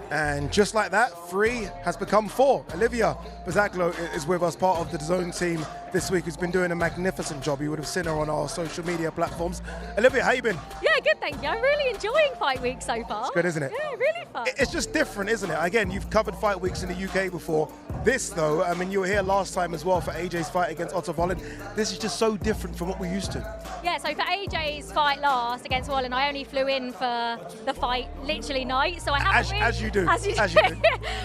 And just like that, 3 has become 4. Olivia Bazaglo is with us, part of the DAZN team this week, who's been doing a magnificent job. You would have seen her on our social media platforms. Olivia, how you been? Yeah, good, thank you. I'm really enjoying Fight Week so far. It's good, isn't it? Yeah, really fun. It's just different, isn't it? Again, you've covered Fight Weeks in the UK before. This, though, I mean, you were here last time as well for AJ's fight against Otto Wallin. This is just so different from what we're used to. Yeah, so for AJ's fight last against Wallin, I only flew in for the fight literally night, so I haven't as you do. As you do.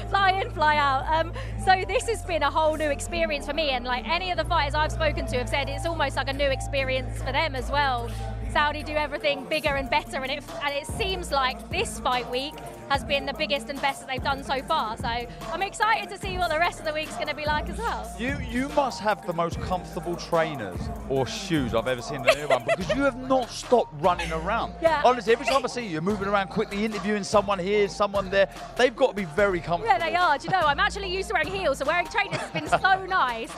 Fly in, fly out. So this has been a whole new experience for me, and like any of the fighters I've spoken to have said, it's almost like a new experience for them as well. Saudi do everything bigger and better, and it seems like this fight week has been the biggest and best that they've done so far. So I'm excited to see what the rest of the week's going to be like as well. You must have the most comfortable trainers or shoes I've ever seen in anyone, because you have not stopped running around. Yeah. Honestly, every time I see you, you're moving around quickly, interviewing someone here, someone there. They've got to be very comfortable. Yeah, they are. Do you know, I'm actually used to wearing heels, so wearing trainers has been so nice.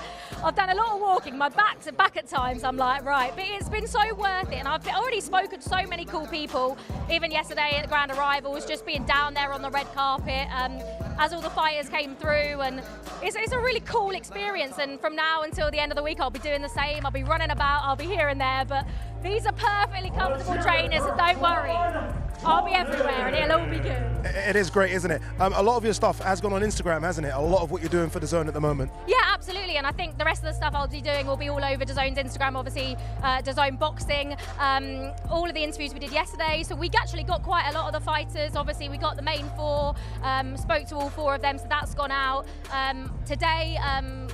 I've done a lot of walking. My back's back at times. I'm like, right, but it's been so worth it. And I've already spoken to so many cool people, even yesterday at the Grand Arrivals, just being down there on the red carpet as all the fighters came through. And it's a really cool experience. And from now until the end of the week, I'll be doing the same. I'll be running about, I'll be here and there. But these are perfectly comfortable trainers, and don't worry. I'll be everywhere and it'll all be good. It is great, isn't it? A lot of your stuff has gone on Instagram, hasn't it? A lot of what you're doing for DAZN at the moment. Yeah, absolutely. And I think the rest of the stuff I'll be doing will be all over DAZN's Instagram, obviously, DAZN Boxing, all of the interviews we did yesterday. So we actually got quite a lot of the fighters. Obviously, we got the main 4, spoke to all 4 of them, so that's gone out. Today,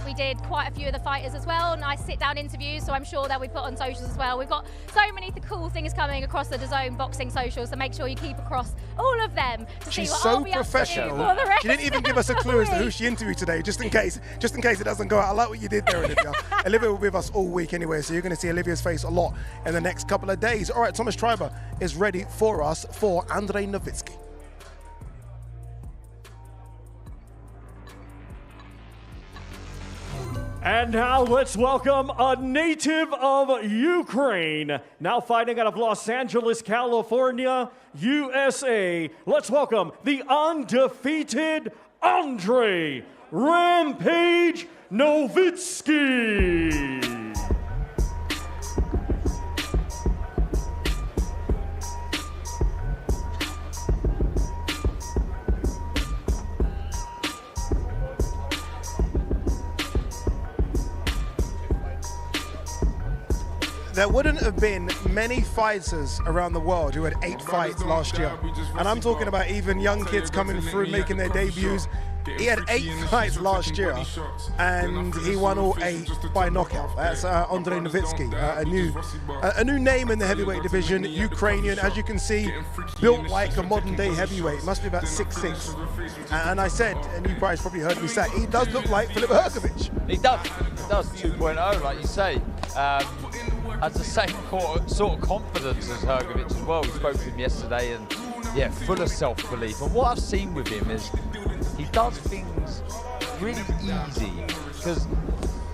we did quite a few of the fighters as well. Nice sit-down interviews, so I'm sure that we put on socials as well. We've got so many cool things coming across the DAZN Boxing socials, so make sure you keep across all of them to She's see what so I'll be professional. up to for the rest She didn't even give us a clue as to who she interviewed today, just in case it doesn't go out. I like what you did there, Olivia. Olivia will be with us all week anyway, so you're going to see Olivia's face a lot in the next couple of days. All right, Thomas Triber is ready for us for Andrei Novitzki. And now let's welcome a native of Ukraine, now fighting out of Los Angeles, California, USA. Let's welcome the undefeated Andrei Rampage Novitzki. There wouldn't have been many fighters around the world who had 8 fights last year. And I'm talking about even young kids coming through, making their debuts. He had 8 fights last year, and he won all 8 by knockout. That's Andrei Novitzki, a new name in the heavyweight division, Ukrainian, as you can see, built like a modern-day heavyweight. Must be about 6'6". And I said, and you guys probably heard me say, he does look like Filip Hrgovic. He does 2.0, like you say. Has the same sort of confidence as Hrgovic as well. We spoke to him yesterday, and yeah, full of self-belief. And what I've seen with him is he does things really easy, because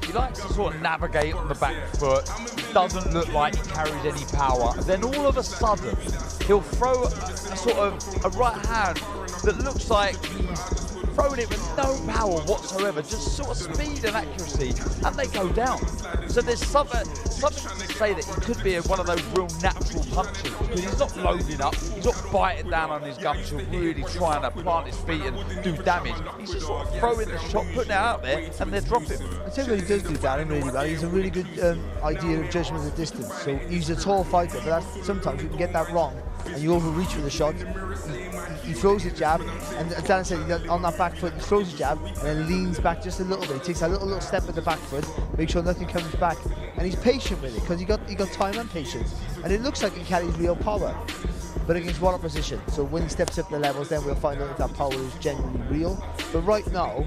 he likes to sort of navigate on the back foot. Doesn't look like he carries any power. Then all of a sudden, he'll throw a sort of a right hand that looks like he's throwing it with no power whatsoever, just sort of speed and accuracy, and they go down. So there's something to say that he could be one of those real natural punchers, because he's not loading up, he's not biting down on his gums, he's really trying to plant his feet and do damage. He's just sort of throwing the shot, putting it out there, and they drop it. I tell you what he does do, Darren, really well. He's a really good idea of judgment of distance. So he's a tall fighter, but sometimes you can get that wrong, and you overreach with a shot. He throws a jab, and as Dan said, on that back foot, he throws a jab, and then leans back just a little bit. He takes a little step with the back foot, make sure nothing comes back, and he's patient with it, because he got time and patience, and it looks like he carries real power, but against one opposition. So when he steps up the levels, then we'll find out if that power is genuinely real. But right now,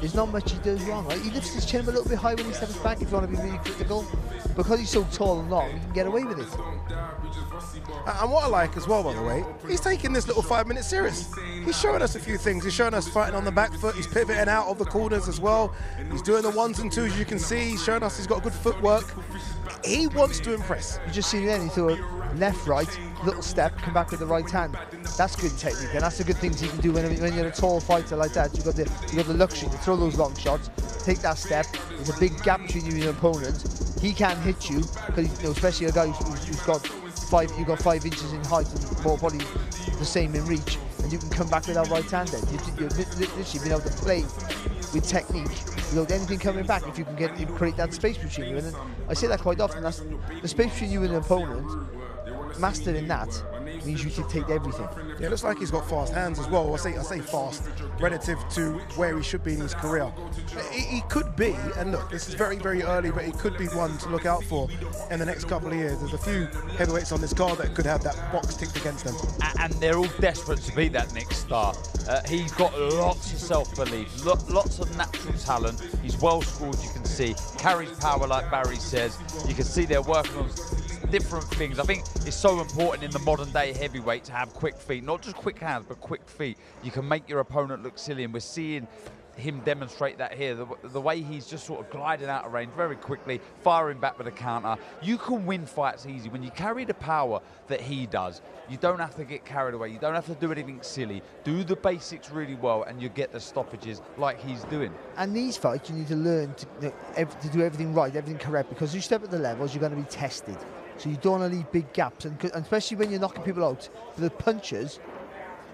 there's not much he does wrong. Right? He lifts his chin a little bit high when he steps back, if you want to be really critical. Because he's so tall and long, he can get away with it. And what I like as well, by the way, he's taking this little 5 minutes serious. He's showing us a few things. He's showing us fighting on the back foot. He's pivoting out of the corners as well. He's doing the 1s and 2s, you can see. He's showing us he's got good footwork. He wants to impress. You just see then, he threw left, right, little step, come back with the right hand. That's good technique, and that's the good things you can do when you're a tall fighter like that. You've got the luxury to throw those long shots, take that step. There's a big gap between you and your opponent. He can't hit you because, you know, especially a guy who's got 5 inches in height and more probably the same in reach, and you can come back with that right hand. Then you're literally being able to play with technique without anything coming back. If you can create that space between you, and then I say that quite often. That's the space between you and an opponent. Mastering that means you dictate everything. Yeah, it looks like he's got fast hands as well. I say fast relative to where he should be in his career. He could be, and look, this is very, very early, but he could be one to look out for in the next couple of years. There's a few heavyweights on this card that could have that box ticked against them. And they're all desperate to be that next star. He's got lots of self-belief, lots of natural talent. He's well scored, you can see. Carries power, like Barry says. You can see they're working on different things. I think it's so important in the modern day heavyweight to have quick feet, not just quick hands, but quick feet. You can make your opponent look silly, and we're seeing him demonstrate that here. The way he's just sort of gliding out of range very quickly, firing back with a counter. You can win fights easy when you carry the power that he does. You don't have to get carried away. You don't have to do anything silly. Do the basics really well, and you get the stoppages like he's doing. And these fights, you need to learn to do everything right, everything correct, because you step at the levels, you're going to be tested. So you don't want to leave big gaps, and especially when you're knocking people out. For the punchers,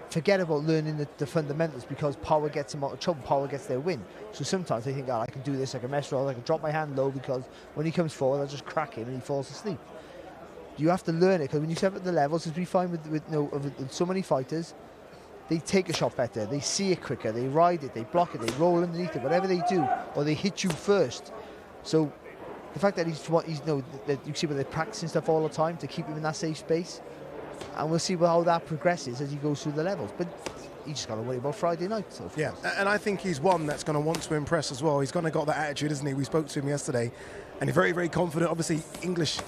forget about learning the fundamentals, because power gets them out of trouble, power gets their win. So sometimes they think, oh, I can do this, I can mess around, I can drop my hand low, because when he comes forward, I'll just crack him and he falls asleep. You have to learn it, because when you step at the levels, as we find with so many fighters, they take a shot better, they see it quicker, they ride it, they block it, they roll underneath it, whatever they do, or they hit you first. So the fact that he's that you see where they're practicing stuff all the time to keep him in that safe space, and we'll see how that progresses as he goes through the levels. But you just got to worry about Friday night. So yeah, and I think he's one that's going to want to impress as well. He's going to got that attitude, isn't he? We spoke to him yesterday, and he's very, very confident. Obviously, English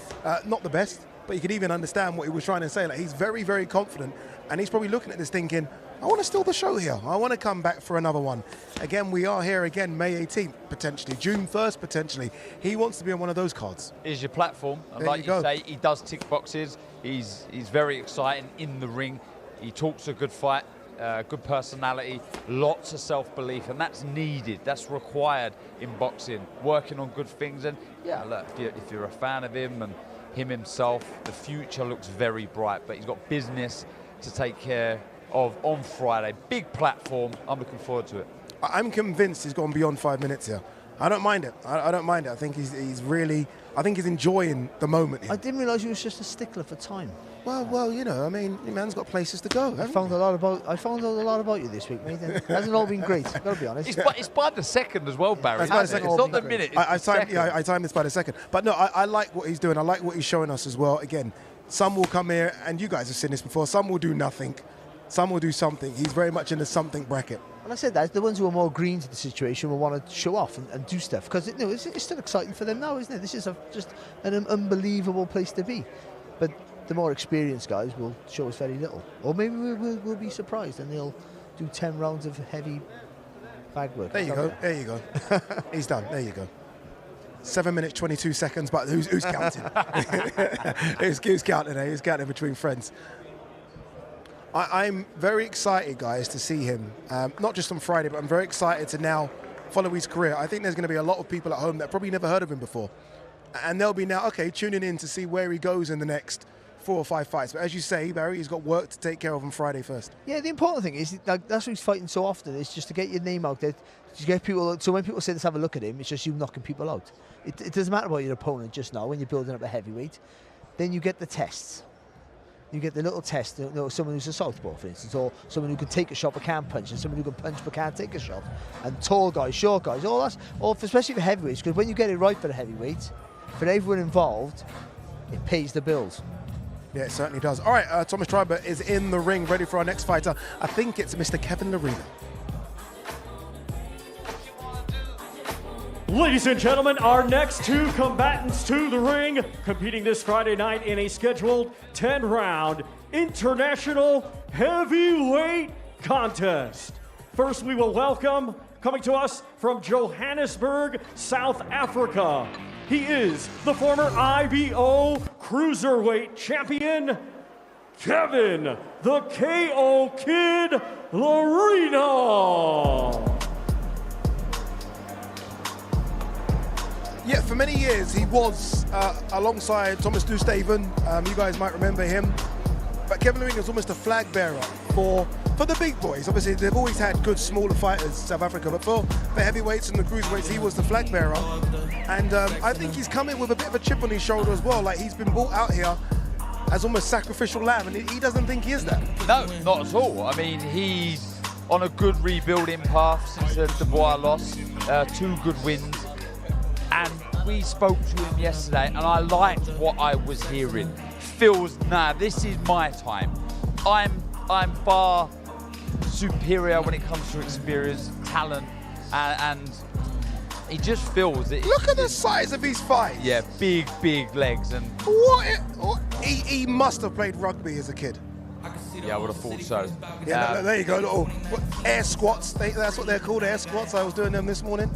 not the best, but you could even understand what he was trying to say. Like, he's very, very confident, and he's probably looking at this thinking, I want to steal the show here. I want to come back for another one. Again, we are here again, May 18th, potentially. June 1st, potentially. He wants to be on one of those cards. Is your platform. And like you say, he does tick boxes. He's very exciting in the ring. He talks a good fight, good personality, lots of self-belief, and that's needed. That's required in boxing, working on good things. And yeah, look, if you're a fan of him and him himself, the future looks very bright, but he's got business to take care of on Friday. Big platform. I'm looking forward to it. I'm convinced he's gone beyond 5 minutes here. I don't mind it. I don't mind it. I think he's really, I think he's enjoying the moment here. I didn't realise he was just a stickler for time. Well, you know, I mean, your man's got places to go. I found out a lot about you this week, mate. It hasn't all been great, I've got to be honest. It's by the second as well, Barry. It's by the second. It's not the minute. I timed this by the second. But no, I like what he's doing. I like what he's showing us as well. Again, some will come here, and you guys have seen this before, some will do nothing. Some will do something. He's very much in the something bracket. When I said that, the ones who are more green to the situation will want to show off and do stuff, because it's still exciting for them now, isn't it? This is just an unbelievable place to be. But the more experienced guys will show us very little. Or maybe we'll be surprised and they'll do 10 rounds of heavy bag work. There you go. There you go. He's done. There you go. 7 minutes, 22 seconds, but who's counting? who's counting there? Who's counting between friends? I'm very excited, guys, to see him, not just on Friday, but I'm very excited to now follow his career. I think there's going to be a lot of people at home that probably never heard of him before. And they'll be now, okay, tuning in to see where he goes in the next 4 or 5 fights. But as you say, Barry, he's got work to take care of on Friday first. Yeah, the important thing is, like, that's why he's fighting so often, is just to get your name out there, to get people. So when people say, let's have a look at him, it's just you knocking people out. It doesn't matter about your opponent just now when you're building up a heavyweight. Then you get the tests. You get the little test, someone who's a southpaw, for instance, or someone who can take a shot but can't punch, and someone who can punch but can't take a shot. And tall guys, short guys, all that, especially for heavyweights, because when you get it right for the heavyweight, for everyone involved, it pays the bills. Yeah, it certainly does. All right, Thomas Triber is in the ring, ready for our next fighter. I think it's Mr. Kevin Lerena. Ladies and gentlemen, our next 2 combatants to the ring, competing this Friday night in a scheduled 10-round international heavyweight contest. First, we will welcome, coming to us from Johannesburg, South Africa. He is the former IBO Cruiserweight Champion, Gavin the KO Kid Lerena. Yeah, for many years he was alongside Thomas Dustaven. You guys might remember him. But Kevin Lerena was almost a flag bearer for the big boys. Obviously, they've always had good smaller fighters, South Africa, but for the heavyweights and the cruiserweights, he was the flag bearer. And I think he's come in with a bit of a chip on his shoulder as well. Like, he's been brought out here as almost sacrificial lamb, and he doesn't think he is that. No, not at all. I mean, he's on a good rebuilding path since the Dubois loss, 2 good wins. And we spoke to him yesterday, and I liked what I was hearing. Feels, nah, this is my time. I'm far superior when it comes to experience, talent, and he just feels that. Look at the size of his fight. Yeah, big legs, and he must have played rugby as a kid. Yeah, I would have thought so. Yeah, there you go. Little air squats. That's what they're called, air squats. I was doing them this morning.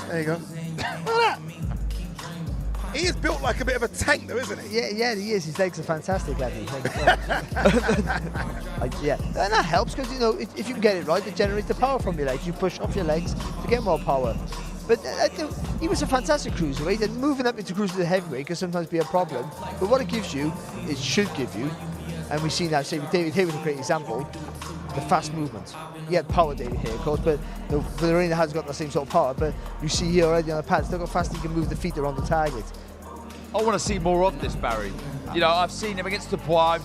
There you go. Look at that. He is built like a bit of a tank, though, isn't he? Yeah, he is. His legs are fantastic, I think. Yeah, and that helps because, you know, if you can get it right, it generates the power from your legs. You push off your legs to get more power. But he was a fantastic cruiserweight, and moving up into cruiserweight heavyweight can sometimes be a problem. But what it gives you, it should give you, and we've seen that, say, with David Haye was a great example, the fast movement. He had power, David Haye, of course, but you know, Lerena has got the same sort of power. But you see here already on the pads, look how fast he can move the feet around the target. I want to see more of this, Barry. You know, I've seen him against Dubois,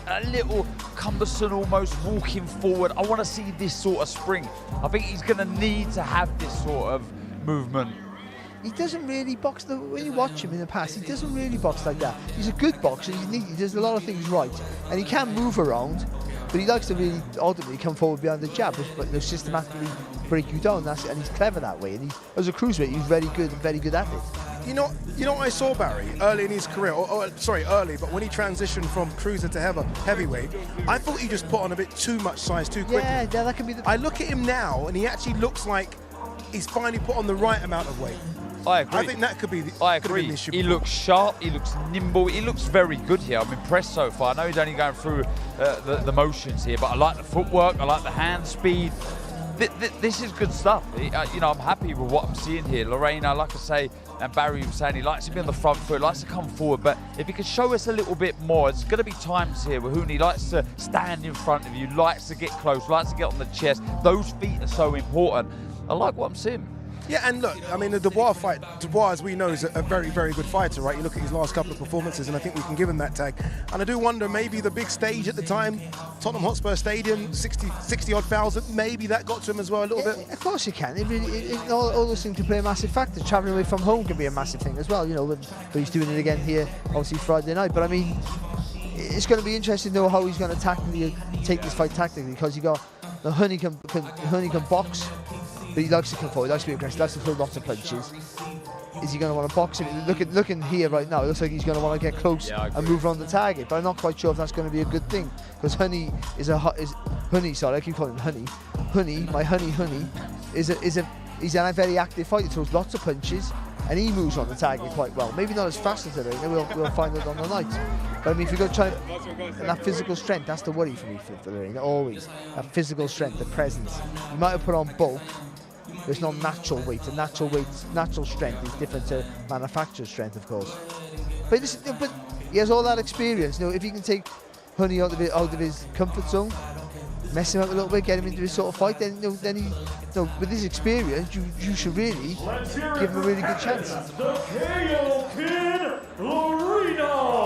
a little cumbersome almost, walking forward. I want to see this sort of spring. I think he's going to need to have this sort of movement. He doesn't really box, when you watch him in the past, he doesn't really box like that. He's a good boxer, he does a lot of things right, and he can move around, but he likes to really ultimately come forward behind the jab, but systematically break you down, and he's clever that way, and as a cruiserweight, he's very good and very good at it. You know what I saw Barry early in his career, early, but when he transitioned from cruiser to heavyweight, I thought he just put on a bit too much size too quickly. Yeah, that can be I look at him now, and he actually looks like he's finally put on the right amount of weight. I agree. I think that could be the I agree. He looks sharp, he looks nimble, he looks very good here. I'm impressed so far. I know he's only going through the motions here, but I like the footwork, I like the hand speed. This is good stuff. You know, I'm happy with what I'm seeing here. Lerena, like I say, and Barry was saying, he likes to be on the front foot, likes to come forward, but if he could show us a little bit more, there's going to be times here where Huni likes to stand in front of you, likes to get close, likes to get on the chest. Those feet are so important. I like what I'm seeing. Yeah, and look, I mean, the Dubois fight, Dubois, as we know, is a very, very good fighter, right? You look at his last couple of performances, and I think we can give him that tag. And I do wonder, maybe the big stage at the time, Tottenham Hotspur Stadium, 60-odd thousand, maybe that got to him as well a little bit? Of course you can. All those things can play a massive factor. Travelling away from home can be a massive thing as well, you know, but he's doing it again here, obviously Friday night. But I mean, it's going to be interesting to know how he's going to tactically take this fight tactically, because you got the Huni can box, but he likes to come forward, he likes to be aggressive, he likes to throw lots of punches. Is he going to want to box him? Looking here right now, it looks like he's going to want to get close and move around the target, but I'm not quite sure if that's going to be a good thing, because Huni I keep calling him Huni, my Huni he's a very active fighter, throws lots of punches, and he moves on the target quite well. Maybe not as fast as Lerena, we'll find out on the night. But I mean, if you're going to try and that physical strength, that's the worry for me for Lerena, always. That physical strength, the presence. You might have put on bulk, but it's not natural weight. And natural strength is different to manufactured strength, of course. But he has all that experience. You know, if you can take Huni out of his comfort zone, mess him up a little bit, get him into this sort of fight, then with his experience, you should really give him a really good chance. The KO Kid Lerena.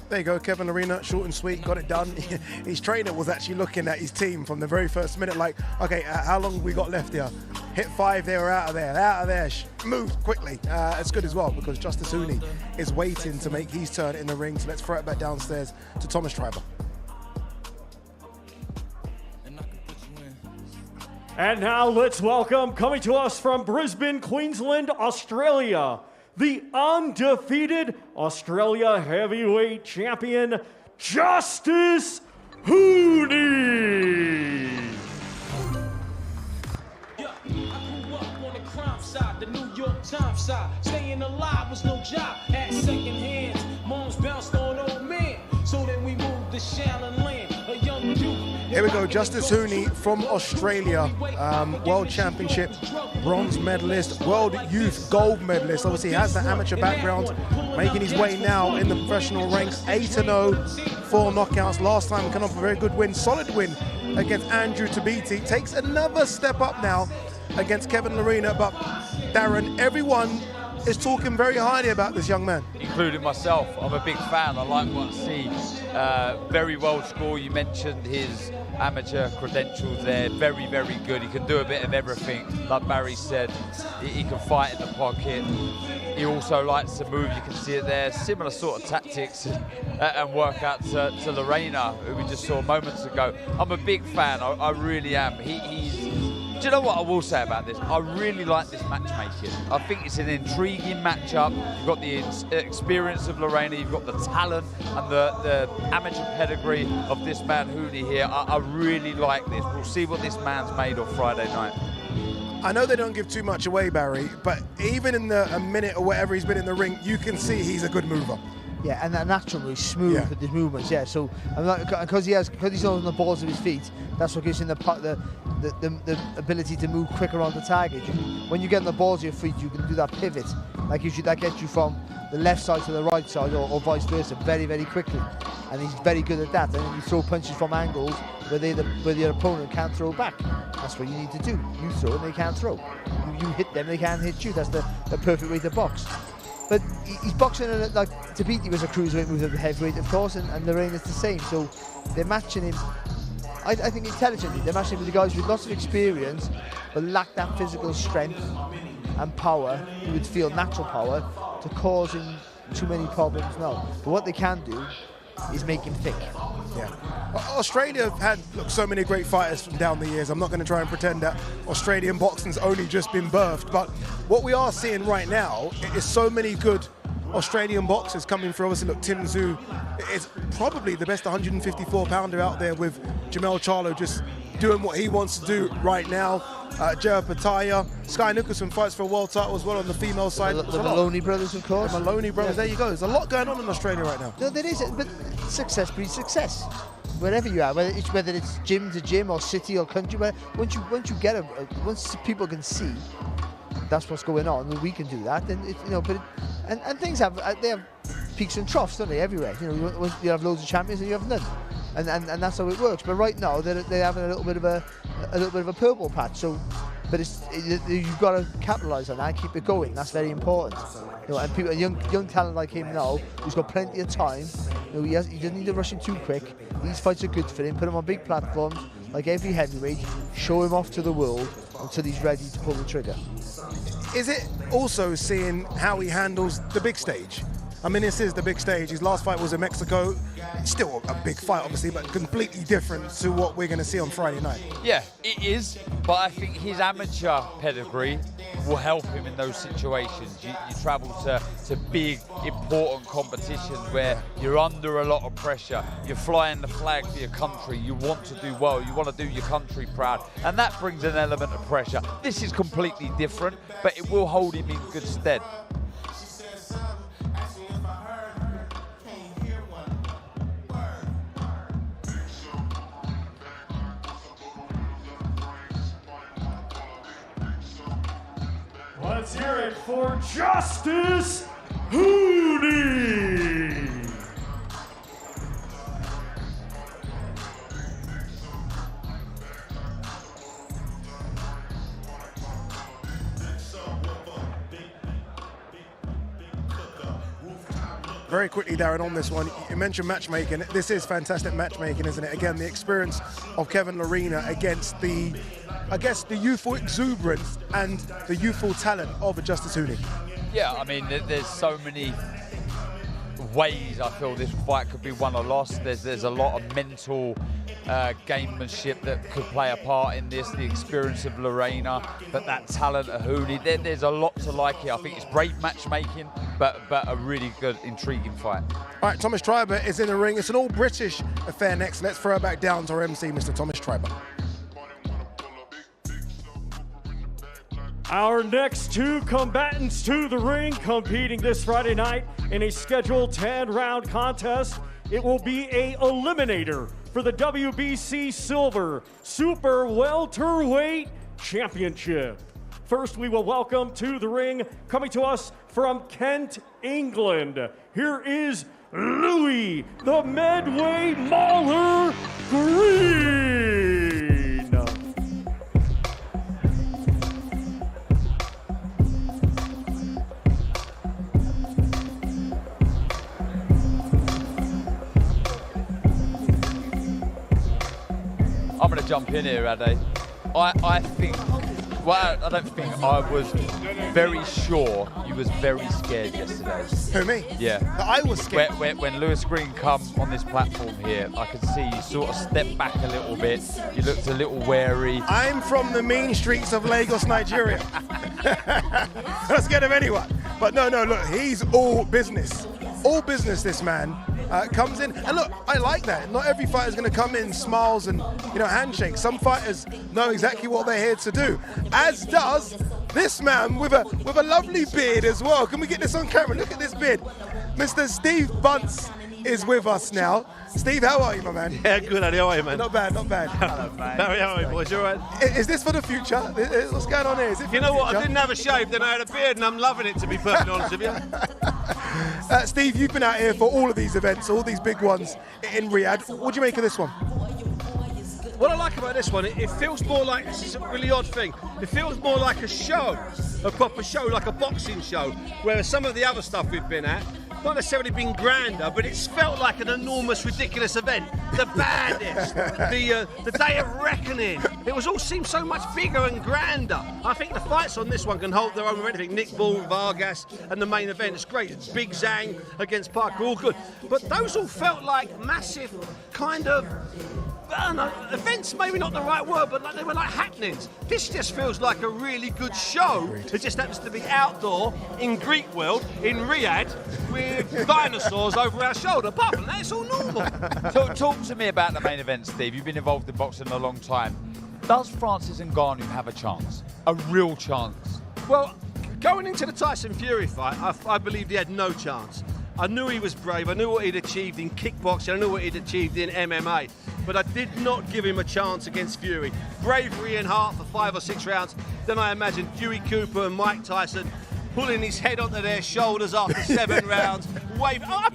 There you go, Kevin Lerena, short and sweet, got it done. His trainer was actually looking at his team from the very first minute, like, okay, how long have we got left here? Hit 5, they were out of there, move quickly. It's good as well, because Justice Huni is waiting to make his turn in the ring, so let's throw it back downstairs to Thomas Schreiber. And now let's welcome, coming to us from Brisbane, Queensland, Australia, the undefeated Australia heavyweight champion, Justice Huni. The New York Times side, staying alive was no job at second hands. Moms bounced on old men, so then we moved to Chamberlain, a young youth. Here we go, Justice Huni from Australia, World Championship bronze medalist, World Youth gold medalist. Obviously, he has the amateur background, making his way now in the professional ranks. 8-0, 4 knockouts. Last time coming off a very good win, solid win against Andrew Tabiti. Takes another step up now against Kevin Lerena, but Darren, everyone is talking very highly about this young man. Including myself. I'm a big fan. I like what I see. Very well scored. You mentioned his amateur credentials there. Very, very good. He can do a bit of everything. Like Barry said, he can fight in the pocket. He also likes to move. You can see it there. Similar sort of tactics and workout to Lerena, who we just saw moments ago. I'm a big fan. I really am. Do you know what I will say about this? I really like this matchmaking. I think it's an intriguing matchup. You've got the experience of Lerena, you've got the talent and the amateur pedigree of this man Huni here. I really like this. We'll see what this man's made of Friday night. I know they don't give too much away, Barry, but even in a minute or whatever he's been in the ring, you can see he's a good mover. Yeah, and naturally smooth with his movements. Yeah, so because he's on the balls of his feet, that's what gives him the ability to move quicker on the target. When you get on the balls of your feet, you can do that pivot. That gets you from the left side to the right side, or vice versa, very, very quickly. And he's very good at that. And you throw punches from angles where your opponent can't throw back. That's what you need to do. You throw and they can't throw. You hit them, they can't hit you. That's the perfect way to box. But he's boxing, like Tabiti was a cruiserweight, moves up to heavyweight, of course, and Lerena's the same. So they're matching him, I think intelligently. They're matching him with the guys with lots of experience, but lack that physical strength and power. You would feel natural power to cause him too many problems now. But what they can do is make him think. Yeah. Australia have had so many great fighters from down the years. I'm not going to try and pretend that Australian boxing's only just been birthed, but what we are seeing right now is so many good Australian boxers coming through. Obviously, look, Tim Tszyu is probably the best 154-pounder out there, with Jamel Charlo just doing what he wants to do right now. Jared Pataya, Sky Nicholson fights for a world title as well on the female side. The Maloney brothers, of course. The Maloney brothers, there you go. There's a lot going on in Australia right now. No, there is, but success breeds success. Wherever you are, whether it's gym to gym or city or country, once people can see that's what's going on, and we can do that, then and things have peaks and troughs, don't they? Everywhere, you have loads of champions and you have none. And that's how it works. But right now they're having a little bit of a purple patch. So, but you've got to capitalise on that, keep it going. That's very important. And people, young talent like him now, who's got plenty of time. He doesn't need to rush him too quick. These fights are good for him. Put him on big platforms, like every heavyweight. Show him off to the world until he's ready to pull the trigger. Is it also seeing how he handles the big stage? I mean, this is the big stage. His last fight was in Mexico. It's still a big fight, obviously, but completely different to what we're going to see on Friday night. Yeah, it is, but I think his amateur pedigree will help him in those situations. You travel to big, important competitions where you're under a lot of pressure. You're flying the flag for your country. You want to do well. You want to do your country proud. And that brings an element of pressure. This is completely different, but it will hold him in good stead. Let's hear it for Justice Huni. Very quickly, Darren, on this one, you mentioned matchmaking. This is fantastic matchmaking, isn't it? Again, the experience of Kevin Lerena against the youthful exuberance and the youthful talent of Justice Huni. Yeah, I mean, there's so many ways I feel this fight could be won or lost. There's a lot of mental gamemanship that could play a part in this, the experience of Lerena, but that talent of Huni. There's a lot to like here. I think it's brave matchmaking, but a really good, intriguing fight. All right, Thomas Treiber is in the ring. It's an all-British affair next. Let's throw it back down to our MC, Mr. Thomas Treiber. Our next two combatants to the ring competing this Friday night in a scheduled 10-round contest. It will be a eliminator for the WBC Silver Super Welterweight Championship. First, we will welcome to the ring, coming to us from Kent, England. Here is Louis, the Medway Mauler Greene. I'm going to jump in here, Ade. I think, well, I don't think I was very sure you was very scared yesterday. Who, me? Yeah. I was scared. When Lewis Greene come on this platform here, I could see you sort of step back a little bit. You looked a little wary. I'm from the mean streets of Lagos, Nigeria. Not scared of anyone. But no, look, he's all business. All business, this man. Comes in, and look, I like that. Not every fighter is going to come in, smiles and handshakes. Some fighters know exactly what they're here to do, as does this man with a lovely beard as well. Can we get this on camera? Look at this beard. Mr. Steve Bunce is with us now. Steve, how are you, my man? Yeah, good. How are you, man? Not bad, not bad. Hello, man. How are you, boys? You all right? Is this for the future? What's going on here? Is it for You know the what? future? I didn't have a shave, then I had a beard, and I'm loving it, to be perfectly honest with you. Steve, you've been out here for all of these events, all these big ones in Riyadh. What do you make of this one? What I like about this one, it feels more like, this is a really odd thing, it feels more like a show, a proper show, like a boxing show, whereas some of the other stuff we've been at, not necessarily been grander, but it's felt like an enormous, ridiculous event. The Bandits, the Day of Reckoning. It was all seemed so much bigger and grander. I think the fights on this one can hold their own with anything. Nick Ball, Vargas, and the main event. It's great. It's Big Zhang against Parker, all good. But those all felt like massive kind of, I don't know, events, maybe not the right word, but they were like happenings. This just feels like a really good show. It just happens to be outdoor in Greek world, in Riyadh, with dinosaurs over our shoulder. Apart from that, it's all normal. Talk to me about the main event, Steve. You've been involved in boxing a long time. Does Francis Ngannou have a chance? A real chance? Well, going into the Tyson Fury fight, I believed he had no chance. I knew he was brave, I knew what he'd achieved in kickboxing, I knew what he'd achieved in MMA, but I did not give him a chance against Fury. Bravery and heart for 5 or 6 rounds, then I imagined Dewey Cooper and Mike Tyson pulling his head onto their shoulders after 7 rounds, waving. Oh,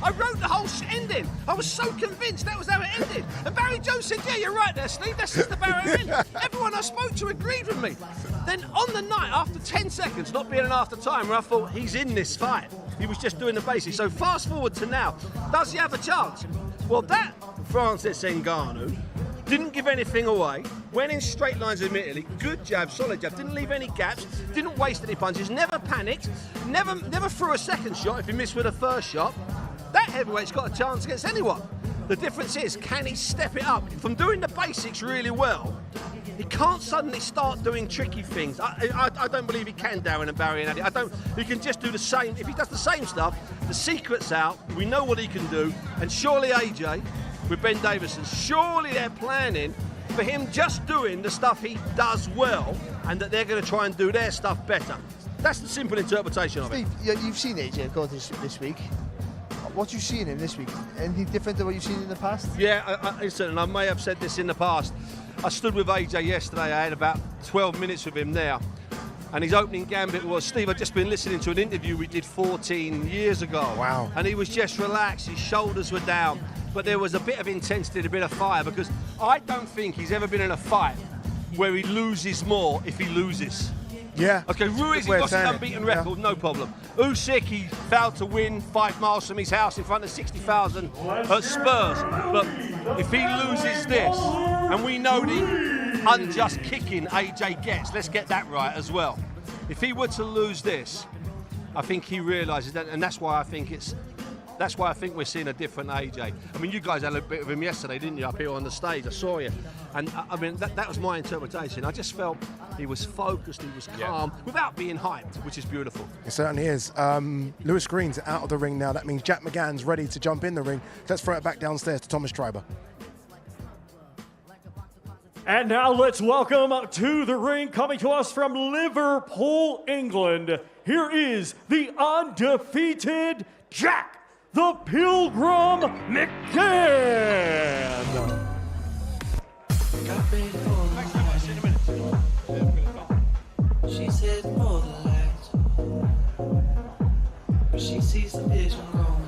I wrote the whole ending. I was so convinced that was how it ended. And Barry Jones said, yeah, you're right there, Steve, that's just the Barry end. Everyone I spoke to agreed with me. Then on the night, after 10 seconds, not being an after timer, I thought, he's in this fight. He was just doing the basics. So fast forward to now, does he have a chance? Well, that Francis Ngannou didn't give anything away, went in straight lines immediately, good jab, solid jab, didn't leave any gaps, didn't waste any punches, never panicked, never threw a second shot if he missed with a first shot. That heavyweight's got a chance against anyone. The difference is, can he step it up? From doing the basics really well, he can't suddenly start doing tricky things. I don't believe he can, Darren and Barry and Andy. He can just do the same. If he does the same stuff, the secret's out, we know what he can do, and surely AJ, with Ben Davison, surely they're planning for him just doing the stuff he does well, and that they're going to try and do their stuff better. That's the simple interpretation of it. Steve, you've seen AJ go this week. What you see in him this week? Anything different than what you've seen in the past? Yeah, listen, and I may have said this in the past. I stood with AJ yesterday. I had about 12 minutes with him there. And his opening gambit was, Steve, I'd just been listening to an interview we did 14 years ago. Wow. And he was just relaxed. His shoulders were down. But there was a bit of intensity, a bit of fire, because I don't think he's ever been in a fight where he loses more if he loses. Yeah. Okay, Ruiz, he got an unbeaten record, no problem. Usyk, he failed to win 5 miles from his house in front of 60,000 at Spurs. But if he loses this, and we know the unjust kicking AJ gets, let's get that right as well. If he were to lose this, I think he realises that, and that's why I think it's That's why I think we're seeing a different AJ. I mean, you guys had a bit of him yesterday, didn't you, up here on the stage? I saw you. And I mean, that was my interpretation. I just felt he was focused, he was calm, without being hyped, which is beautiful. It certainly is. Lewis Greene's out of the ring now. That means Jack McGann's ready to jump in the ring. Let's throw it back downstairs to Thomas Schreiber. And now let's welcome to the ring, coming to us from Liverpool, England. Here is the undefeated Jack the Pilgrim McGann. She said more than lights, but she sees the vision going.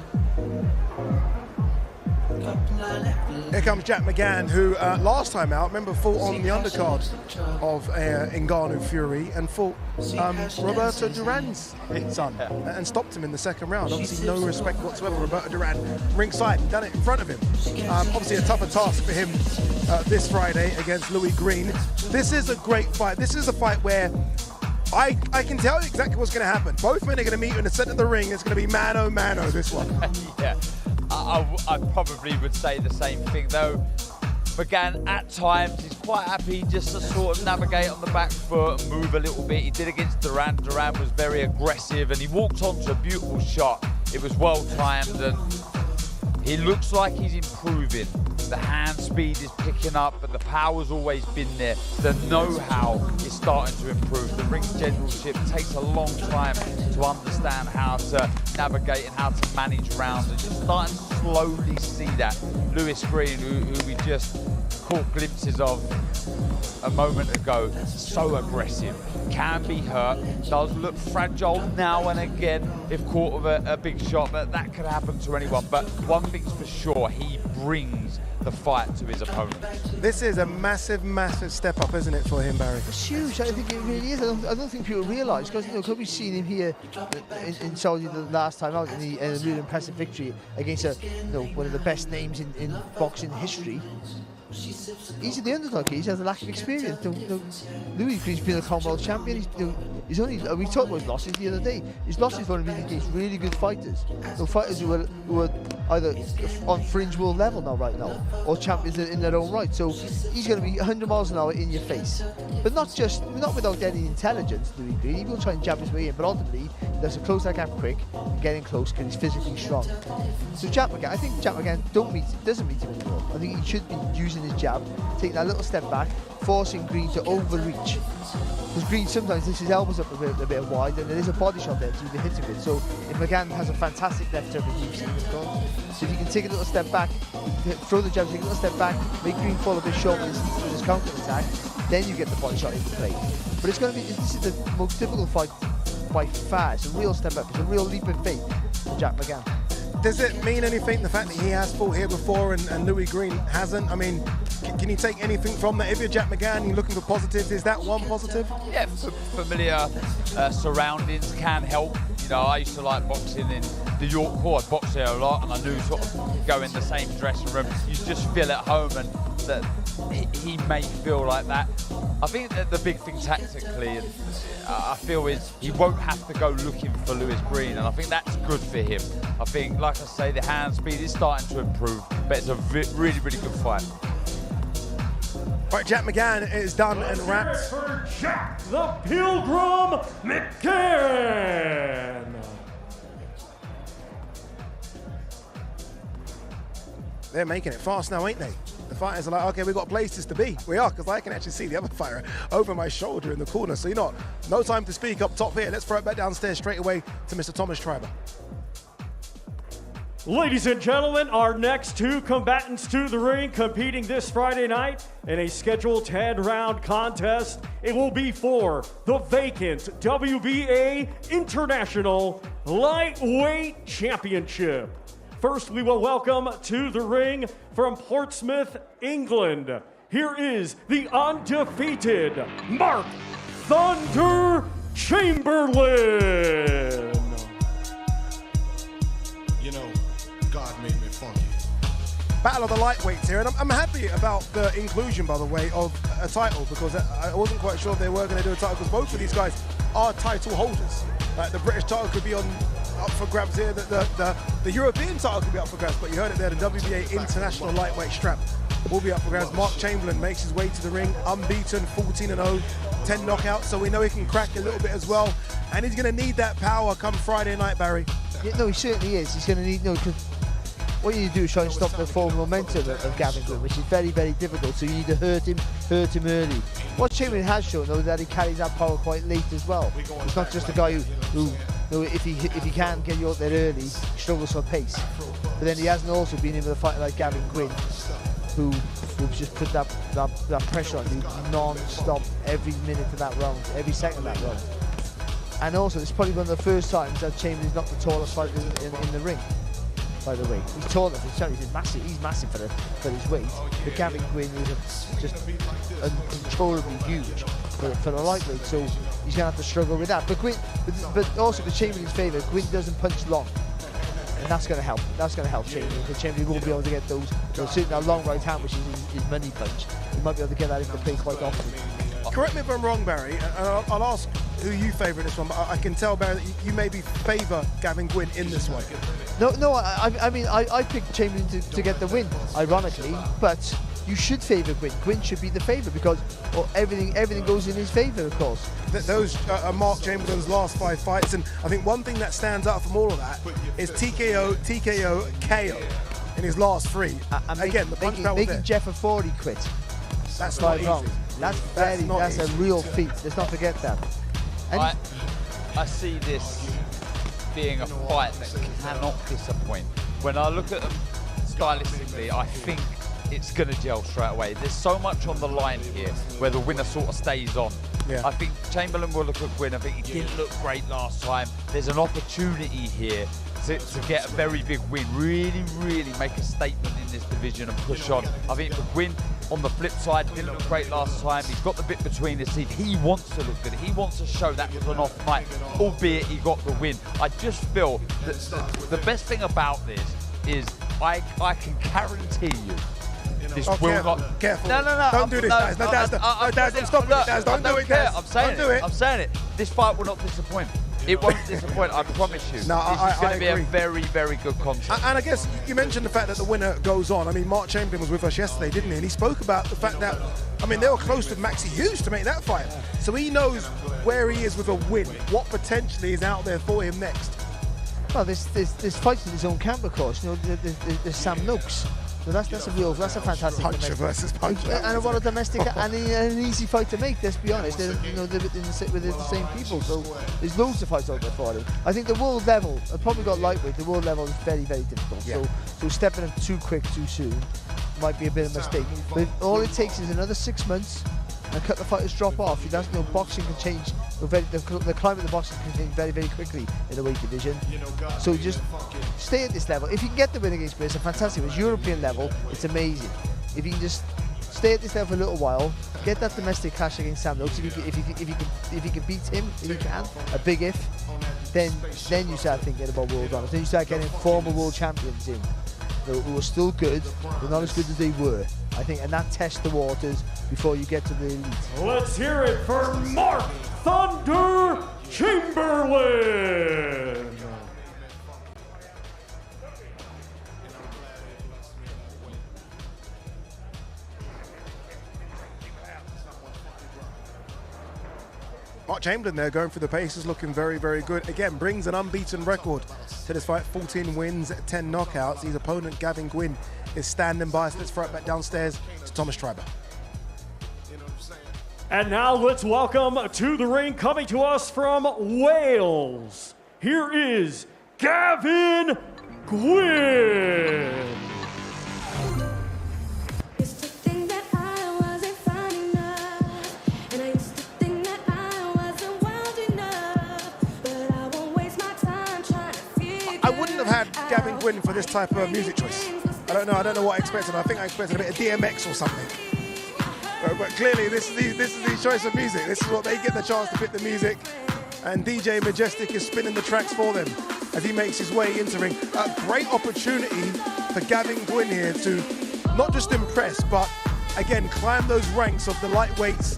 Here comes Jack McGann, who last time out, remember, fought on the undercard of Ngannou Fury and fought Roberto Duran's son and stopped him in the second round. Obviously, no respect whatsoever. Roberto Duran ringside and done it in front of him. Obviously, a tougher task for him this Friday against Louis Greene. This is a great fight. This is a fight where I can tell you exactly what's going to happen. Both men are going to meet in the center of the ring. It's going to be mano mano, this one. Yeah. I probably would say the same thing, though. McGann, at times, he's quite happy just to sort of navigate on the back foot and move a little bit. He did against Duran. Duran was very aggressive, and he walked onto a beautiful shot. It was well-timed, and he looks like he's improving. The hand speed is picking up, but the power's always been there. The know-how is starting to improve. The ring generalship takes a long time to understand how to navigate and how to manage rounds, and just starting to slowly see that. Lewis Greene, who we just caught glimpses of a moment ago, so aggressive, can be hurt, does look fragile now and again if caught with a big shot, but that could happen to anyone. But one thing's for sure, he brings the fight to his opponent. This is a massive, massive step up, isn't it, for him, Barry? It's huge. I think it really is. I don't think people realise, because because we've seen him here in Saudi the last time out in a really impressive victory against one of the best names in boxing history. He's the underdog. He has a lack of experience. Louis Greene's been a Commonwealth champion. He's only. We talked about his losses the other day. His losses have only been against really good fighters. Fighters who are either on fringe world level right now, or champions in their own right. So he's going to be 100 miles an hour in your face, but not without any intelligence. Louis Greene, he will try and jab his way in, but ultimately he does to close that gap quick and get in close because he's physically strong. So I think Jack McGann doesn't meet him anymore. I think he should be using his jab, taking that little step back, forcing Greene to overreach. Because Greene sometimes lifts his elbows up a bit wide, and there is a body shot there to hit him with. So if McGann has a fantastic left turn, so if he can take a little step back, throw the jab, take a little step back, make Greene fall a bit short with his counter attack, then you get the body shot into play. But this is the most difficult fight by far. It's a real step up, it's a real leap in faith for Jack McGann. Does it mean anything, the fact that he has fought here before and Louis Greene hasn't? I mean, can you take anything from that? If you're Jack McGann, you're looking for positives, is that one positive? Yeah, familiar surroundings can help. You know, I used to like boxing in the York Hall. I boxed there a lot, and I knew sort of go in the same dressing room. You just feel at home, and that he may feel like that. I think that the big thing tactically, I feel, is he won't have to go looking for Lewis Greene, and I think that's good for him. I think, like I say, the hand speed is starting to improve, but it's a really, really good fight. All right, Jack McGann is done and wrapped. For Jack the Pilgrim McGann. They're making it fast now, ain't they? The fighters are like, okay, we've got places to be. We are, because I can actually see the other fighter over my shoulder in the corner. So no time to speak up top here. Let's throw it back downstairs straight away to Mr. Thomas Schreiber. Ladies and gentlemen, our next two combatants to the ring competing this Friday night in a scheduled 10-round contest. It will be for the vacant WBA International Lightweight Championship. First, we will welcome to the ring from Portsmouth, England. Here is the undefeated Mark Thunder Chamberlain. You know, God made me funky. Battle of the lightweights here, and I'm happy about the inclusion, by the way, of a title, because I wasn't quite sure if they were going to do a title, because both of these guys are title holders. Like, the British title could be on up for grabs here. The European title could be up for grabs, but you heard it there, the WBA International Lightweight strap will be up for grabs. Mark Chamberlain makes his way to the ring, unbeaten, 14-0, 10 knockouts, so we know he can crack a little bit as well. And he's going to need that power come Friday night, Barry. Yeah, no, he certainly is. He's going to need, because what you need to do is try and stop the forward momentum of Gavin Gwyn, which is very, very difficult. So you need to hurt him early. What Chamberlain has shown, though, that he carries that power quite late as well. He's not just a guy who if he can get you out there early, he struggles for pace. But then he hasn't also been in with a fighter like Gavin Gwyn, who just put that pressure on you non-stop every minute of that round, every second of that round. And also, it's probably one of the first times that Chamberlain's not the tallest fighter in the ring. By the way, he's taller for himself. He's massive for his weight. But Gavin Gwyn is just uncontrollably huge for the lightweight, so he's going to have to struggle with that. But also, for Chamberlain's favour, Gwyn doesn't punch long, and that's going to help. That's going to help Chamberlain, because Chamberlain won't be able to get those certainly that long right hand, which is his money punch. He might be able to get that into play quite often. Correct me if I'm wrong, Barry, and I'll ask who you favour in this one, but I can tell, Barry, that you maybe favour Gavin Gwyn in this one. No, I mean, I picked Chamberlain to get the win, ironically, but you should favour Gwyn. Gwyn should be the favourite, because everything goes in his favour, of course. Those are Mark Chamberlain's last 5 fights, and I think one thing that stands out from all of that is TKO, KO in his last 3. And again, the punch power was there. Making Jeff Afford quit. That's not easy. That's a real feat. Let's not forget that. And I see this being a fight that cannot disappoint. When I look at them stylistically, I think it's going to gel straight away. There's so much on the line here where the winner sort of stays on. Yeah. I think Chamberlain will look at Gwyn. I think he didn't look great last time. There's an opportunity here to get a very big win, really make a statement in this division and push on. I think for Gwyn, on the flip side, didn't look great last time. He's got the bit between his teeth. He wants to look good. He wants to show that was an off night, albeit he got the win. I just feel that the best thing about this is I can guarantee you this will not... Careful. No. Don't do this, Daz. No, Daz, don't stop it, Daz. Don't do it, Daz. I'm saying it. This fight will not disappoint. It won't disappoint, I promise you. No, this is going to be a very, very good contest. And I guess you mentioned the fact that the winner goes on. I mean, Mark Chamberlain was with us yesterday, didn't he? And he spoke about the fact that, I mean, they were close with Maxi Hughes to make that fight. So he knows where he is with a win, what potentially is out there for him next. Well, there's fights in his own camp, of course. You know, there's Sam Noakes. So that's a fantastic puncher versus puncher. And what a domestic and an easy fight to make. Let's be honest, they're with the same people. So there's loads of fights out there for him. I think the world level, I've probably got lightweight. The world level is very, very difficult. Yeah. So stepping up too quick, too soon, might be a bit of a mistake. But all it takes is another 6 months, and cut the fighters drop off. Boxing can change. The climate of the boxing can change very, very quickly in the weight division. So just stay at this level. If you can get the win against Pearson, fantastic. It's European level, it's amazing. If you can just stay at this level for a little while, get that domestic clash against Sam Noakes. If you can beat him, if you can, a big if, then you start thinking about world honors. Then you start getting former world champions in, who are still good, but not as good as they were. I think, and that tests the waters before you get to the elite. Let's hear it for Mark Thunder Chamberlain. Mark Chamberlain there going through the paces, looking very, very good. Again, brings an unbeaten record to this fight, 14 wins, 10 knockouts. His opponent, Gavin Gwyn, is standing by. So let's throw it back downstairs to Thomas Treiber. And now let's welcome to the ring, coming to us from Wales, here is Gavin Gwyn. I wouldn't have had Gavin Gwyn for this type of music choice. I don't know what I expected. I think I expected a bit of DMX or something. But clearly this is the choice of music. This is what they get the chance to pick the music. And DJ Majestic is spinning the tracks for them as he makes his way into ring. A great opportunity for Gavin Gwyn here to not just impress, but again, climb those ranks of the lightweights,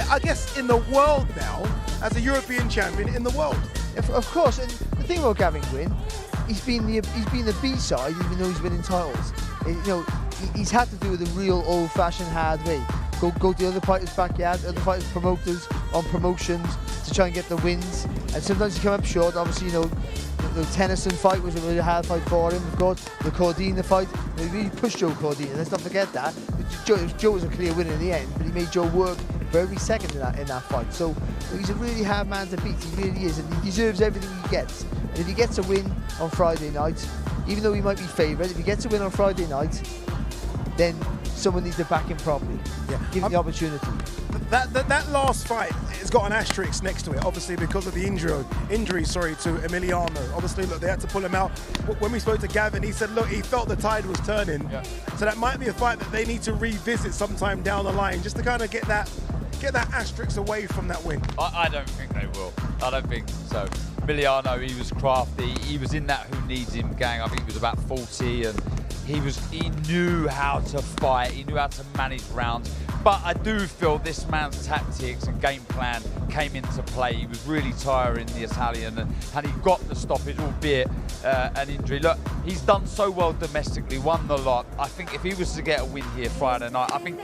I guess, in the world now, as a European champion in the world. Of course, and the thing about Gavin Gwyn, he's been the B-side even though he's winning titles. You know, he's had to do it the real old-fashioned hard way. Go to the other fighters' backyard, other fighters' promoters on promotions to try and get the wins. And sometimes he come up short. Obviously, you know, the Tennyson fight was a really hard fight for him. Of course, the Cordina fight, he really pushed Joe Cordina. Let's not forget that. Joe was a clear winner in the end, but he made Joe work for every second in that fight. So he's a really hard man to beat. He really is, and he deserves everything he gets. And if he gets a win on Friday night, even though he might be favourite, if he gets a win on Friday night, then someone needs to back him properly. Yeah. Give him the opportunity. That last fight has got an asterisk next to it, obviously because of the injury to Emiliano. Obviously, look, they had to pull him out. When we spoke to Gavin, he said, look, he felt the tide was turning. Yeah. So that might be a fight that they need to revisit sometime down the line, just to kind of get that asterisk away from that win. I don't think they will. I don't think so. Emiliano, he was crafty. He was in that who needs him gang. I think he was about 40, and he knew how to fight. He knew how to manage rounds. But I do feel this man's tactics and game plan came into play. He was really tiring, the Italian, and he got the stoppage, albeit an injury. Look, he's done so well domestically, won the lot. I think if he was to get a win here Friday night, I think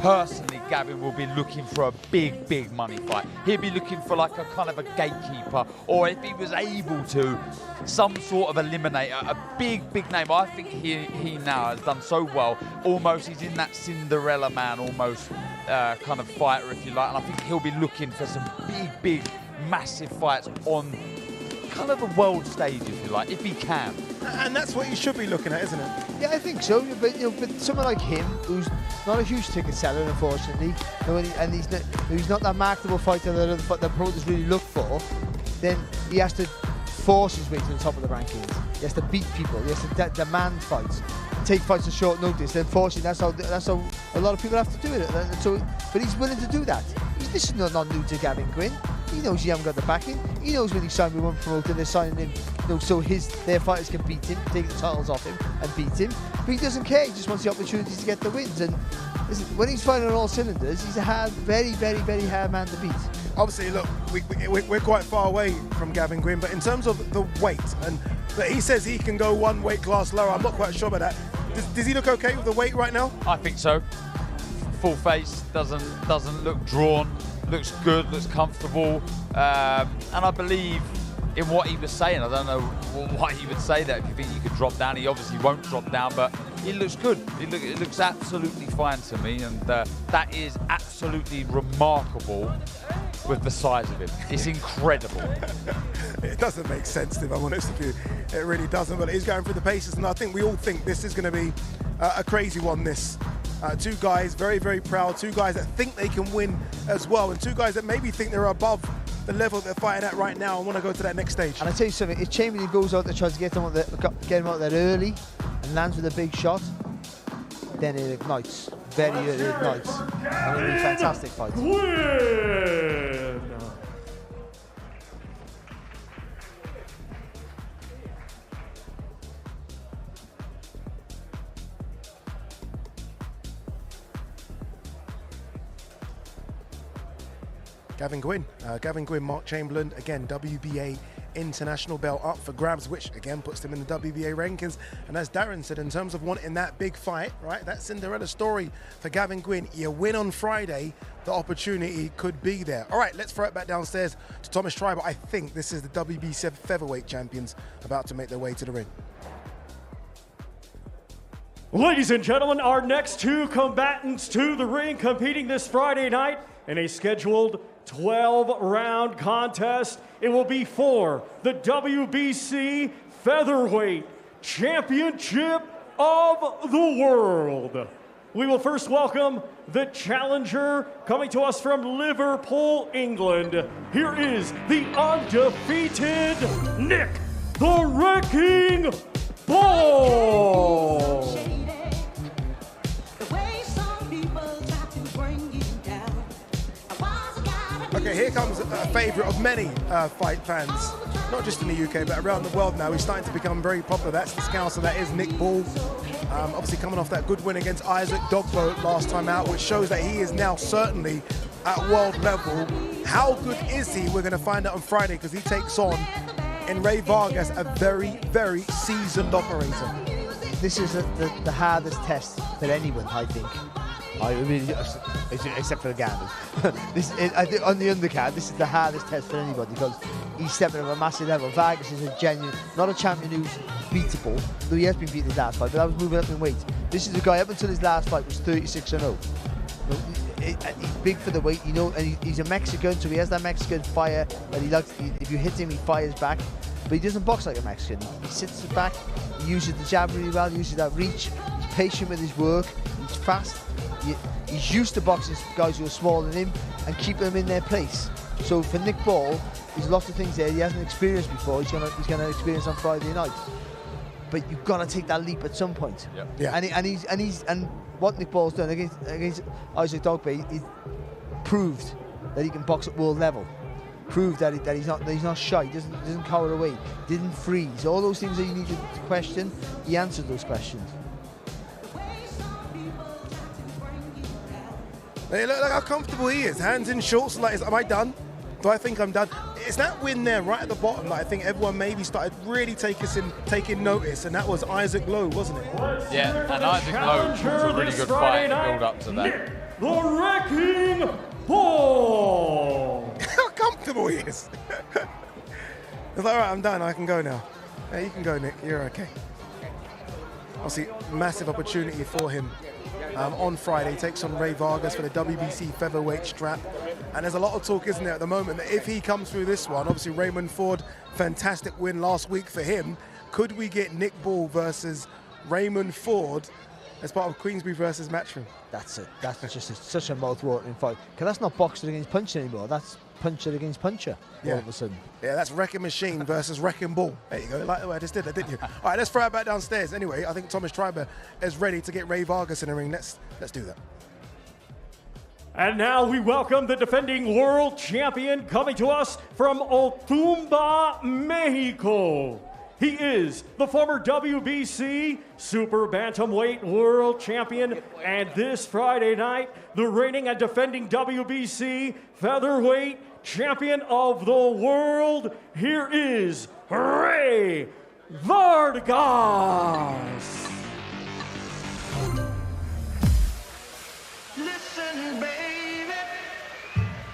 personally Gavin will be looking for a big money fight. He'll be looking for like a kind of a gatekeeper, or if he was able to, some sort of eliminator, a big name. I think he now has done so well. Almost he's in that Cinderella man almost kind of fighter, if you like, and I think he'll be looking for some big massive fights on kind of a world stage, if you like, if he can. And that's what you should be looking at, isn't it? Yeah, I think so. But but someone like him, who's not a huge ticket seller, unfortunately, and he's not that marketable fighter that the promoters really look for, then he has to force his way to the top of the rankings. He has to beat people. He has to demand fights, take fights at short notice. Unfortunately, that's how a lot of people have to do it. So, but he's willing to do that. This is not new to Gavin Gwyn. He knows he hasn't got the backing. He knows when he signed with one promoter, they're signing him, so their fighters can beat him, take the titles off him, and beat him. But he doesn't care. He just wants the opportunities to get the wins. And listen, when he's fighting on all cylinders, he's a very hard man to beat. Obviously, look, we're quite far away from Gavin Gwyn, but in terms of the weight, but he says he can go one weight class lower. I'm not quite sure about that. Does he look okay with the weight right now? I think so. Full face, doesn't look drawn. Looks good, looks comfortable, and I believe in what he was saying. I don't know why he would say that. If you think he could drop down, he obviously won't drop down, but he looks good. It looks absolutely fine to me, and that is absolutely remarkable with the size of him. It's incredible. It doesn't make sense, if I'm honest with you. It really doesn't, but he's going through the paces, and I think we all think this is going to be a crazy one, this. Two guys very proud, two guys that think they can win as well, and two guys that maybe think they're above the level they're fighting at right now and want to go to that next stage. And I tell you something, if Chamberlain goes out and tries to get him out there early and lands with a big shot, then it ignites. Very early it ignites. And it'll be a fantastic fight. Win! Gavin Gwyn, Mark Chamberlain, again, WBA international belt up for grabs, which again puts him in the WBA rankings. And as Darren said, in terms of wanting that big fight, right, that Cinderella story for Gavin Gwyn, you win on Friday, the opportunity could be there. All right, let's throw it back downstairs to Thomas Schreiber. I think this is the WBC featherweight champions about to make their way to the ring. Ladies and gentlemen, our next two combatants to the ring competing this Friday night in a scheduled 12-round contest. It will be for the WBC Featherweight Championship of the World. We will first welcome the challenger coming to us from Liverpool, England. Here is the undefeated Nick the Wrecking Ball. Okay, here comes a favourite of many fight fans, not just in the UK, but around the world now. He's starting to become very popular. That's the Scouser, that is Nick Ball. Obviously coming off that good win against Isaac Dogbo last time out, which shows that he is now certainly at world level. How good is he? We're going to find out on Friday, because he takes on in Ray Vargas, a very, very seasoned operator. This is the hardest test for anyone, I think. I really, except for the Gandhi. I think on the undercard, this is the hardest test for anybody because he's stepping up a massive level. Vargas is a genuine, not a champion who's beatable, though he has been beaten his last fight, but that was moving up in weight. This is a guy up until his last fight was 36-0. He's big for the weight, you know, and he's a Mexican, so he has that Mexican fire that he likes. If you hit him, he fires back, but he doesn't box like a Mexican. He sits back, he uses the jab really well, he uses that reach, he's patient with his work, he's fast. He's used to boxing guys who are smaller than him and keeping them in their place. So for Nick Ball, there's lots of things there he hasn't experienced before. He's gonna experience on Friday night. But you've got to take that leap at some point. Yeah. And what Nick Ball's done against Isaac Dogbe, he proved that he can box at world level. Proved that he's not shy. He doesn't cower away. Didn't freeze. All those things that you needed to question, he answered those questions. Hey, look how comfortable he is. Hands in shorts. Like, am I done? Do I think I'm done? It's that win there right at the bottom that I think everyone maybe started really taking notice, and that was Isaac Lowe, wasn't it? Yeah, and Isaac Lowe was a really good fight to build up to that. The Wrecking Ball! How comfortable he is. It's like, all right, I'm done. I can go now. Yeah, you can go, Nick. You're okay. Obviously, massive opportunity for him. On Friday, he takes on Ray Vargas for the WBC featherweight strap. And there's a lot of talk, isn't there, at the moment, that if he comes through this one, obviously Raymond Ford, fantastic win last week for him. Could we get Nick Ball versus Raymond Ford as part of Queensbury versus Matchroom? That's just such a mouth-watering fight. Because that's not boxer against puncher anymore. That's puncher against puncher all of a sudden. Yeah, that's Wrecking Machine versus Wrecking Ball. There you go. Like the way I just did that, didn't you? All right, let's throw it back downstairs. Anyway, I think Thomas Triber is ready to get Ray Vargas in the ring. Let's do that. And now we welcome the defending world champion coming to us from Otumba, Mexico. He is the former WBC Super Bantamweight World Champion, and this Friday night, the reigning and defending WBC Featherweight Champion of the World. Here is Ray Vargas. Listen, baby,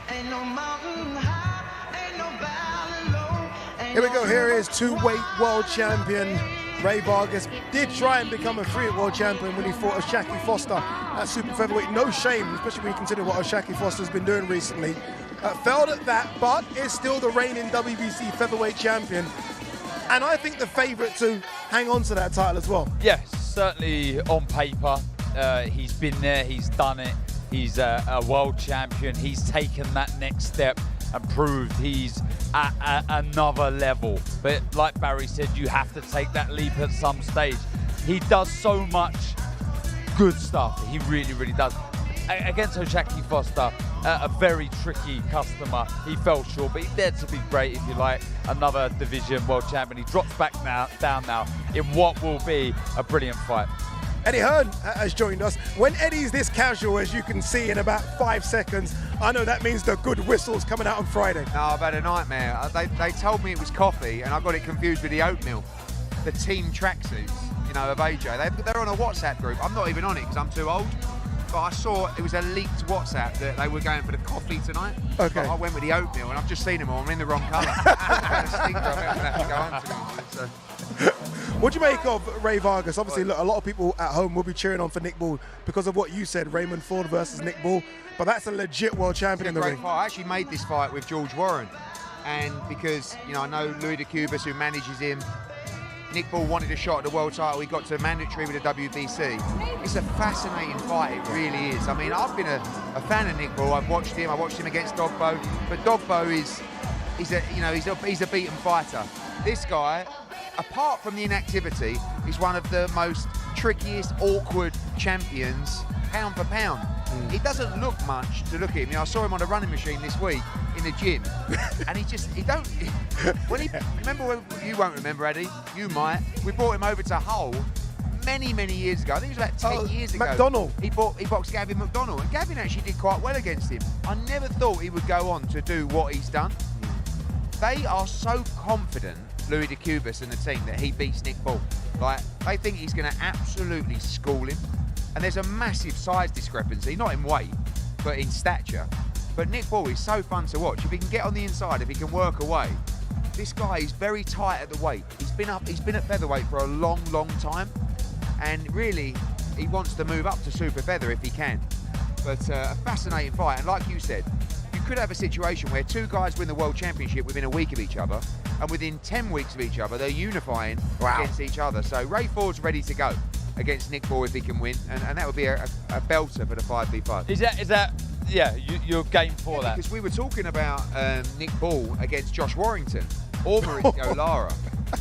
ain't no mountain high, ain't no valley low. Here we go. Here is two-weight world champion Ray Vargas. Did try and become a three-weight world champion when he fought Oshaki Foster at super featherweight. No shame, especially when you consider what Oshaki Foster's been doing recently. Failed at that, but is still the reigning WBC featherweight champion. And I think the favourite to hang on to that title as well. Yes, certainly on paper. He's been there, he's done it. He's a world champion. He's taken that next step and proved he's at another level. But like Barry said, you have to take that leap at some stage. He does so much good stuff. He really, really does. Against Oshaki Foster, a very tricky customer. He fell short, but he dared to be great, if you like. Another division world champion. He drops back down now in what will be a brilliant fight. Eddie Hearn has joined us. When Eddie's this casual, as you can see in about 5 seconds, I know that means the good whistle's coming out on Friday. No, I've had a nightmare. They told me it was coffee, and I got it confused with the oatmeal. The team tracksuits, you know, of AJ. They're on a WhatsApp group. I'm not even on it because I'm too old. But I saw it was a leaked WhatsApp that they were going for the coffee tonight. Okay. But I went with the oatmeal, and I've just seen them all. I'm in the wrong colour. What do you make of Ray Vargas? Obviously, look, a lot of people at home will be cheering on for Nick Ball because of what you said, Raymond Ford versus Nick Ball. But that's a legit world champion in the ring. Fight. I actually made this fight with George Warren, and because I know Louis de Cubas, who manages him. Nick Ball wanted a shot at the world title. He got to mandatory with the WBC. It's a fascinating fight, it really is. I mean, I've been a fan of Nick Ball. I've watched him against Dogbo, but Dogbo he's a beaten fighter. This guy, apart from the inactivity, is one of the most trickiest, awkward champions, pound for pound. He doesn't look much to look at him. I saw him on a running machine this week in the gym, and remember when, you won't remember, Eddie, you might, we brought him over to Hull many years ago. I think it was about 10 years ago. McDonald. He boxed Gavin McDonald, and Gavin actually did quite well against him. I never thought he would go on to do what he's done. They are so confident Louis de Cubas and the team that he beats Nick Ball. Like, they think he's going to absolutely school him. And there's a massive size discrepancy, not in weight, but in stature. But Nick Ball is so fun to watch. If he can get on the inside, if he can work away, this guy is very tight at the weight. He's been at featherweight for a long, long time. And really, he wants to move up to super feather if he can. But a fascinating fight. And like you said, you could have a situation where two guys win the World Championship within a week of each other, and within 10 weeks of each other, they're unifying against each other. So Ray Ford's ready to go against Nick Ball if he can win, and that would be a belter for the 5v5. Is that yeah, you're game for that? Because we were talking about Nick Ball against Josh Warrington or Mauricio Lara.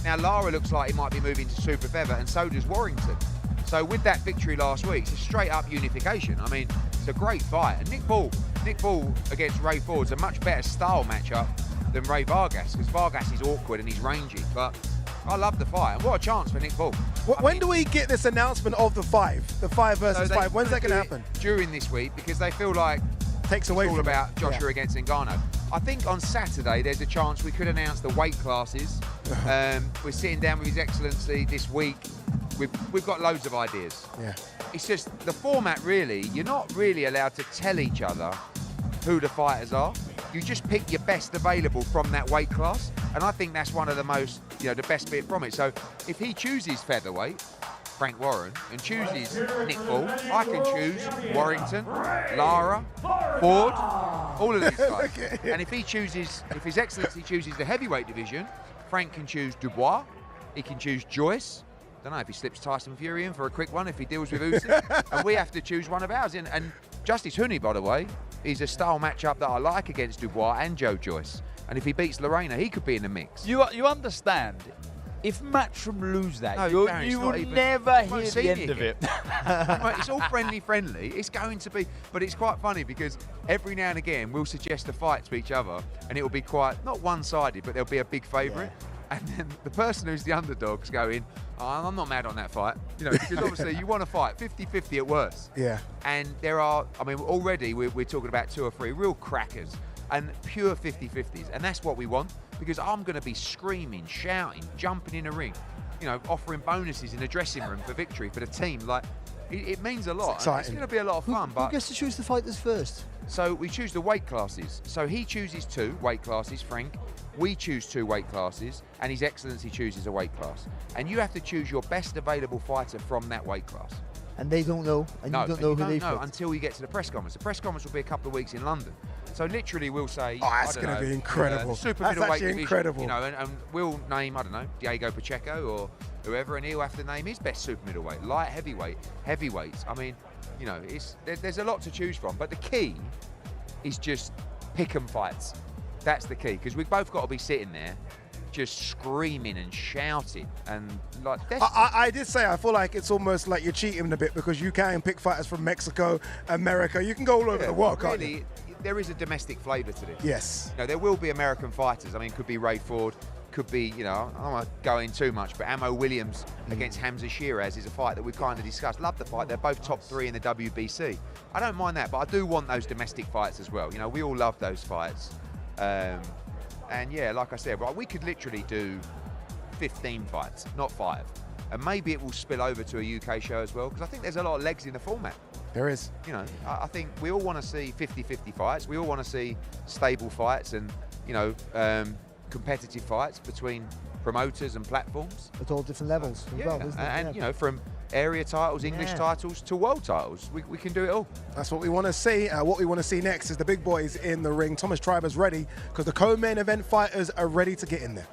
Now, Lara looks like he might be moving to super feather, and so does Warrington. So with that victory last week, it's a straight up unification. I mean, it's a great fight. And Nick Ball against Ray Ford's a much better style matchup than Ray Vargas, because Vargas is awkward and he's rangy. But I love the fight, and what a chance for Nick Ball. When do we get this announcement of the 5 versus 5? When's that going to happen? During this week, because they feel like takes away it's all from about Joshua against Ngannou. I think on Saturday there's a chance we could announce the weight classes. We're sitting down with His Excellency this week. We've got loads of ideas. Yeah. It's just the format, really. You're not really allowed to tell each other who the fighters are. You just pick your best available from that weight class, and I think that's one of the most, the best bit from it. So if he chooses featherweight, Frank Warren, and chooses Nick Ball, I can choose Warrington, Lara, Ford, all of these guys. Okay. And if His Excellency chooses the heavyweight division, Frank can choose Dubois, he can choose Joyce. Don't know if he slips Tyson Fury in for a quick one, if he deals with Usyk, and we have to choose one of ours. And Justice Huni, by the way, is a style matchup that I like against Dubois and Joe Joyce. And if he beats Lerena, he could be in the mix. You understand? If Matchroom lose that, you will never hear the end of it. It's all friendly. It's going to be, but it's quite funny because every now and again we'll suggest a fight to each other, and it will be quite not one-sided, but there'll be a big favourite. Yeah. And then the person who's the underdog's going, I'm not mad on that fight. Because obviously you want to fight 50-50 at worst. Yeah. And there are, already we're talking about 2 or 3 real crackers and pure 50-50s. And that's what we want, because I'm going to be screaming, shouting, jumping in a ring, offering bonuses in the dressing room for victory for the team. Like, it means a lot. It's going to be a lot of fun. Who gets to choose the fighters first? So we choose the weight classes. So he chooses 2 weight classes, Frank. We choose 2 weight classes, and His Excellency chooses a weight class. And you have to choose your best available fighter from that weight class. And they don't know, and you don't know who they picked. Until you get to the press conference. The press conference will be a couple of weeks in London. So literally we'll say, that's going to be incredible. Super that's middleweight actually division, incredible. And we'll name, Diego Pacheco or whoever, and he'll have to name his best super middleweight, light heavyweight, heavyweights. There's a lot to choose from, but the key is just pick 'em fights. That's the key, because we've both got to be sitting there just screaming and shouting and like. I did say I feel like it's almost like you're cheating a bit, because you can pick fighters from Mexico, America. You can go all over the world, can't you? There is a domestic flavour to this. Yes. There will be American fighters. Could be Ray Ford, could be, I don't want to go in too much, but Ammo Williams against Hamza Shiraz is a fight that we've kind of discussed. Love the fight. They're both top 3 in the WBC. I don't mind that, but I do want those domestic fights as well. We all love those fights. And yeah, like I said, we could literally do 15 fights, not 5. And maybe it will spill over to a UK show as well, because I think there's a lot of legs in the format. There is. I think we all want to see 50-50 fights. We all want to see stable fights and, competitive fights between promoters and platforms. At all different levels as well, isn't it? And from area titles, English titles to world titles. We can do it all. That's what we want to see. What we want to see next is the big boys in the ring. Thomas Triber's ready, because the co-main event fighters are ready to get in there.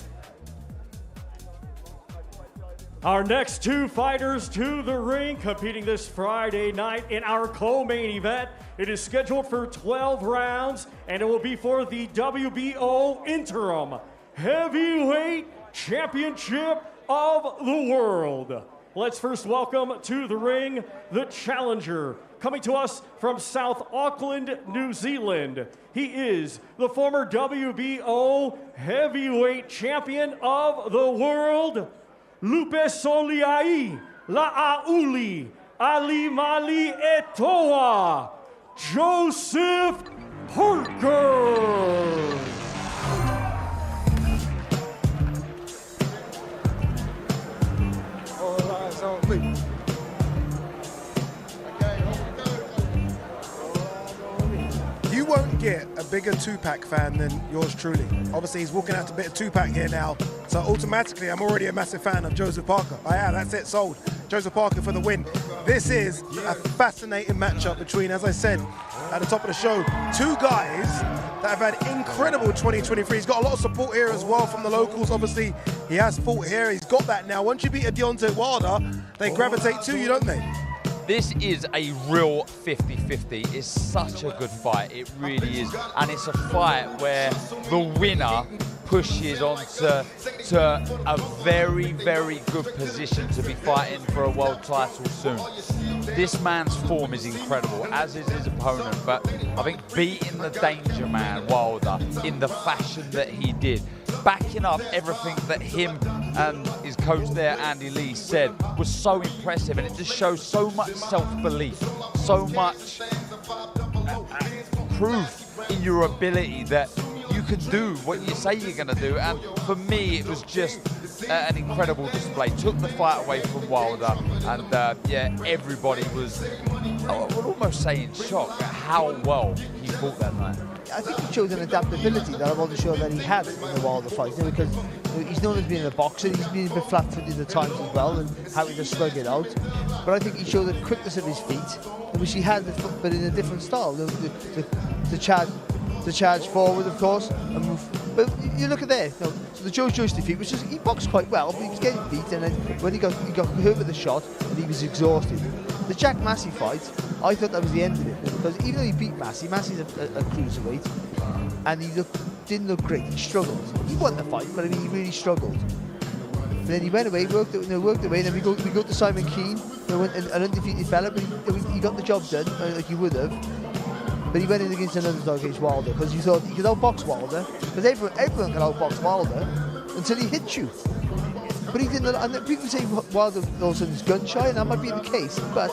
Our next 2 fighters to the ring, competing this Friday night in our co-main event. It is scheduled for 12 rounds, and it will be for the WBO Interim Heavyweight Championship of the World. Let's first welcome to the ring the challenger, coming to us from South Auckland, New Zealand. He is the former WBO Heavyweight Champion of the World, Lupe Soliai La'auli Ali Mali Etoa, Joseph Parker. get a bigger Tupac fan than yours truly. Obviously, he's walking out a bit of Tupac here now, so automatically I'm already a massive fan of Joseph Parker. I am, that's it, sold. Joseph Parker for the win. This is a fascinating matchup between, as I said at the top of the show, two guys that have had incredible 2023. He's got a lot of support here as well from the locals. Obviously, he has fought here. He's got that now. Once you beat a Deontay Wilder, they gravitate to you, don't they? This is a real 50-50. It's such a good fight, it really is. And it's a fight where the winner pushes on to a very, very good position to be fighting for a world title soon. This man's form is incredible, as is his opponent, but I think beating the Danger Man, Wilder, in the fashion that he did, backing up everything that him and his coach there, Andy Lee, said was so impressive, and it just shows so much self-belief, so much proof in your ability that you can do what you say you're going to do. And for me, it was just an incredible display. Took the fight away from Wilder, and yeah, everybody was, I would almost say, in shock at how well he fought that night. I think he showed an adaptability that I wasn't sure that he had in the Wilder fight, because he's known as being a boxer. He's been a bit flat-footed at times as well, and having to slug it out. But I think he showed the quickness of his feet, which he had, but in a different style. The charge forward, of course, and move. But you look at there, so the Joe Joyce defeat, which is, he boxed quite well, but he was getting beat, and then when he got hurt with a shot, and he was exhausted. The Jack Massey fight, I thought that was the end of it, because even though he beat Massey, Massey's a cruiserweight, and he didn't look great. He struggled. He won the fight, but I mean, he really struggled. And then he went away, worked away, and then we go to Simon Keane, an undefeated fella, but he got the job done, like he would have. But he went in against an underdog against Wilder, because he thought he could outbox Wilder, because everyone can outbox Wilder until he hits you. But he didn't, and people say Wilder also is gun shy, and that might be the case, but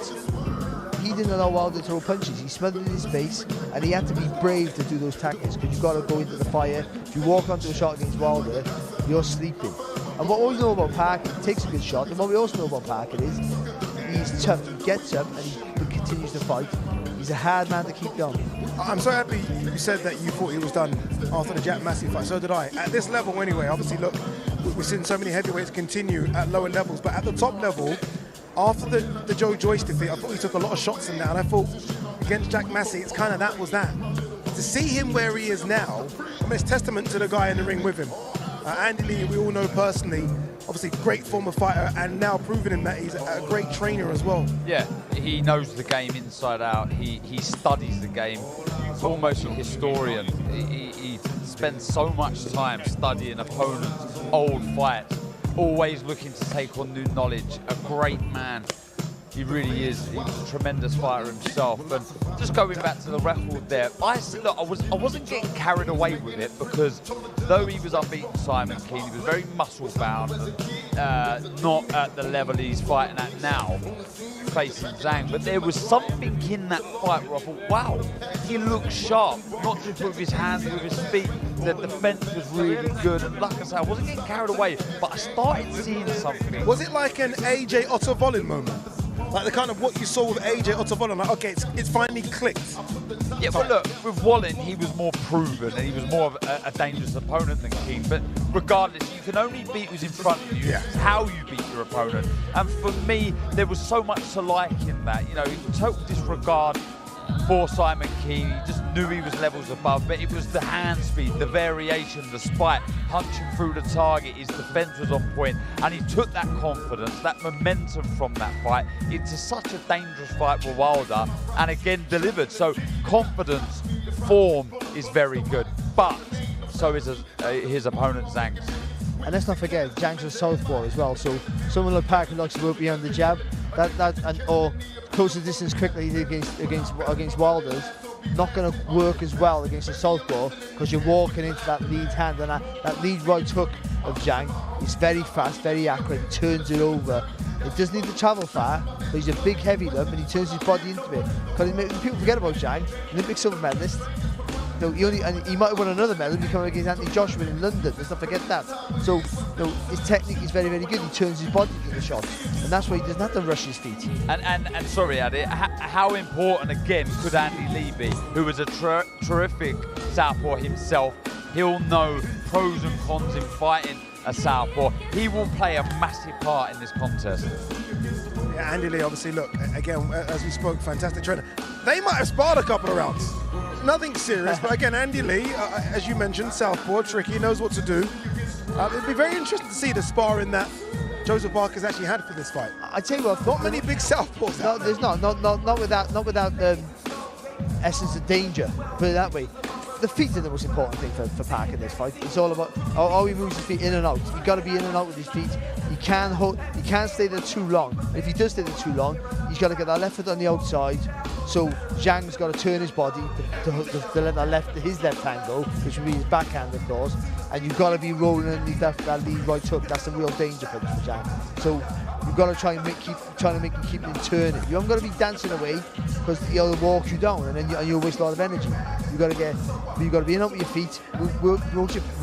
he didn't allow Wilder to throw punches. He smothered his face, and he had to be brave to do those tackles, because you've got to go into the fire. If you walk onto a shot against Wilder, you're sleeping. And what we know about Parker, he takes a good shot, and what we also know about Parker is he's tough. He gets up and he continues to fight. He's a hard man to keep down. I'm so happy you said that you thought he was done after the Jack Massey fight. So did I. At this level anyway, obviously, look, we've seen so many heavyweights continue at lower levels, but at the top level, after the Joe Joyce defeat, I thought he took a lot of shots in that, and I thought against Jack Massey, it's kind of that was that. To see him where he is now, I mean, it's testament to the guy in the ring with him. Andy Lee, we all know personally, obviously great former fighter, and now proving him that he's a great trainer as well. Yeah, he knows the game inside out. He studies the game. He's almost a historian. He spends so much time studying opponents' old fights, always looking to take on new knowledge. A great man. He really is. He was a tremendous fighter himself. And just going back to the record there, I wasn't getting carried away with it, because though he was unbeaten Simon Keane, he was very muscle bound and not at the level he's fighting at now, facing Zhang. But there was something in that fight where I thought, wow, he looked sharp, not just with his hands, with his feet. The defense was really good. And like I said, I wasn't getting carried away, but I started seeing something. Was it like an AJ Otto-Volin moment? Like the kind of what you saw with AJ Otto-Volin, like, okay, it's finally clicked. Yeah, but look, with Wallin, he was more proven, and he was more of a dangerous opponent than Keane. But regardless, you can only beat who's in front of you. Yeah. It's how you beat your opponent. And for me, there was so much to like in that. You know, total disregard for Simon Keane. He just knew he was levels above, but it was the hand speed, the variation, the spike, punching through the target. His defense was on point, and he took that confidence, that momentum from that fight into such a dangerous fight with Wilder, and again delivered. So confidence, form is very good, but so is his opponent Zhang's. And let's not forget, Zhang's a southpaw as well, so someone like Parker likes to work beyond the jab, or closer distance quickly against Wilder's not going to work as well against a southpaw, because you're walking into that lead hand, and that lead right hook of Zhang is very fast, very accurate, he turns it over. It doesn't need to travel far, but he's a big heavy lump, and he turns his body into it. Because people forget about Zhang, Olympic silver medalist. No, he might have won another medal becoming against Anthony Joshua in London. Let's not forget that. So his technique is very, very good. He turns his body to the shot, and that's why he doesn't have to rush his feet. And sorry, Adi, how important again could Andy Lee be, who was a terrific southpaw himself? He'll know pros and cons in fighting a southpaw. He will play a massive part in this contest. Yeah, Andy Lee, obviously, look, again, as we spoke, fantastic trainer. They might have sparred a couple of rounds. Nothing serious, but again, Andy Lee, as you mentioned, southpaw, tricky, knows what to do. It'd be very interesting to see the sparring that Joseph Parker's actually had for this fight. I tell you what, not many big southpaws. No, there's not without essence of danger. Put it that way. The feet are the most important thing for Parker in this fight. It's all about how he moves his feet in and out. You've got to be in and out with his feet. He can't stay there too long. And if he does stay there too long, he's got to get that left foot on the outside. So Zhang's got to turn his body to let his left hand go, which would be his backhand, of course. And you've got to be rolling underneath that lead right hook. That's the real danger for Zhang. So you've got to try and keep him turning. You haven't got to be dancing away because he'll walk you down and then you'll waste a lot of energy. You've got to be in and out with your feet,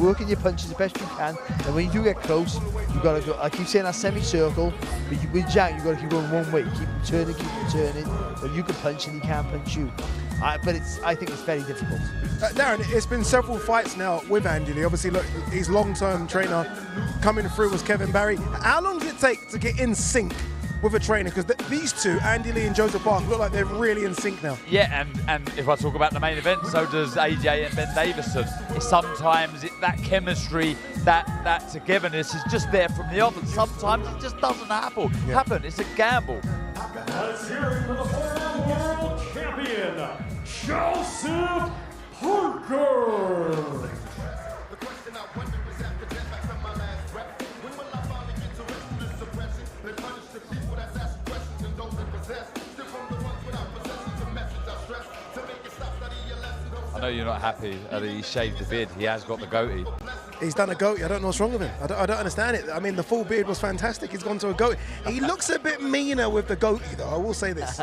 working your punches the best you can. And when you do get close, you've got to go. I keep saying that semicircle, but with Zhang, you've got to keep going one way. Keep him turning. Well, you can punch and he can't punch you. But I think it's very difficult. Darren, it's been several fights now with Andy Lee. Obviously, look, his long-term trainer coming through was Kevin Barry. How long does it take to get in sync with a trainer? Because these two, Andy Lee and Joseph Parker, look like they're really in sync now. Yeah, and if I talk about the main event, so does AJ and Ben Davison. Sometimes that chemistry, that togetherness is just there from the off, and sometimes it just doesn't happen. It's a gamble. Let's hear it for the former world champion, Joseph Parker. I know you're not happy that he shaved the beard. He has got the goatee. He's done a goatee. I don't know what's wrong with him. I don't understand it. I mean, the full beard was fantastic. He's gone to a goatee. He looks a bit meaner with the goatee, though. I will say this.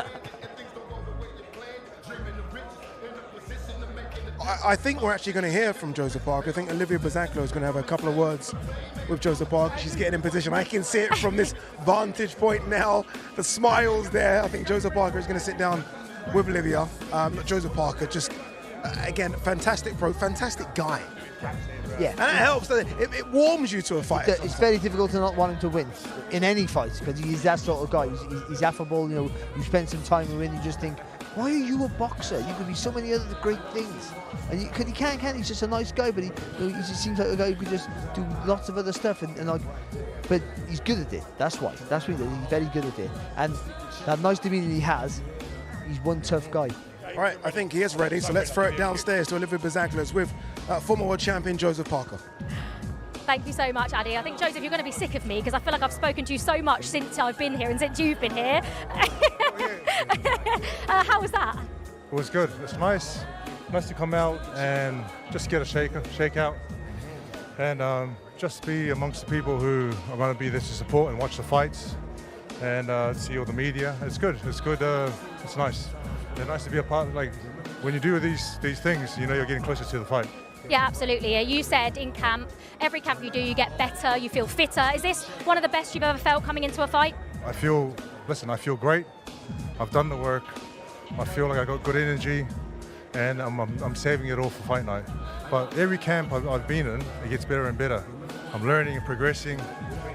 I think we're actually going to hear from Joseph Parker. I think Olivia Bazaklo is going to have a couple of words with Joseph Parker. She's getting in position. I can see it from this vantage point now. The smiles there. I think Joseph Parker is going to sit down with Olivia. Joseph Parker, just, again, fantastic pro, fantastic guy. Yeah. And it helps. It warms you to a fight. It's very difficult to not want him to win in any fight because he's that sort of guy. He's affable. You know, you spend some time with him, you just think, why are you a boxer? You could be so many other great things. And he can't. He's just a nice guy, but he just seems like a guy who could just do lots of other stuff. But he's good at it. That's why. That's what he does. He's very good at it. And that nice demeanour he has, he's one tough guy. All right, I think he is ready, so let's throw it downstairs to Olivia Bazaklos with former world champion Joseph Parker. Thank you so much, Addy. I think, Joseph, you're going to be sick of me because I feel like I've spoken to you so much since I've been here and since you've been here. How was that? It was good. It's nice. Nice to come out and just get a shakeout and just be amongst the people who are going to be there to support and watch the fights and see all the media. It's good. It's good. It's nice. It's nice to be a part. Like when you do these things, you know you're getting closer to the fight. Yeah, absolutely. You said in camp, every camp you do, you get better, you feel fitter. Is this one of the best you've ever felt coming into a fight? I feel great. I've done the work. I feel like I got good energy, and I'm saving it all for fight night. But every camp I've been in, it gets better and better. I'm learning and progressing,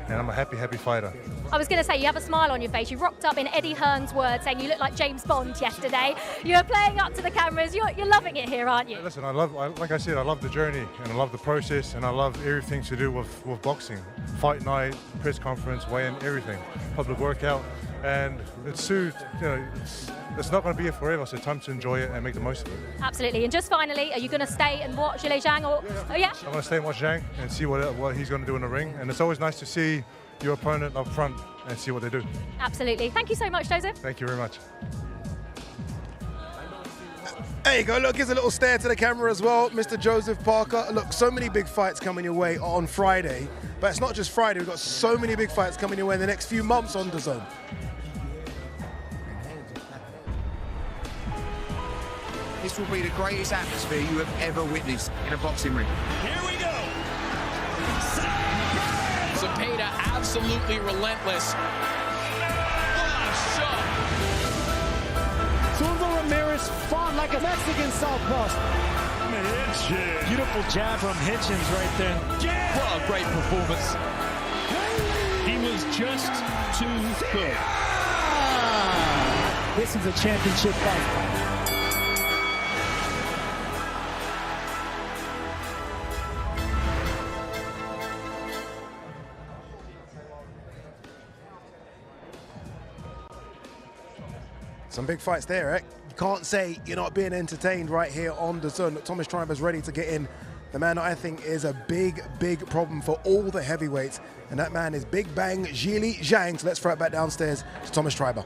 and I'm a happy fighter. I was going to say, you have a smile on your face. You rocked up in Eddie Hearn's words saying you look like James Bond yesterday. You're playing up to the cameras. You're loving it here, aren't you? Listen, like I said, I love the journey, and I love the process, and I love everything to do with boxing. Fight night, press conference, weigh-in, everything. Public workout, and it's not going to be here forever, so it's time to enjoy it and make the most of it. Absolutely. And just finally, are you going to stay and watch Zhilei Zhang? Oh, yeah? I'm going to stay and watch Zhang and see what he's going to do in the ring. And it's always nice to see your opponent up front and see what they do. Absolutely. Thank you so much, Joseph. Thank you very much. There you go. Look, here's a little stare to the camera as well, Mr. Joseph Parker. Look, so many big fights coming your way on Friday. But it's not just Friday. We've got so many big fights coming your way in the next few months on the Zone. This will be the greatest atmosphere you have ever witnessed in a boxing ring. Here we go. Zepeda absolutely relentless. What a shot. Zurdo Ramirez fought like a Mexican southpaw. Beautiful jab from Hitchens right there. What a great performance. He was just too good. This is a championship fight. Some big fights there, Eric. You can't say you're not being entertained right here on the Zone. Thomas Triber's ready to get in. The man I think is a big, big problem for all the heavyweights, and that man is Big Bang Zhilei Zhang. So let's throw it back downstairs to Thomas Triber.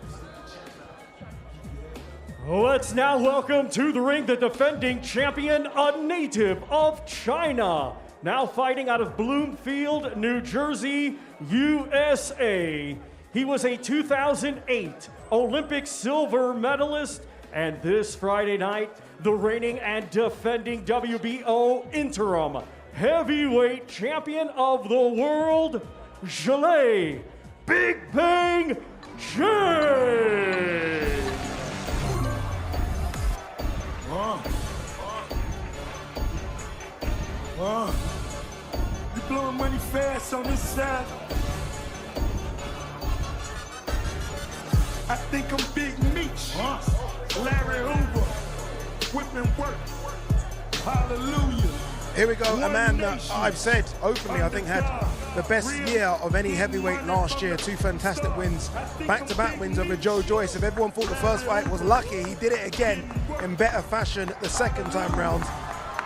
Let's now welcome to the ring the defending champion, a native of China. Now fighting out of Bloomfield, New Jersey, USA. He was a 2008 Olympic silver medalist, and this Friday night, the reigning and defending WBO interim heavyweight champion of the world, Zhilei Big Bang Zhang. You blowing money fast on this side. I think I'm Big Meech, Larry Hoover, whipping work. Hallelujah. Here we go, a man that I've said openly, I think had the best year of any heavyweight last year. 2 fantastic wins, back-to-back wins over Joe Joyce. If everyone thought the first fight was lucky, he did it again in better fashion the second time round.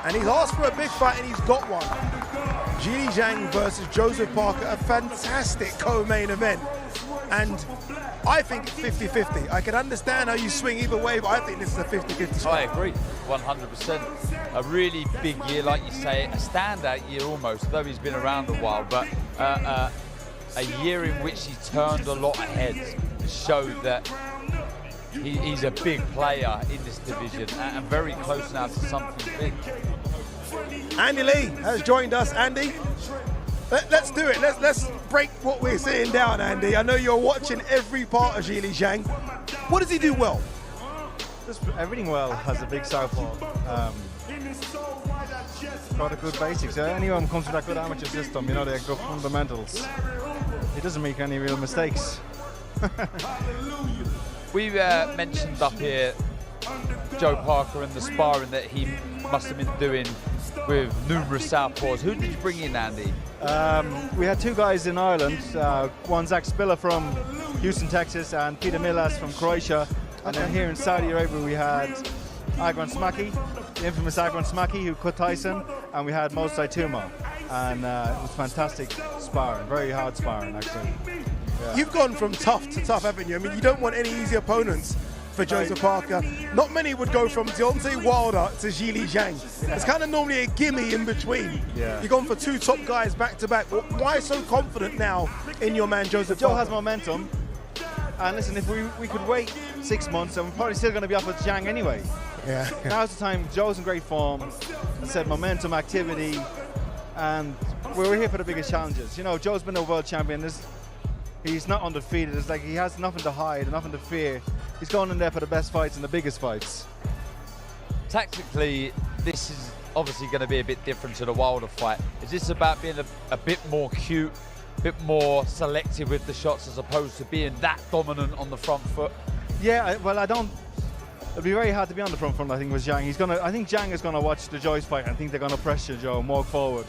And he's asked for a big fight and he's got one. Zhilei Zhang versus Joseph Parker, a fantastic co-main event. And I think 50-50. I can understand how you swing either way, but I think this is a 50-50 spot. I agree, 100%. A really big year, like you say, a standout year almost, though he's been around a while, but a year in which he turned a lot of heads, showed that he's a big player in this division and very close now to something big. Andy Lee has joined us. Andy, let's do it. Let's break what we're seeing down, Andy. I know you're watching every part of Zhilei Zhang. What does he do well? Just everything well. Has a big southpaw. Got a good basics. Anyone comes with that good amateur system, you know, they have good fundamentals. He doesn't make any real mistakes. We mentioned up here Joe Parker and the sparring that he must have been doing with numerous southpaws. Who did you bring in, Andy? We had 2 guys in Ireland. One Zach Spiller from Houston, Texas, and Peter Milas from Croatia. And then here in Saudi Arabia we had Agron Smaki, the infamous Agron Smaki, who cut Tyson, and we had Mosai Tuma. And it was fantastic sparring, very hard sparring actually. Yeah. You've gone from tough to tough, haven't you? I mean, you don't want any easy opponents for Joseph Parker. Not many would go from Deontay Wilder to Zhilei Zhang. It's kind of normally a gimme in between. Yeah. You've gone for 2 top guys back to back. Why so confident now in your man Joseph Joe Parker? has momentum. And listen, if we could wait 6 months, and we're probably still going to be up with Zhang anyway. Yeah. Now's the time. Joe's in great form. I said momentum, activity, and we're here for the biggest challenges. You know, Joe's been a world champion. He's not undefeated. It's like he has nothing to hide, nothing to fear. He's going in there for the best fights and the biggest fights. Tactically, this is obviously going to be a bit different to the Wilder fight. Is this about being a bit more cute, a bit more selective with the shots as opposed to being that dominant on the front foot? Yeah, it'll be very hard to be on the front, I think, with Zhang. I think Zhang is gonna watch the Joyce fight. I think they're gonna pressure Joe and walk forward.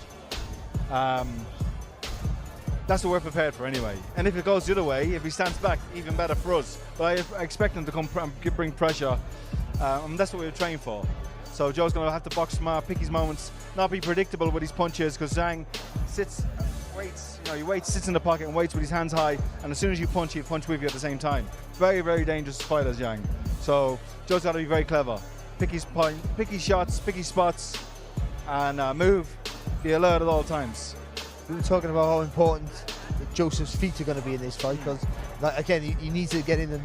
That's what we're prepared for anyway. And if it goes the other way, if he stands back, even better for us. But I expect him to come bring pressure. And that's what we're trained for. So Joe's gonna have to box smart, pick his moments, not be predictable with his punches, because Zhang waits, sits in the pocket and waits with his hands high, and as soon as you punch, he'll punch with you at the same time. Very, very dangerous fighter, Zhang. So Joe's got to be very clever. Pick his point, pick his shots, pick his spots, and move. Be alert at all times. We were talking about how important Joseph's feet are going to be in this fight, because, again, he needs to get in and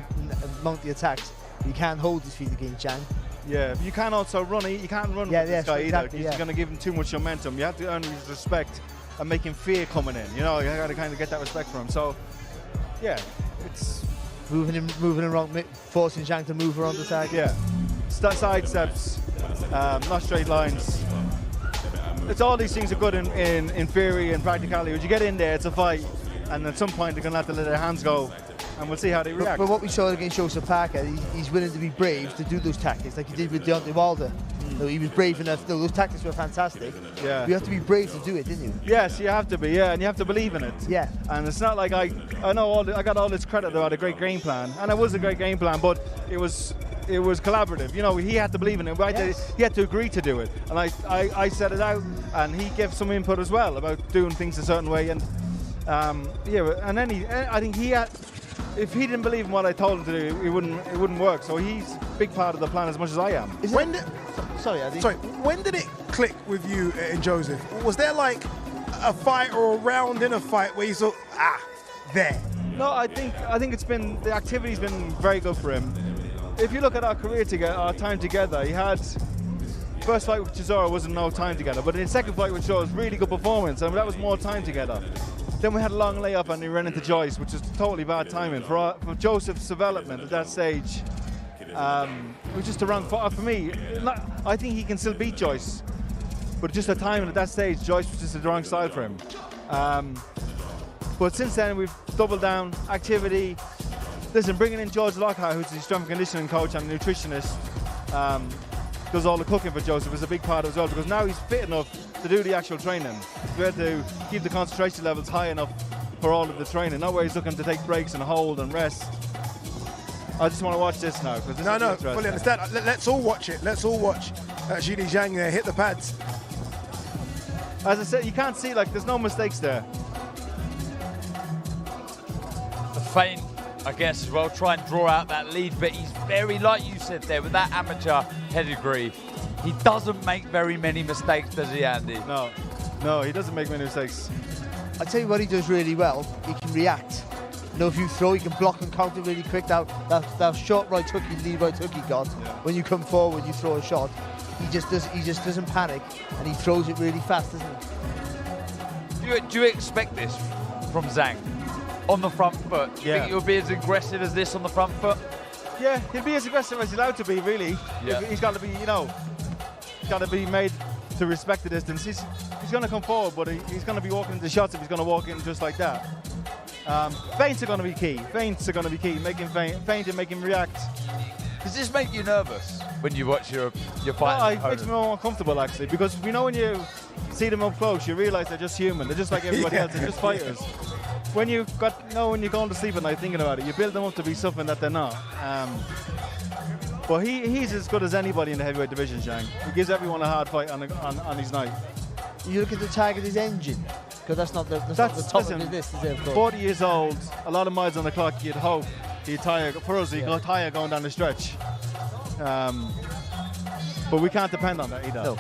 mount the attacks. He can't hold his feet against Zhang. Yeah, but you can't also run. You can't run with this guy either. Because you're going to give him too much momentum. You have to earn his respect and make him fear coming in. You know, you got to kind of get that respect from him. So, yeah, it's moving him around, forcing Zhang to move around the tag. Yeah, side steps, not straight lines. It's all these things are good in theory and practicality. When you get in there, it's a fight, and at some point they're going to have to let their hands go, and we'll see how they react. But what we saw against Joseph Parker, he's willing to be brave to do those tactics, like he did with Deontay Wilder. No, he was brave enough. No, those tactics were fantastic. Yeah. You have to be brave to do it, didn't you? Yes, you have to be. Yeah, and you have to believe in it. Yeah. And it's not like I got all this credit about a great game plan, and it was a great game plan, but it was collaborative. You know, he had to believe in it. He had to agree to do it, and I set it out, and he gave some input as well about doing things a certain way. And and then I think he had. If he didn't believe in what I told him to do, it wouldn't work. So he's a big part of the plan as much as I am. When did it click with you and Joseph? Was there like a fight or a round in a fight where you thought, there? No, I think the activity's been very good for him. If you look at our career together, our time together, he had first fight with Chisora wasn't no time together, but in the second fight with Joe was really good performance, and that was more time together. Then we had a long layup and he ran into Joyce, which is totally bad timing. For Joseph's development at that stage, it was just the wrong fight for me. I think he can still beat Joyce, but just the timing at that stage, Joyce was just the wrong style for him. But since then, we've doubled down, activity. Listen, bringing in George Lockhart, who's the strength and conditioning coach and nutritionist, does all the cooking for Joseph, is a big part as well, because now he's fit enough to do the actual training. We had to keep the concentration levels high enough for all of the training, not where he's looking to take breaks and hold and rest. I just want to watch this now. No, fully understand. Let's all watch it. Let's all watch Zhilei Zhang there hit the pads. As I said, you can't see, like, there's no mistakes there. The feint, I guess, as well, try and draw out that lead, but he's very, like you said there, with that amateur pedigree, he doesn't make very many mistakes, does he, Andy? No, he doesn't make many mistakes. I tell you what he does really well, he can react. You know, if you throw, he can block and counter really quick. That short right hook, lead right hook he got, when you come forward, you throw a shot, he just doesn't panic, and he throws it really fast, doesn't he? Do you expect this from Zhang? On the front foot? Do you think he'll be as aggressive as this on the front foot? Yeah, he'll be as aggressive as he's allowed to be, really. Yeah. He's got to be, he's got to be made to respect the distance. He's going to come forward, but he's going to be walking into shots if he's going to walk in just like that. Feints are going to be key. Making feint and make him react. Does this make you nervous when you watch your fight? No, it makes me more uncomfortable, actually, because when you see them up close, you realise they're just human. They're just like everybody else. They're just fighters. When you're going to sleep at night thinking about it, you build them up to be something that they're not. But he's as good as anybody in the heavyweight division, Zhang. He gives everyone a hard fight on his night. You look at the target, his engine, because that's not the top of his list, is it? 40 years old, a lot of miles on the clock. You'd hope he'd tire. For us, he'd go tire going down the stretch. But we can't depend on that either. No.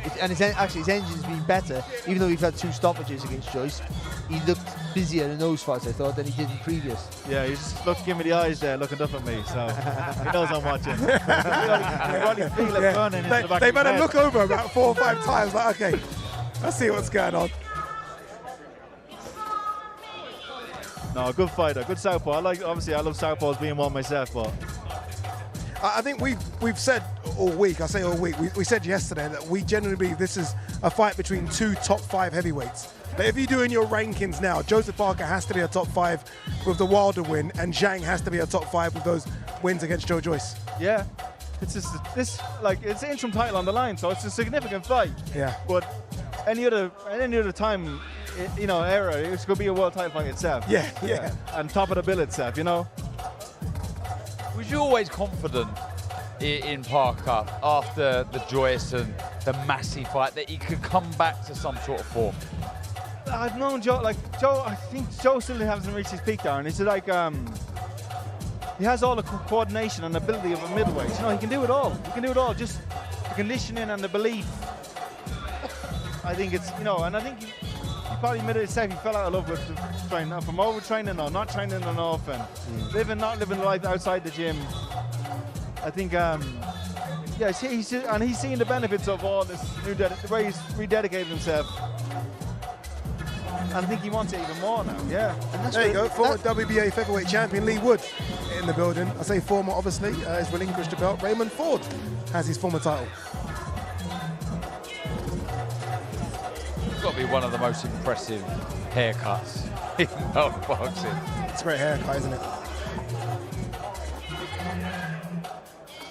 His engine's been better, even though we've had 2 stoppages against Joyce. He looked busier in those fights, I thought, than he did in previous. Yeah, he just giving me the eyes there, looking up at me, so he knows I'm watching. You probably feel it burning into the back They of better his look head. over about 4 or 5 times, like, okay, let's see what's going on. No, good fighter, good southpaw. Obviously, I love southpaws being one myself, but I think we've said all week, I say all week, we said yesterday that we generally believe this is a fight between 2 top 5 heavyweights. But if you're doing your rankings now, Joseph Parker has to be a top 5 with the Wilder win, and Zhang has to be a top 5 with those wins against Joe Joyce. yeah, it's just it's an interim title on the line, so it's a significant fight. Yeah. But any other time, era, it's going to be a world title fight itself. Yeah. And top of the bill itself, Was you always confident in Parker after the Joyce and the Massey fight that he could come back to some sort of form? I've known Joe, I think Joe still hasn't reached his peak there, and it's like, he has all the coordination and ability of a middleweight. He can do it all. Just the conditioning and the belief. I think it's, and I think he probably admitted himself he fell out of love with the training, from overtraining or not training enough, and not living life outside the gym. I think Yeah, and he's seen the benefits of all this the way he's rededicated himself. And I think he wants it even more now, yeah. And there you go, former WBA featherweight champion Lee Wood in the building. I say former, obviously, he's relinquished the belt. Raymond Ford has his former title. It's got to be one of the most impressive haircuts in world boxing. It's a great haircut, isn't it?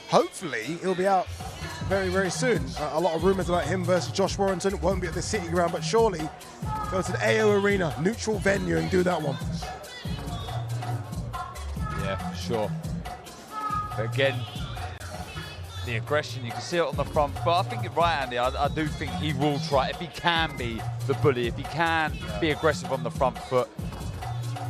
Hopefully, he'll be out very, very soon. A lot of rumours about him versus Josh Warrington. Won't be at the City Ground, but surely go to the AO Arena, neutral venue, and do that one. Yeah, for sure. But again, the aggression, you can see it on the front. But I think you're right, Andy. I do think he will try, if he can be the bully, if he can be aggressive on the front foot,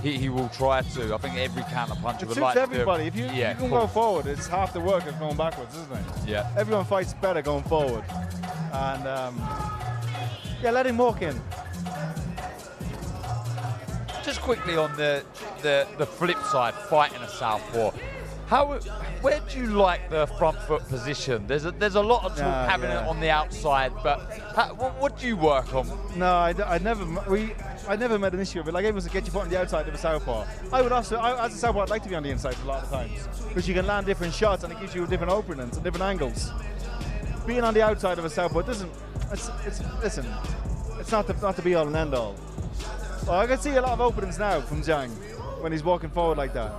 he will try to. I think every counter puncher would like to. It suits everybody. If you can go forward, it's half the work of going backwards, isn't it? Yeah. Everyone fights better going forward. And yeah, let him walk in. Just quickly on the flip side, fighting a southpaw. Where do you like the front foot position? There's a lot of talk having it on the outside, but what do you work on? No, I never made an issue of it. Like, everyone said, get your foot on the outside of a southpaw. I would also, as a southpaw, I'd like to be on the inside a lot of times, because you can land different shots and it gives you different openings and different angles. Being on the outside of a southpaw doesn't. Listen, it's not the be all and end all. Well, I can see a lot of openings now from Zhang when he's walking forward like that.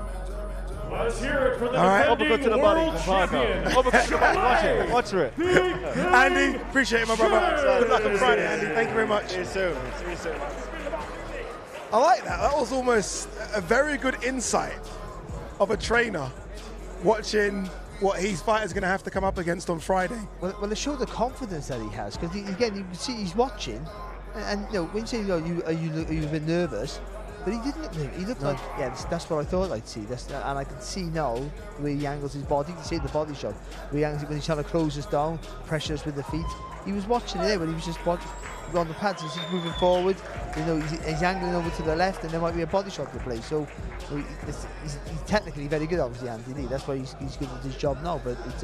Let's hear it for the Uppercut to the body. champion. Uppercut to the body. Watch it. Andy, appreciate it, my brother. Good luck on Friday, Andy. Thank you very much. See you soon. I like that. That was almost a very good insight of a trainer watching what his fighter's going to have to come up against on Friday. Well, it showed the confidence that he has, because again, you can see he's watching, and you know, when you say, are you a bit nervous? But he didn't look nervous. He looked like, yeah, that's what I thought I'd see. And I can see now the way he angles his body. You can see the body shot. Where he angles it when he's trying to close us down, pressure us with the feet. He was watching it there, but he was just watching on the pads. He's just moving forward. You know, he's angling over to the left, and there might be a body shot to play. So he's technically very good, obviously, Andy Lee. That's why he's good at his job now. But it's,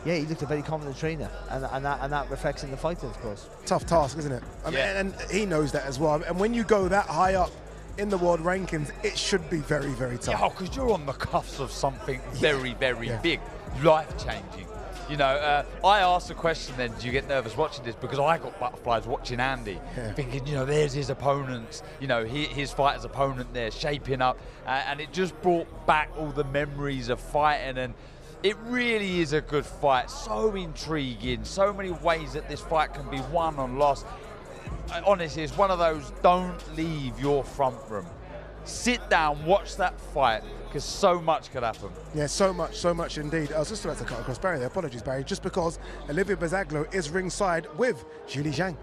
yeah, he looked a very confident trainer, and that reflects in the fight, of course. Tough task, isn't it? I mean, and he knows that as well. And when you go that high up in the world rankings, it should be very, very tough. Yeah, because you're on the cuffs of something very, very big, life-changing. You know, I asked the question then, do you get nervous watching this? Because I got butterflies watching Andy, thinking, you know, there's his opponents, you know, his fighter's opponent there, shaping up. And it just brought back all the memories of fighting. And it really is a good fight. So intriguing, so many ways that this fight can be won or lost. Honestly, it's one of those, don't leave your front room. Sit down, watch that fight, because so much could happen. Yeah, so much indeed. I was just about to cut across Barry there. Apologies, Barry. Just because Olivia Bazaglo is ringside with Zhilei Zhang.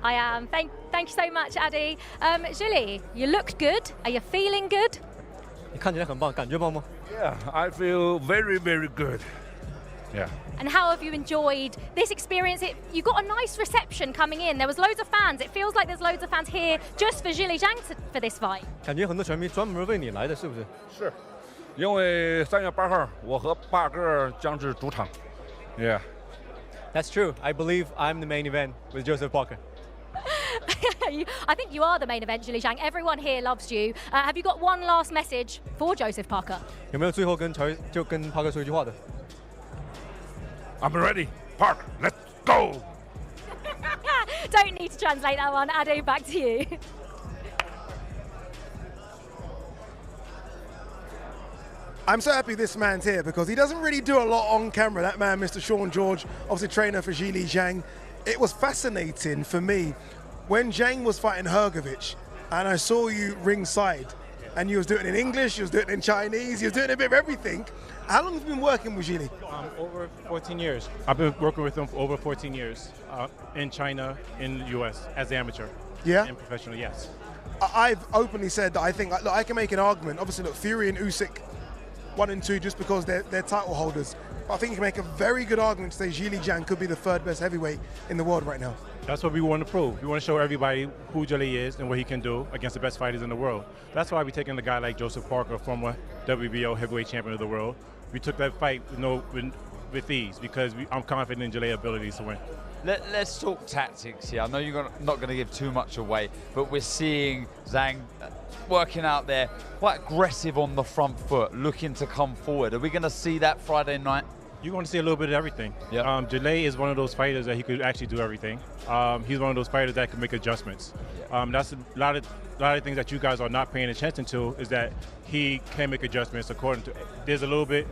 I am. Thank you so much, Addy. Zhilei, you look good. Are you feeling good? Yeah, I feel very, very good. Yeah. And how have you enjoyed this experience? You got a nice reception coming in. There was loads of fans. It feels like there's loads of fans here just for Zhilei Zhang for this fight. 感觉很多球迷专门为你来的，是不是？是，因为3月8号我和霸哥将至主场。Yeah. That's true. I believe I'm the main event with Joseph Parker. I think you are the main event, Zhilei Zhang. Everyone here loves you. Have you got one last message for Joseph Parker? 有没有最后跟Parker 说一句话的？ I'm ready. Parker, let's go. Don't need to translate that one. Ado, back to you. I'm so happy this man's here because he doesn't really do a lot on camera. That man, Mr. Sean George, obviously trainer for Zhilei Zhang. It was fascinating for me when Zhang was fighting Hrgovic and I saw you ringside and you was doing it in English, you was doing it in Chinese, you was doing a bit of everything. How long have you been working with Zhilei? Over 14 years. I've been working with him for over 14 years in China, in the US, as an amateur. Yeah? And professional, yes. I've openly said that I think, look, I can make an argument. Obviously, look, Fury and Usyk, 1 and 2, just because they're title holders. But I think you can make a very good argument to say Zhilei Zhang could be the third best heavyweight in the world right now. That's what we want to prove. We want to show everybody who Zhilei is and what he can do against the best fighters in the world. That's why we're taking a guy like Joseph Parker, former WBO heavyweight champion of the world. We took that fight with ease because I'm confident in Zhilei's abilities to win. Let's talk tactics here. I know you're not going to give too much away, but we're seeing Zhang working out there, quite aggressive on the front foot, looking to come forward. Are we going to see that Friday night? You're going to see a little bit of everything. Yep. Zhilei is one of those fighters that he could actually do everything. He's one of those fighters that can make adjustments. Yep. That's a lot of things that you guys are not paying attention to is that he can make adjustments according to. There's a little bit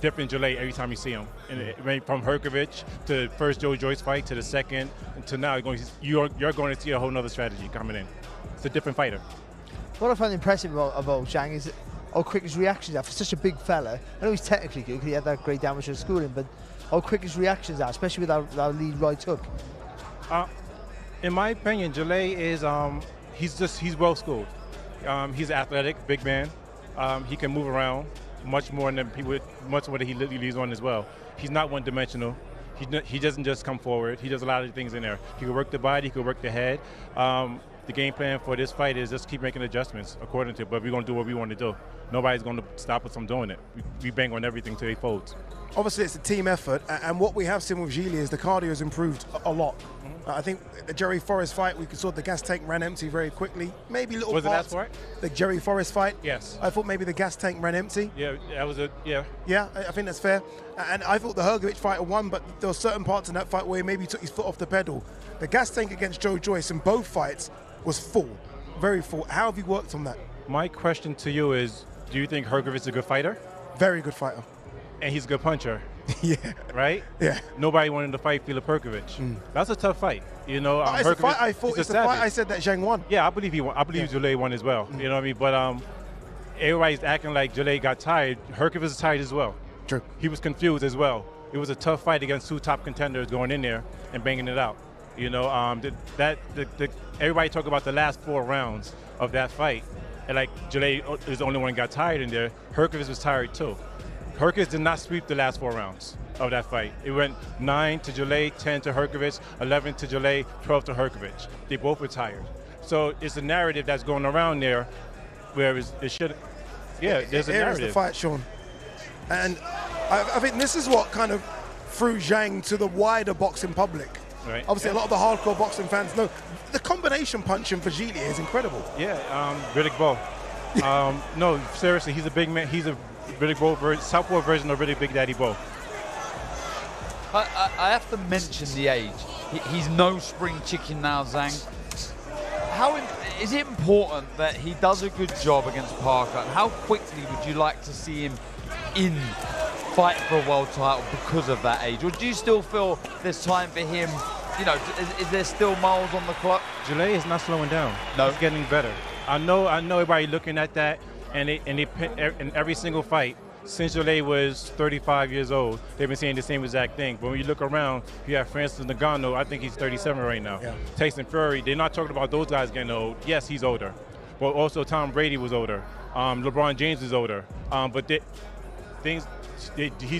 different Zhilei every time you see him. And from Hrgović to the first Joe Joyce fight to the second to now, you're going to see a whole nother strategy coming in. It's a different fighter. What I find impressive about Zhang is how quick his reactions are for such a big fella. I know he's technically good because he had that great amateur schooling, but how quick his reactions are, especially with that lead right hook. In my opinion, Zhilei is he's well schooled. He's athletic, big man. He can move around much more than much more than he leads on as well. He's not one-dimensional. He doesn't just come forward. He does a lot of things in there. He can work the body. He can work the head. The game plan for this fight is just keep making adjustments according to it, but we're going to do what we want to do. Nobody's going to stop us from doing it. We bang on everything till he folds. Obviously, it's a team effort, and what we have seen with Zhilei is the cardio has improved a lot. I think the Jerry Forrest fight, we saw the gas tank ran empty very quickly. Maybe little was parts. Was it that fight? The Jerry Forrest fight? Yes. I thought maybe the gas tank ran empty. Yeah, that was yeah. Yeah, I think that's fair. And I thought the Hrgović fighter won, but there were certain parts in that fight where he maybe took his foot off the pedal. The gas tank against Joe Joyce in both fights was full, very full. How have you worked on that? My question to you is, do you think Hrgović is a good fighter? Very good fighter. And he's a good puncher. Yeah. Right? Yeah. Nobody wanted to fight Filip Hrgović. That's a tough fight. You know, it's a fight it's a fight I said that Zhang won. Yeah, I believe he won. I believe Zhilei won as well. You know what I mean? But everybody's acting like Zhilei got tired. Hrgović is tired as well. True. He was confused as well. It was a tough fight against two top contenders going in there and banging it out. You know, everybody talk about the last 4 rounds of that fight, and like Zhilei is the only one who got tired in there. Hrgović was tired too. Hrgović did not sweep the last 4 rounds of that fight. It went 9 to Zhilei, 10 to Hrgović, 11 to Zhilei, 12 to Hrgović. They both were tired. So it's a narrative that's going around there where it should, yeah, there's a narrative. Here's the fight, Sean. And I think this is what kind of threw Zhang to the wider boxing public. Right. Obviously, a lot of the hardcore boxing fans know the combination punching for Zhilei is incredible. Yeah, Riddick Bowe. No, seriously, he's a big man. He's a Riddick Bowe, southpaw version of Riddick Big Daddy Bowe. I have to mention the age. He's no spring chicken now, Zhang. Is it important that he does a good job against Parker? And how quickly would you like to see him in fight for a world title because of that age? Or do you still feel there's time for him? You know, is there still miles on the clock? Zhilei is not slowing down. No. He's getting better. I know everybody looking at that, and in every single fight, since Zhilei was 35 years old, they've been saying the same exact thing. But when you look around, you have Francis Ngannou, I think he's 37 right now. Yeah. Tyson Fury, they're not talking about those guys getting old. Yes, he's older. But also Tom Brady was older. LeBron James is older. But he's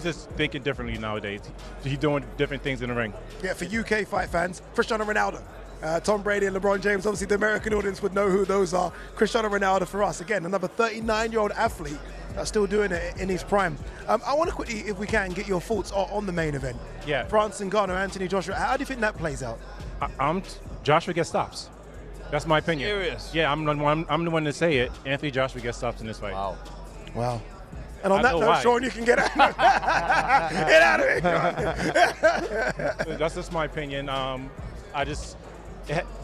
just thinking differently nowadays. He's doing different things in the ring. Yeah, for UK fight fans, Cristiano Ronaldo. Tom Brady and LeBron James, obviously the American audience would know who those are. Cristiano Ronaldo for us, again, another 39-year-old athlete that's still doing it in his prime. I want to quickly, if we can, get your thoughts on the main event. Yeah. France and Ngannou, Anthony Joshua. How do you think that plays out? Joshua gets stops. That's my opinion. Serious? Yeah, I'm the one to say it. Anthony Joshua gets stops in this fight. Wow. And on that note, Sean, you can get out. Get out of here. That's just my opinion.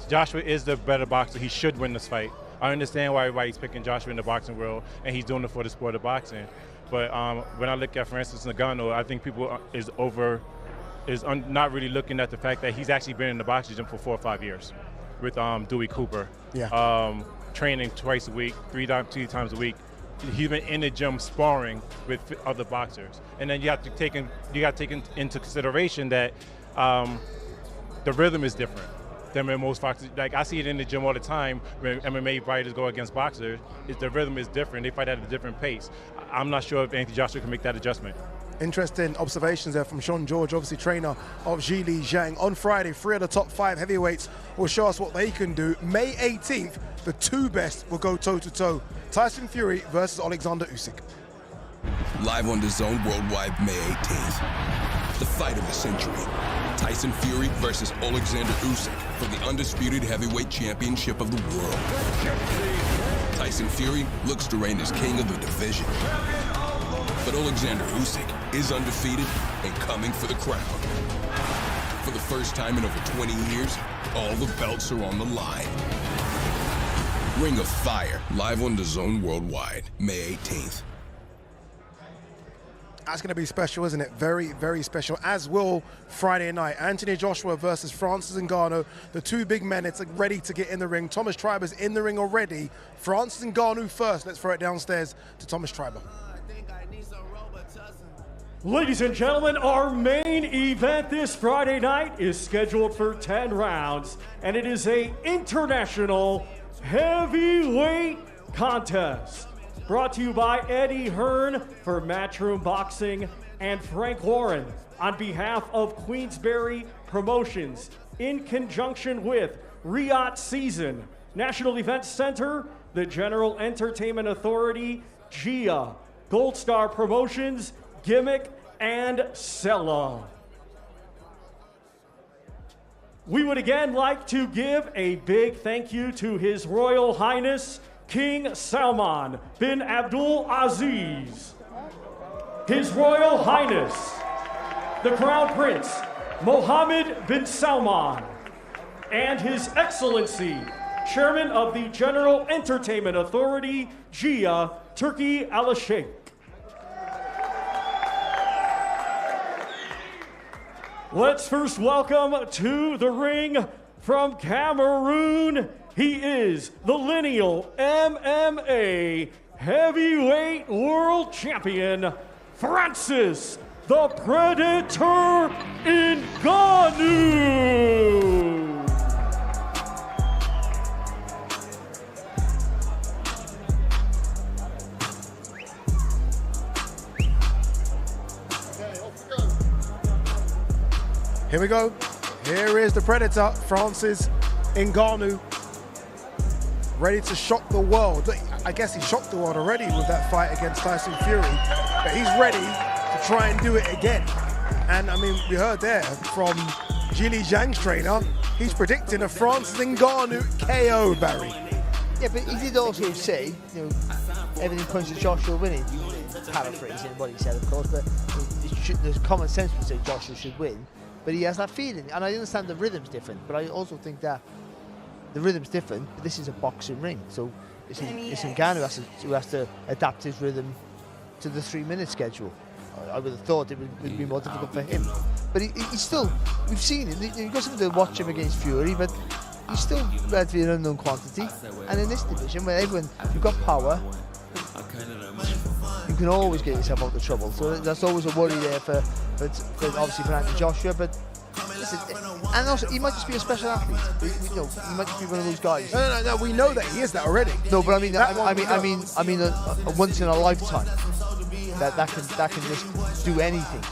Joshua is the better boxer. He should win this fight. I understand why everybody's picking Joshua in the boxing world, and he's doing it for the sport of boxing. But when I look at, for instance, Ngannou, I think people not really looking at the fact that he's actually been in the boxing gym for 4 or 5 years with Dewey Cooper. Yeah. Training twice a week, 3 times a week. He's been in the gym sparring with other boxers, and then you got to take into consideration that the rhythm is different than when most boxers. Like I see it in the gym all the time when MMA fighters go against boxers. The rhythm is different. They fight at a different pace. I'm not sure if Anthony Joshua can make that adjustment. Interesting observations there from Sean George, obviously trainer of Zhilei Zhang. On Friday, 3 of the top 5 heavyweights will show us what they can do. May 18th, the 2 best will go toe-to-toe. Tyson Fury versus Alexander Usyk. Live on DAZN worldwide May 18th. The fight of the century. Tyson Fury versus Alexander Usyk for the undisputed heavyweight championship of the world. Tyson Fury looks to reign as king of the division. But Alexander Usyk is undefeated and coming for the crown. For the first time in over 20 years, all the belts are on the line. Ring of Fire, live on DAZN worldwide, May 18th. That's going to be special, isn't it? Very, very special, as will Friday night. Anthony Joshua versus Francis Ngannou. The 2 big men, it's ready to get in the ring. Thomas Triber's in the ring already. Francis Ngannou first. Let's throw it downstairs to Thomas Triber. Ladies and gentlemen, our main event this Friday night is scheduled for 10 rounds, and it is an international heavyweight contest. Brought to you by Eddie Hearn for Matchroom Boxing and Frank Warren on behalf of Queensberry Promotions in conjunction with Riyadh Season, National Events Center, the General Entertainment Authority, GIA, Gold Star Promotions, Gimmick, and Sella. We would again like to give a big thank you to His Royal Highness King Salman bin Abdul Aziz, His Royal Highness the Crown Prince Mohammed bin Salman, and His Excellency Chairman of the General Entertainment Authority, GIA, Turkey Al-Sheikh. Let's first welcome to the ring from Cameroon. He is the lineal MMA heavyweight world champion, Francis the Predator Ngannou. Here we go. Here is the Predator, Francis Ngannou, ready to shock the world. I guess he shocked the world already with that fight against Tyson Fury, but he's ready to try and do it again. And I mean, we heard there from Zhilei Zhang's trainer, he's predicting a Francis Ngannou KO, Barry. Yeah, but he did also say, you know, everything points to Joshua winning. Paraphrasing what he said, of course, but there's common sense would say Joshua should win. But he has that feeling, and I understand the rhythm's different, but I also think that the rhythm's different. But this is a boxing ring, so it's Ngannou who has to adapt his rhythm to the 3-minute schedule. I would have thought it would be more difficult for him. But he's still, we've seen it, you've got something to watch him against Fury, but he's still relatively an unknown quantity. And in this division, where everyone, you've got power, you can always get yourself out of trouble. So that's always a worry there for obviously for Anthony Joshua. But listen, and also he might just be a special athlete. You know, he might just be one of those guys. No, we know that he is that already. No, but I mean a once in a lifetime that can just do anything.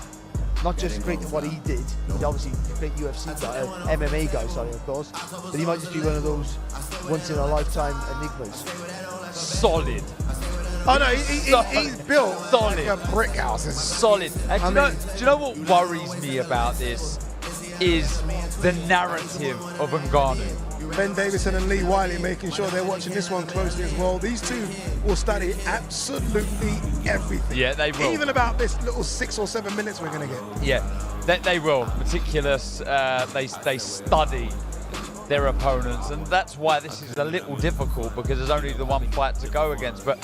Not just great at what he did. He's obviously a great UFC guy, MMA guy, sorry, of course. But he might just be one of those once in a lifetime enigmas. Solid. Oh no, he's built solid. Like a brick house. It's solid. And do you know what worries me about this is the narrative of Ngannou. Ben Davison and Lee Wiley making sure they're watching this one closely as well. These two will study absolutely everything. Yeah, they will. Even about this little 6 or 7 minutes we're going to get. Yeah, they will. Meticulous. They study their opponents, and that's why this is a little difficult, because there's only the one fight to go against. But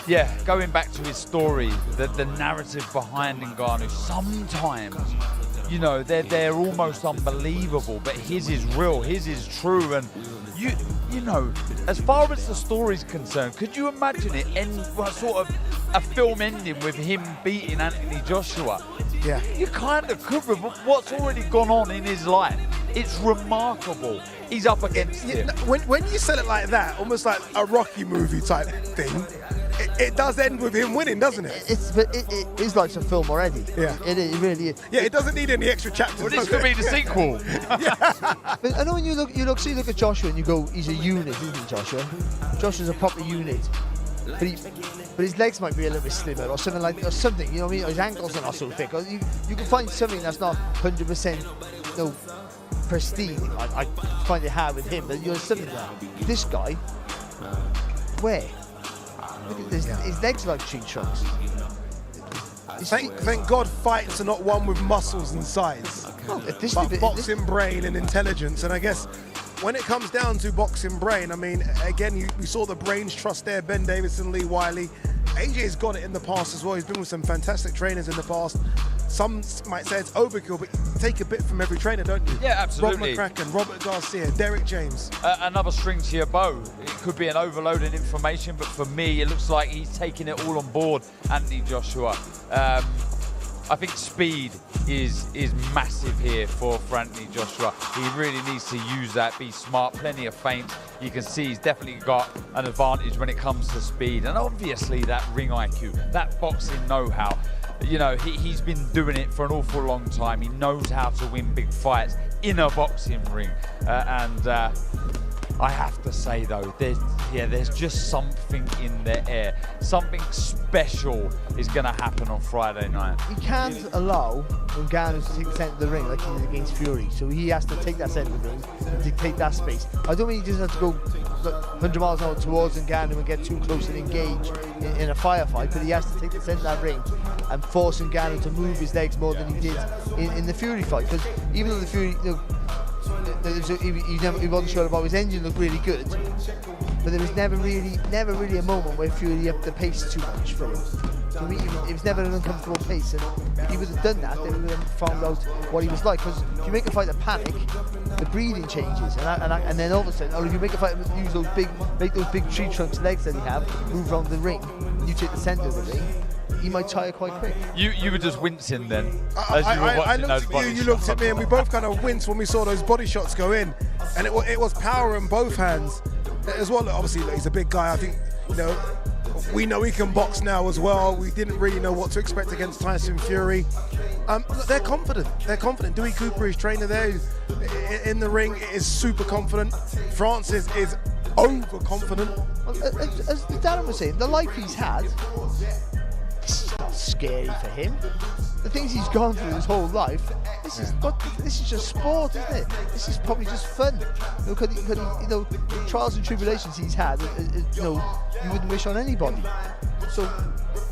yeah, going back to his story, the narrative behind Ngannou, sometimes, you know, they're almost unbelievable, but his is real, his is true. And you know, as far as the story's concerned, could you imagine it sort of a film ending with him beating Anthony Joshua? Yeah. You kind of could, with what's already gone on in his life. It's remarkable. He's up against him. When you sell it like that, almost like a Rocky movie type thing, it does end with him winning, doesn't it? It is like a film already. Yeah. It really is. Yeah, it doesn't need any extra chapters. Well, this could be the sequel. But I know when you look at Joshua and you go, he's a unit, isn't he, Joshua? Joshua's a proper unit. But his legs might be a little bit slimmer or something like, or something, you know what I mean? Or his ankles are not so thick. Or you can find something that's not 100%, you know, pristine. I find it hard with him, but you know, something there. This guy, where? Look at this, his legs are like tree trunks. Thank God fights are not won with muscles and size, but boxing brain and intelligence. And I guess when it comes down to boxing brain, I mean, again, we saw the brains trust there, Ben Davison, Lee Wiley. AJ's got it in the past as well. He's been with some fantastic trainers in the past. Some might say it's overkill, but you take a bit from every trainer, don't you? Yeah, absolutely. Rob McCracken, Robert Garcia, Derek James. Another string to your bow. It could be an overload in information, but for me, it looks like he's taking it all on board, Anthony Joshua. I think speed is massive here for Anthony Joshua. He really needs to use that, be smart, plenty of feints. You can see he's definitely got an advantage when it comes to speed. And obviously that ring IQ, that boxing know-how. You know, he's been doing it for an awful long time. He knows how to win big fights in a boxing ring. I have to say though, there's just something in the air. Something special is going to happen on Friday night. He can't allow Ngannou to take the centre of the ring like he did against Fury. So he has to take that centre of the ring and dictate that space. I don't mean he just has to go 100 miles an hour towards Ngannou and get too close and engage in a firefight, but he has to take the centre of that ring and force Ngannou to move his legs more than he did in the Fury fight. Because even though the Fury, he wasn't sure about his engine looked really good, but there was never really a moment where Fury upped the pace too much for him. It was never an uncomfortable pace, and if he would have done that, then we would have found out what he was like. Because if you make a fighter panic, the breathing changes, and then all of a sudden, or if you make a fighter use make those big tree trunks legs that he have, move around the ring, you take the centre of the ring, he might tire quite quick. You were just wincing then, as you were watching those body shots. You looked at me, and we both kind of winced when we saw those body shots go in, and it was power in both hands as well. Obviously, he's a big guy. I think, you know, we know he can box now as well. We didn't really know what to expect against Tyson Fury. They're confident. Dewey Cooper, his trainer there, in the ring, is super confident. Francis is overconfident. As Darren was saying, the life he's had, this is not scary for him. The things he's gone through his whole life, this is just sport, isn't it? This is probably just fun. You know, the trials and tribulations he's had, you know, you wouldn't wish on anybody. So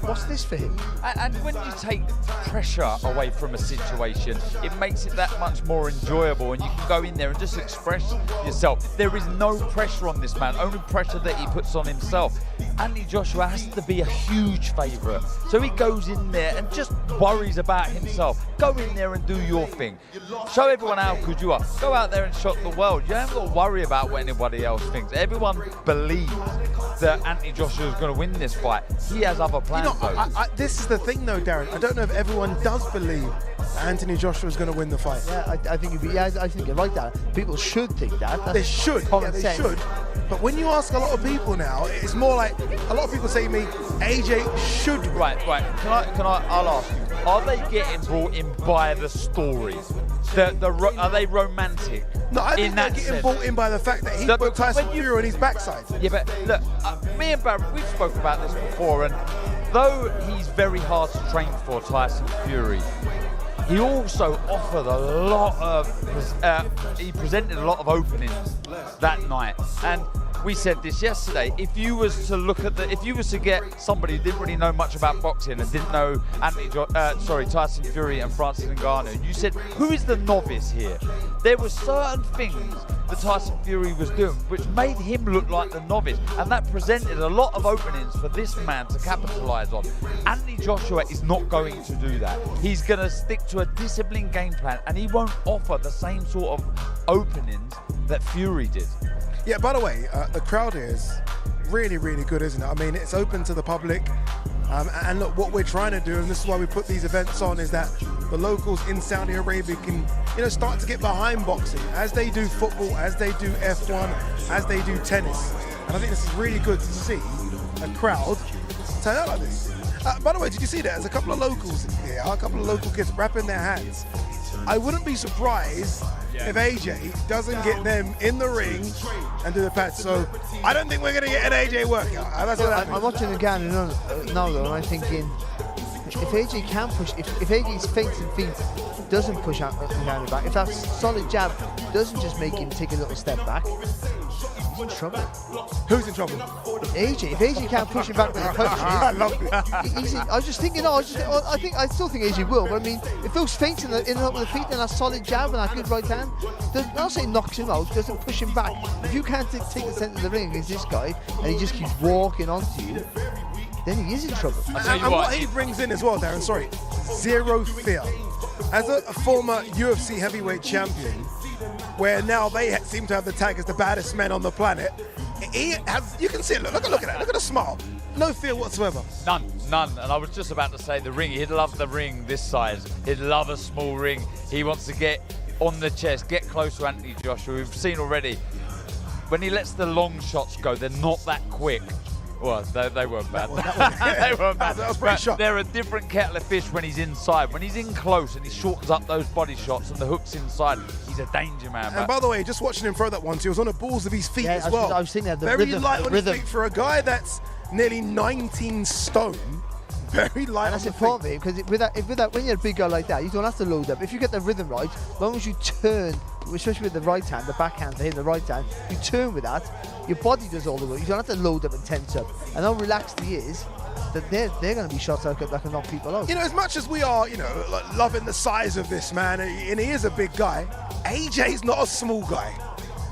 what's this for him? And when you take pressure away from a situation, it makes it that much more enjoyable, and you can go in there and just express yourself. There is no pressure on this man, only pressure that he puts on himself. Anthony Joshua has to be a huge favourite, so he goes in there and just worries about himself. Go in there and do your thing. Show everyone how good you are. Go out there and shock the world. You haven't got to worry about what anybody else thinks. Everyone believes that Anthony Joshua is going to win this fight. He has other plans. You know, this is the thing though, Darren. I don't know if everyone does believe Anthony Joshua is going to win the fight. Yeah, I think you're right, Darren. People should think that. They should. They should. But when you ask a lot of people now, it's more like a lot of people say to me, AJ should. Right. I'll ask you. Are they getting brought in by the story? Are they romantic? No, I think they're getting brought in by the fact that he put Tyson Fury on his backside. Yeah, but look, me and Barry, we've spoken about this before, and though he's very hard to train for, Tyson Fury, he also offered a lot of, he presented a lot of openings that night. And we said this yesterday, if you was to get somebody who didn't really know much about boxing and didn't know Tyson Fury and Francis Ngannou, you said, who is the novice here? There were certain things that Tyson Fury was doing which made him look like the novice, and that presented a lot of openings for this man to capitalise on. Anthony Joshua is not going to do that. He's going to stick to a disciplined game plan, and he won't offer the same sort of openings that Fury did. Yeah, by the way, the crowd here is really, really good, isn't it? I mean, it's open to the public. And look, what we're trying to do, and this is why we put these events on, is that the locals in Saudi Arabia can, you know, start to get behind boxing as they do football, as they do F1, as they do tennis. And I think this is really good to see a crowd turn out like this. By the way, did you see that? There's a couple of locals here, a couple of local kids wrapping their hands. I wouldn't be surprised if AJ doesn't get them in the ring and do the pads. So I don't think we're going to get an AJ workout. I'm watching Ngannou now though, and I'm thinking, if AJ can push, if AJ's feints and feet doesn't push out Ngannou back, if that solid jab doesn't just make him take a little step back, he's in trouble. Who's in trouble? If AJ can't push him back with the punches, I love it. I was just thinking, I still think AJ will, but I mean, if those feints in and out with the feet and that solid jab and that good right hand, I'll say knocks him out, doesn't push him back. If you can't take the centre of the ring against this guy and he just keeps walking onto you, then he is in trouble. And what he brings in as well, Darren, sorry, zero fear. As a former UFC heavyweight champion, where now they seem to have the tag as the baddest men on the planet, he has, you can see it, look at that, look at the smile. No fear whatsoever. None. And I was just about to say the ring, he'd love the ring this size. He'd love a small ring. He wants to get on the chest, get close to Anthony Joshua. We've seen already, when he lets the long shots go, they're not that quick. Well, they weren't bad. They weren't bad. That was pretty shot. They're a different kettle of fish when he's inside. When he's in close and he shortens up those body shots and the hook's inside, he's a danger man. And by the way, just watching him throw that once, he was on the balls of his feet as well. I was thinking that the very rhythm, light on his feet for a guy that's nearly 19 stone. Very light. And that's important because with that, when you're a big guy like that, you don't have to load up. If you get the rhythm right, as long as you turn, especially with the right hand, the backhand to hit the right hand, you turn with that, your body does all the work. You don't have to load up and tense up. And how relaxed he is, that they're going to be shots that can knock people out. You know, as much as we are, like, loving the size of this man, and he is a big guy, AJ's not a small guy.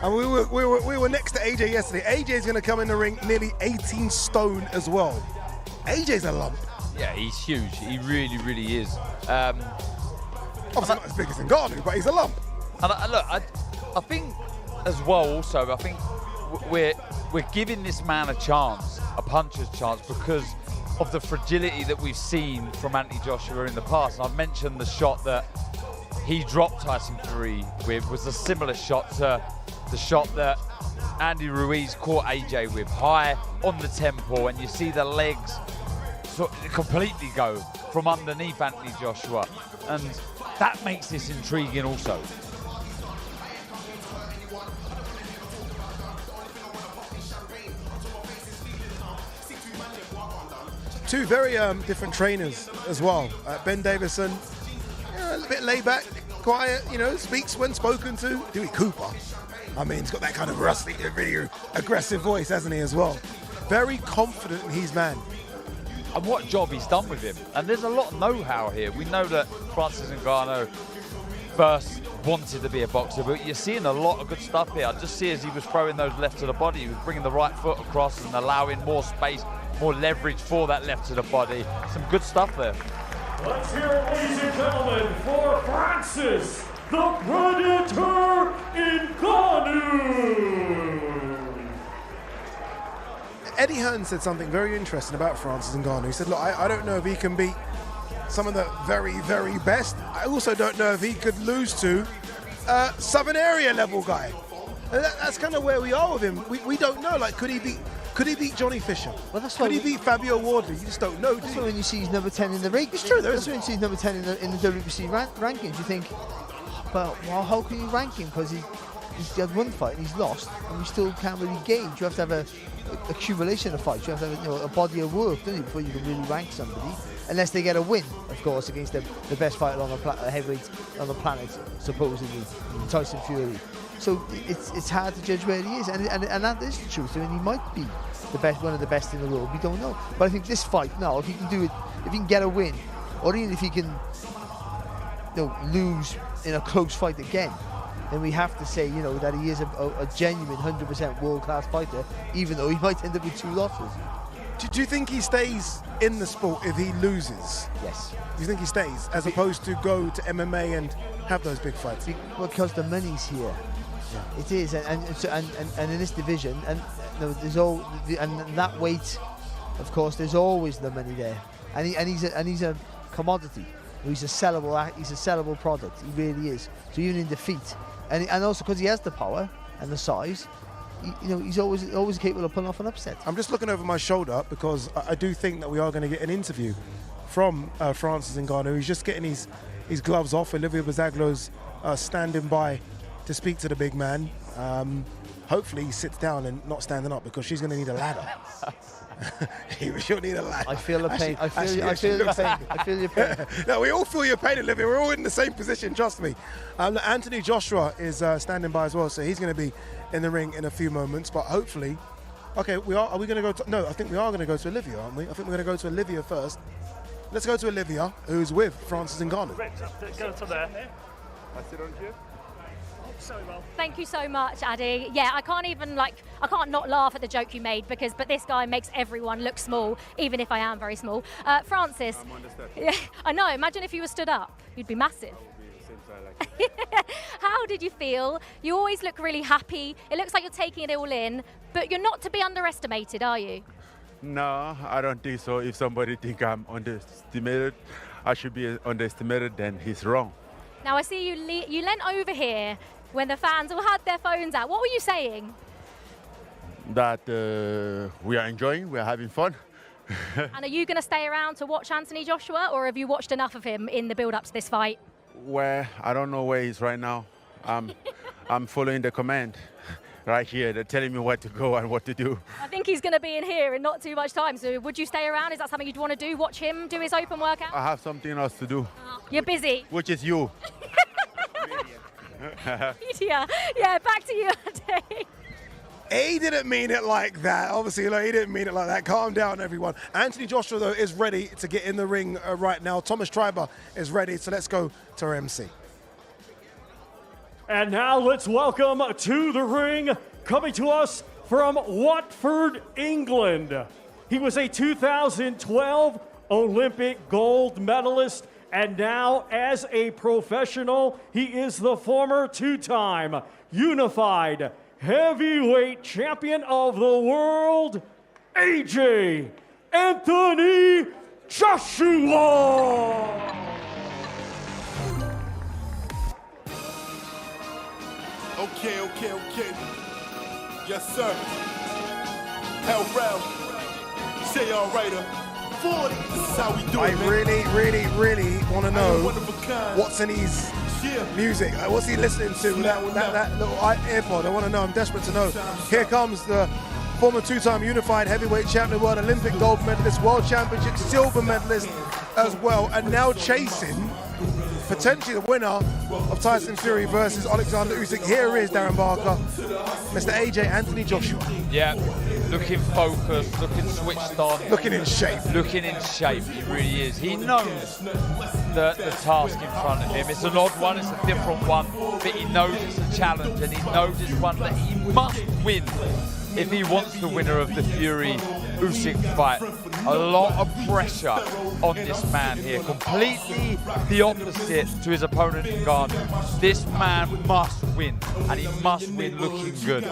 And we were next to AJ yesterday. AJ's going to come in the ring nearly 18 stone as well. AJ's a lump. Yeah, he's huge. He really, really is. Obviously not as big as Ngannou, but he's a lump. And I think as well also, I think we're giving this man a chance, a puncher's chance, because of the fragility that we've seen from Anthony Joshua in the past. And I've mentioned the shot that he dropped Tyson Fury with was a similar shot to the shot that Andy Ruiz caught AJ with, high on the temple, and you see the legs completely go from underneath Anthony Joshua, and that makes this intriguing also. Two very different trainers as well. Ben Davison, a little bit laid back, quiet, speaks when spoken to. Dewey Cooper, I mean, he's got that kind of rusty, really aggressive voice, hasn't he, as well? Very confident in his man. And what job he's done with him. And there's a lot of know-how here. We know that Francis Ngannou first wanted to be a boxer, but you're seeing a lot of good stuff here. I just see as he was throwing those left to the body, he was bringing the right foot across and allowing more space, more leverage for that left to the body. Some good stuff there. Let's hear it, ladies and gentlemen, for Francis, the Predator Ngannou. Eddie Hearn said something very interesting about Francis Ngannou. He said, look, I don't know if he can beat some of the very, very best. I also don't know if he could lose to a Southern area level guy. And that's kind of where we are with him. We don't know. Like, could he beat Johnny Fisher? Well, that's could he beat Fabio Wardley? You just don't know. That's when you see he's number 10 in the rank. It's true, though. That's when you see he's number 10 in the WBC rankings. You think, well, how can you rank him? Because he's had one fight and he's lost, and we still can't really gauge. You have to have a accumulation of fights. You have to have a body of work, don't you, before you can really rank somebody. Unless they get a win, of course, against the best fighter on the heavyweight on the planet, supposedly, Tyson Fury. So it's hard to judge where he is, and that is the truth. I mean, he might be the best, one of the best in the world. We don't know. But I think this fight now, if he can do it, if he can get a win, or even if he can lose in a close fight again, then we have to say, that he is a genuine 100% world-class fighter, even though he might end up with 2 losses. Do you think he stays in the sport if he loses? Yes. Do you think he stays, as opposed to go to MMA and have those big fights? Because the money's here. Yeah. It is, and in this division, and there's and that weight, of course, there's always the money there, and he's a commodity. He's a sellable product. He really is. So even in defeat, and also because he has the power and the size, he's always capable of pulling off an upset. I'm just looking over my shoulder because I do think that we are going to get an interview from Francis Ngannou. He's just getting his gloves off. Olivia Bazaglo's standing by to speak to the big man. Hopefully he sits down and not standing up because she's going to need a ladder. She'll need a ladder. I feel the pain. I feel your pain. I feel your pain. No, we all feel your pain, Olivia. We're all in the same position, trust me. Anthony Joshua is standing by as well, so he's going to be in the ring in a few moments. But hopefully, okay, are we going to go to? No, I think we are going to go to Olivia, aren't we? I think we're going to go to Olivia first. Let's go to Olivia, who's with Francis Ngannou. Go to there. I sit on here. Thank you so much, Addy. Yeah, I can't not laugh at the joke you made but this guy makes everyone look small, even if I am very small. Francis, yeah, I know, imagine if you were stood up, you'd be massive. How did you feel? You always look really happy. It looks like you're taking it all in, but you're not to be underestimated, are you? No, I don't think so. If somebody think I'm underestimated, I should be underestimated, then he's wrong. Now I see you leant over here when the fans all had their phones out. What were you saying? That we are enjoying, we are having fun. And are you going to stay around to watch Anthony Joshua, or have you watched enough of him in the build-up to this fight? Where I don't know where he's right now. I'm following the command right here. They're telling me where to go and what to do. I think he's going to be in here in not too much time. So would you stay around? Is that something you'd want to do? Watch him do his open workout? I have something else to do. You're busy. Which is you. Yeah, back to you, Andy. He didn't mean it like that. Obviously, he didn't mean it like that. Calm down, everyone. Anthony Joshua, though, is ready to get in the ring right now. Thomas Treiber is ready, so let's go to our MC. And now let's welcome to the ring, coming to us from Watford, England. He was a 2012 Olympic gold medalist, and now as a professional, he is the former two-time unified heavyweight champion of the world, AJ Anthony Joshua. Okay. Yes, sir. Hell round. Say all right up. 40. This is how we do it, man. really want to know what's in his music. What's he listening to with that little AirPod? I want to know. I'm desperate to know. Here comes the former two-time unified heavyweight champion, world Olympic gold medalist, world championship silver medalist as well, and now chasing potentially the winner of Tyson Fury versus Alexander Usyk. Here is Darren Barker, Mr. AJ Anthony Joshua. Yeah, looking focused, looking switched on. Looking in shape. Looking in shape, he really is. He knows the task in front of him. It's an odd one, it's a different one, but he knows it's a challenge, and he knows it's one that he must win if he wants the winner of the Fury-Usyk fight. A lot of pressure on this man here, completely the opposite to his opponent Ngannou. This man must win, and he must win looking good.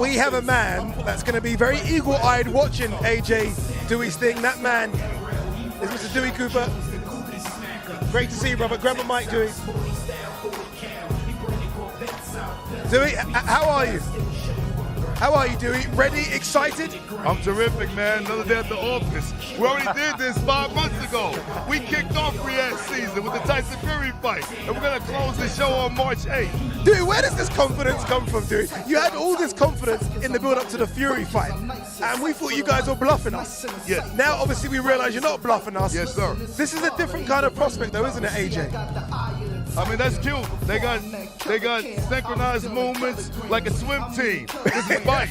We have a man that's going to be very eagle-eyed watching AJ do his thing. That man is Mr. Dewey Cooper. Great to see you, brother. Grab a mic, Dewey. Dewey, how are you? How are you, Dewey? Ready? Excited? I'm terrific, man. Another day at the office. We already did this 5 months ago. We kicked off Riyadh season with the Tyson Fury fight, and we're going to close the show on March 8th. Dewey, where does this confidence come from, Dewey? You had all this confidence in the build-up to the Fury fight, and we thought you guys were bluffing us. Yes. Now, obviously, we realize you're not bluffing us. Yes, sir. This is a different kind of prospect, though, isn't it, AJ? I mean, that's cute. They got synchronized movements like a swim team. This is fight.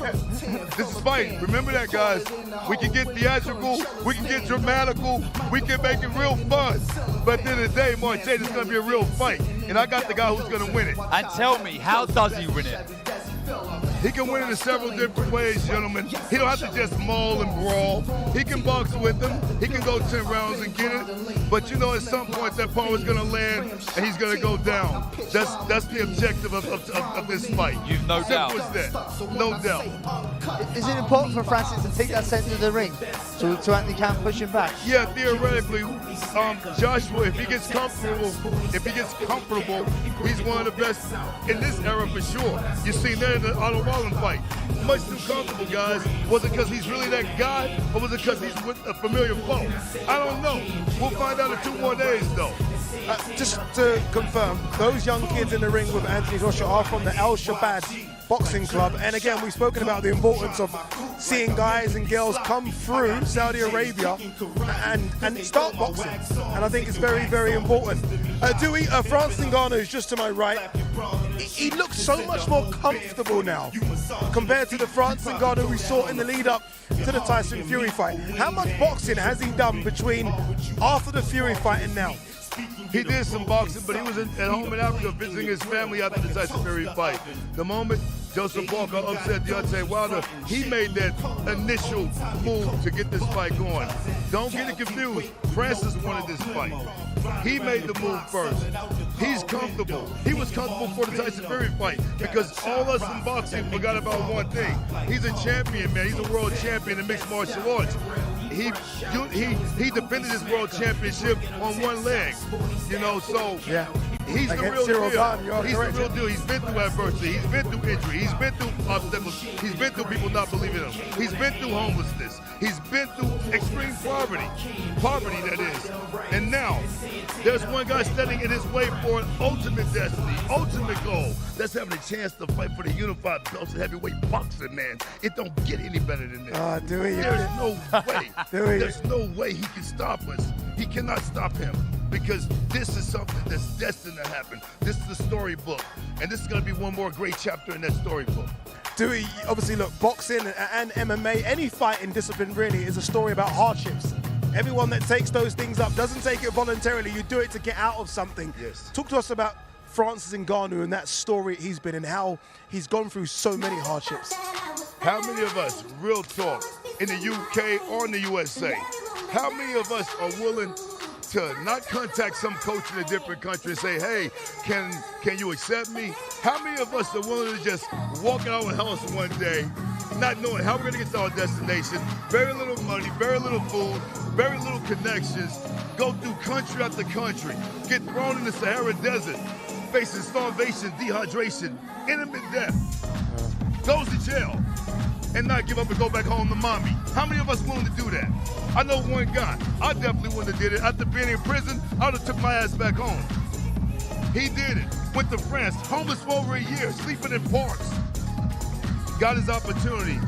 This is fight. Remember that, guys. We can get theatrical. We can get dramatical. We can make it real fun. But at the end of the day, March 8th, it's going to be a real fight. And I got the guy who's going to win it. And tell me, how does he win it? He can win in several different ways, gentlemen. He don't have to just maul and brawl. He can box with them. He can go 10 rounds and get it. But you know, at some point, that power is going to land and he's going to go down. That's the objective of this fight. You've no doubt. Simple as that. No doubt. Is it important for Francis to take that center of the ring so Anthony can't push him back? Yeah, theoretically, Joshua, if he gets comfortable, he's one of the best in this era for sure. You seen that in the Otto Wallin fight. Much too comfortable, guys. Was it because he's really that guy, or was it because he's with a familiar foe? I don't know. We'll find out in 2 more days, though. Just to confirm, those young kids in the ring with Anthony Joshua are from the Al Shabab Boxing Club. And again, we've spoken about the importance of seeing guys and girls come through Saudi Arabia and start boxing. And I think it's very, very important. Francis Ngannou is just to my right. He looks so much more comfortable now compared to the Francis Ngannou we saw in the lead up to the Tyson Fury fight. How much boxing has he done between after the Fury fight and now? He did some boxing, but he was at home in Africa visiting his family after the Tyson Fury fight. The moment Joseph Walker upset Deontay Wilder, he made that initial move to get this fight going. Don't get it confused. Francis wanted this fight. He made the move first. He's comfortable. He was comfortable for the Tyson Fury fight because all us in boxing forgot about one thing. He's a champion, man. He's a world champion in mixed martial arts. He defended his world championship on one leg, you know, so yeah. He's the real deal. He's the real deal. He's been through adversity. He's been through injury. He's been through obstacles. He's been through people not believing him. He's been through homelessness. He's been through extreme poverty that is. And now, there's one guy standing in his way for an ultimate destiny, ultimate goal. That's having a chance to fight for the unified belts in heavyweight boxing, man. It don't get any better than this. There's no way. There's no way he can stop us. He cannot stop him. Because this is something that's destined to happen. This is the storybook, and this is going to be one more great chapter in that storybook. Dewey, obviously, look, boxing and MMA, any fighting discipline really is a story about hardships. Everyone that takes those things up doesn't take it voluntarily. You do it to get out of something. Yes. Talk to us about Francis Ngannou and that story he's been and how he's gone through so many hardships. How many of us, real talk, in the UK or in the USA, how many of us are willing to not contact some coach in a different country and say, hey, can you accept me? How many of us are willing to just walk out of our house one day, not knowing how we're going to get to our destination, very little money, very little food, very little connections, go through country after country, get thrown in the Sahara Desert, facing starvation, dehydration, intermittent death, goes to jail, and not give up and go back home to mommy. How many of us willing to do that? I know one guy. I definitely wouldn't have did it. After being in prison, I would have took my ass back home. He did it. Went to France, homeless for over a year, sleeping in parks. Got his opportunity.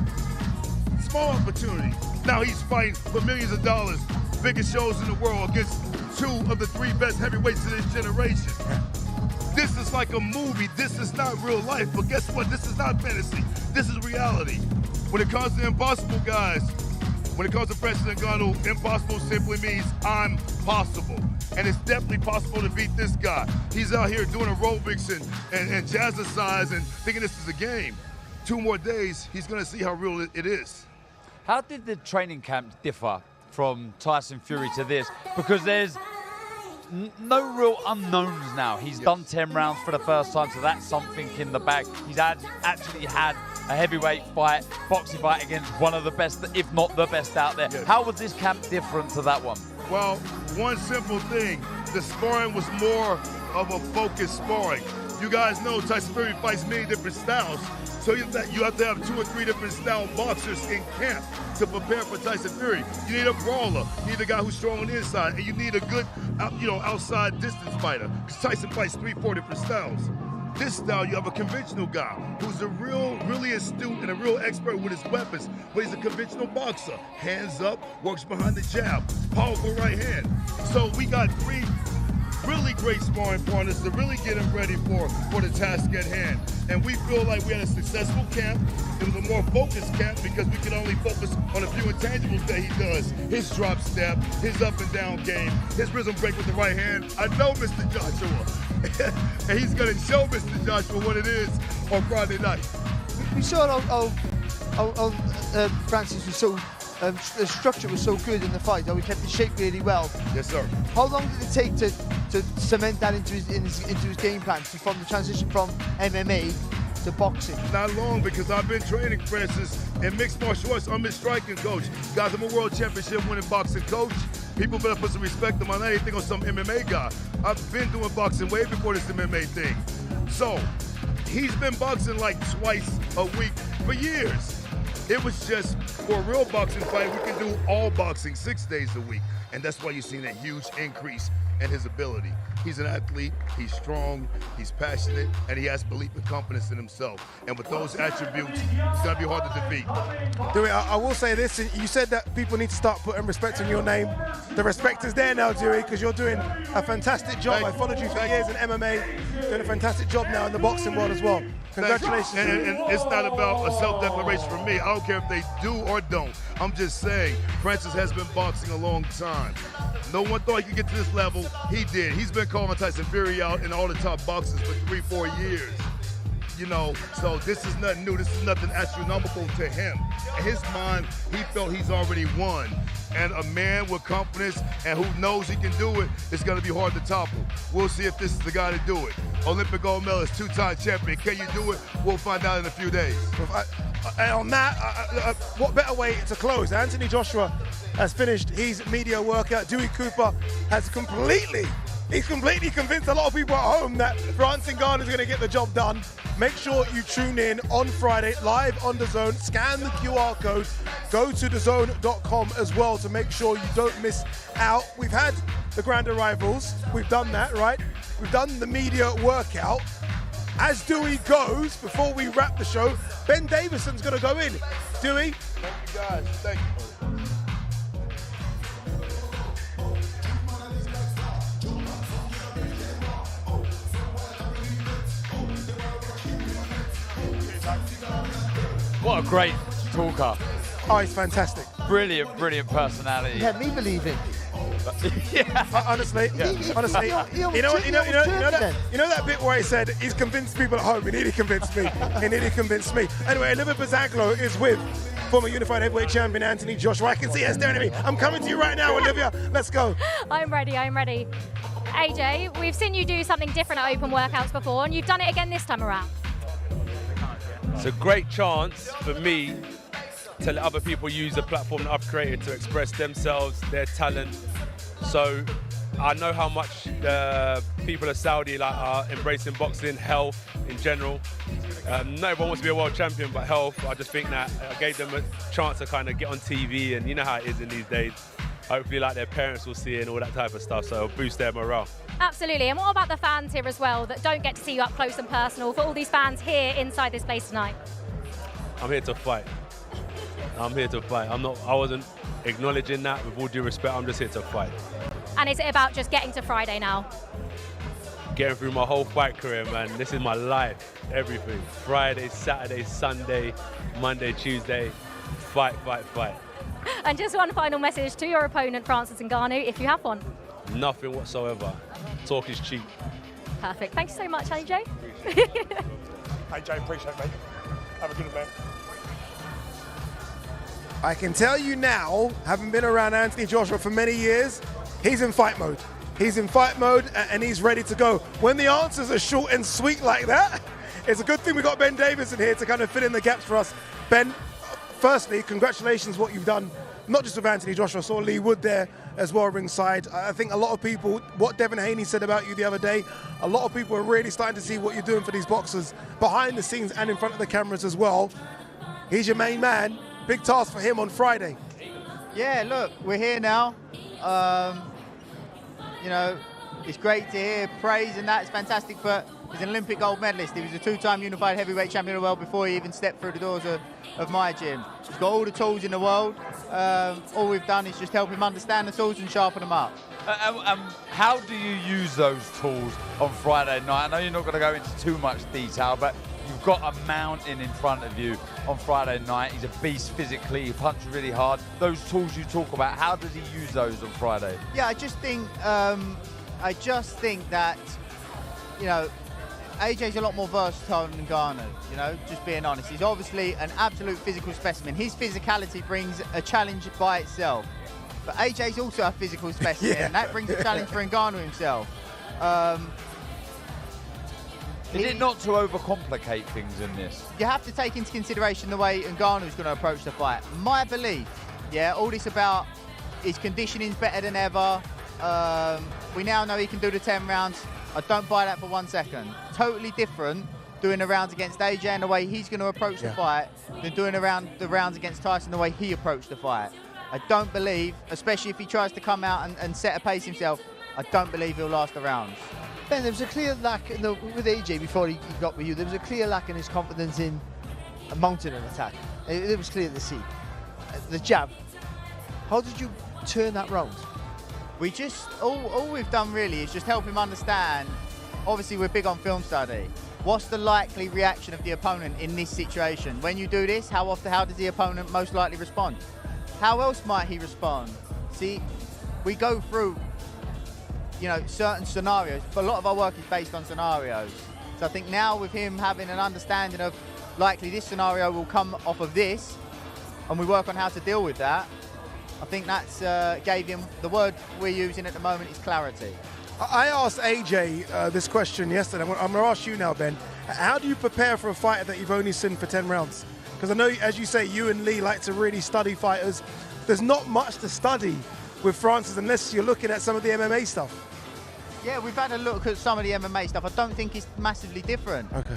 Small opportunity. Now he's fighting for millions of dollars, biggest shows in the world against 2 of the 3 best heavyweights of this generation. This is like a movie. This is not real life. But guess what? This is not fantasy. This is reality. When it comes to impossible, guys, when it comes to Francis Ngannou, impossible simply means I'm possible. And it's definitely possible to beat this guy. He's out here doing aerobics and jazzercise and thinking this is a game. 2 more days, he's going to see how real it is. How did the training camp differ from Tyson Fury to this? Because there's no real unknowns now. He's done 10 rounds for the first time, so that's something in the bag. He's actually had a heavyweight fight, boxing fight against one of the best, if not the best out there. Yes. How was this camp different to that one? Well, one simple thing, the sparring was more of a focused sparring. You guys know Tyson Fury fights many different styles, so you have to have 2 or 3 different style boxers in camp to prepare for Tyson Fury. You need a brawler, you need a guy who's strong on the inside, and you need a good, outside distance fighter. Because Tyson fights 3-4 different styles. This style, you have a conventional guy who's really astute and a real expert with his weapons, but he's a conventional boxer. Hands up, works behind the jab, powerful right hand. So we got 3 really great sparring partners to really get him ready for the task at hand. And we feel like we had a successful camp. It was a more focused camp because we can only focus on a few intangibles that he does. His drop step, his up and down game, his rhythm break with the right hand. I know Mr. Joshua. And he's going to show Mr. Joshua what it is on Friday night. we saw how Francis was so, the structure was so good in the fight, how he kept the shape really well. Yes, sir. How long did it take to cement that into his game plan, from the transition from MMA to boxing? Not long, because I've been training Francis in mixed martial arts. I'm his striking coach. Guys, I'm a world championship winning boxing coach. People better put some respect on my name. They think I'm some MMA guy. I've been doing boxing way before this MMA thing. So, he's been boxing like twice a week for years. It was just, for a real boxing fight, we can do all boxing 6 days a week. And that's why you're seeing that huge increase in his ability. He's an athlete, he's strong, he's passionate, and he has belief and confidence in himself. And with those attributes, it's gonna be hard to defeat. Dewey, I will say this, you said that people need to start putting respect on your name. The respect is there now, Dewey, because you're doing a fantastic job. I followed you for years in MMA, doing a fantastic job now in the boxing world as well. Congratulations. And it's not about a self-declaration from me. I don't care if they do or don't. I'm just saying, Francis has been boxing a long time. No one thought he could get to this level. He did. He's been calling Tyson Fury out in all the top boxes for 3-4 years. You know, so this is nothing new. This is nothing astronomical to him. In his mind, he felt he's already won. And a man with confidence and who knows he can do it, it's going to be hard to topple. We'll see if this is the guy to do it. Olympic gold medalist, 2-time champion. Can you do it? We'll find out in a few days. And on that, what better way to close? Anthony Joshua has finished his media workout. Dewey Cooper has completely convinced a lot of people at home that Ngannou is going to get the job done. Make sure you tune in on Friday, live on DAZN. Scan the QR code. Go to DAZN.com as well to make sure you don't miss out. We've had the grand arrivals. We've done that, right? We've done the media workout. As Dewey goes, before we wrap the show, Ben Davison's going to go in. Dewey? Thank you, guys. Thank you. What a great talker. Oh, he's fantastic. Brilliant, brilliant personality. He had me believing. Honestly, you know that bit where he said he's convinced people at home. He nearly convinced me. Anyway, Olivia Bazaglo is with former unified heavyweight champion Anthony Joshua. I can see her staring at me. I'm coming to you right now, Olivia. Let's go. I'm ready. AJ, we've seen you do something different at open workouts before, and you've done it again this time around. It's a great chance for me to let other people use the platform that I've created to express themselves, their talent. So I know how much the people of Saudi are embracing boxing, health in general. Not everyone wants to be a world champion, but health. I just think that I gave them a chance to kind of get on TV, and you know how it is in these days. Hopefully, like, their parents will see it and all that type of stuff, so it'll boost their morale. Absolutely. And what about the fans here as well that don't get to see you up close and personal? For all these fans here inside this place tonight. I'm here to fight. I wasn't acknowledging that. With all due respect, I'm just here to fight. And is it about just getting to Friday now? Getting through my whole fight career, man. This is my life, everything. Friday, Saturday, Sunday, Monday, Tuesday, fight. And just one final message to your opponent, Francis Ngannou, if you have one. Nothing whatsoever. Talk is cheap. Perfect. Thanks so much, AJ. AJ, appreciate it, mate. Have a good one, man. I can tell you now, having been around Anthony Joshua for many years, he's in fight mode. And he's ready to go. When the answers are short and sweet like that, it's a good thing we got Ben Davison here to kind of fill in the gaps for us. Ben, firstly, congratulations what you've done, not just with Anthony Joshua, I saw Lee Wood there as well ringside. I think a lot of people, what Devin Haney said about you the other day, a lot of people are really starting to see what you're doing for these boxers behind the scenes and in front of the cameras as well. He's your main man. Big task for him on Friday. Yeah, look, we're here now. You know, it's great to hear praise and that. It's fantastic, but he's an Olympic gold medalist. He was a 2-time unified heavyweight champion of the world before he even stepped through the doors of my gym. He's got all the tools in the world. All we've done is just help him understand the tools and sharpen them up. How do you use those tools on Friday night? I know you're not going to go into too much detail, but you've got a mountain in front of you on Friday night. He's a beast physically. He punches really hard. Those tools you talk about, how does he use those on Friday? Yeah, I just think that, you know, AJ's a lot more versatile than Ngannou, you know, just being honest. He's obviously an absolute physical specimen. His physicality brings a challenge by itself. But AJ's also a physical specimen, and that brings a challenge for Ngannou himself. Is it not to overcomplicate things in this? You have to take into consideration the way Ngannou's going to approach the fight. My belief, yeah, all this about his conditioning's better than ever. We now know he can do the 10 rounds. I don't buy that for 1 second. Totally different doing the rounds against AJ and the way he's going to approach the fight than doing the rounds against Tyson the way he approached the fight. I don't believe, especially if he tries to come out and set a pace himself, I don't believe he'll last the rounds. Ben, there was a clear lack with AJ before he got with you. There was a clear lack in his confidence in mounting an attack. It was clear to see. The jab. How did you turn that round? We just, all we've done really is just help him understand. Obviously, we're big on film study. What's the likely reaction of the opponent in this situation? When you do this, how does the opponent most likely respond? How else might he respond? See, we go through, you know, certain scenarios, but a lot of our work is based on scenarios. So I think now with him having an understanding of likely this scenario will come off of this, and we work on how to deal with that, I think that's gave him, the word we're using at the moment is clarity. I asked AJ this question yesterday. I'm going to ask you now, Ben. How do you prepare for a fighter that you've only seen for 10 rounds? Because I know, as you say, you and Lee like to really study fighters. There's not much to study with Francis unless you're looking at some of the MMA stuff. Yeah, we've had a look at some of the MMA stuff. I don't think it's massively different. Okay.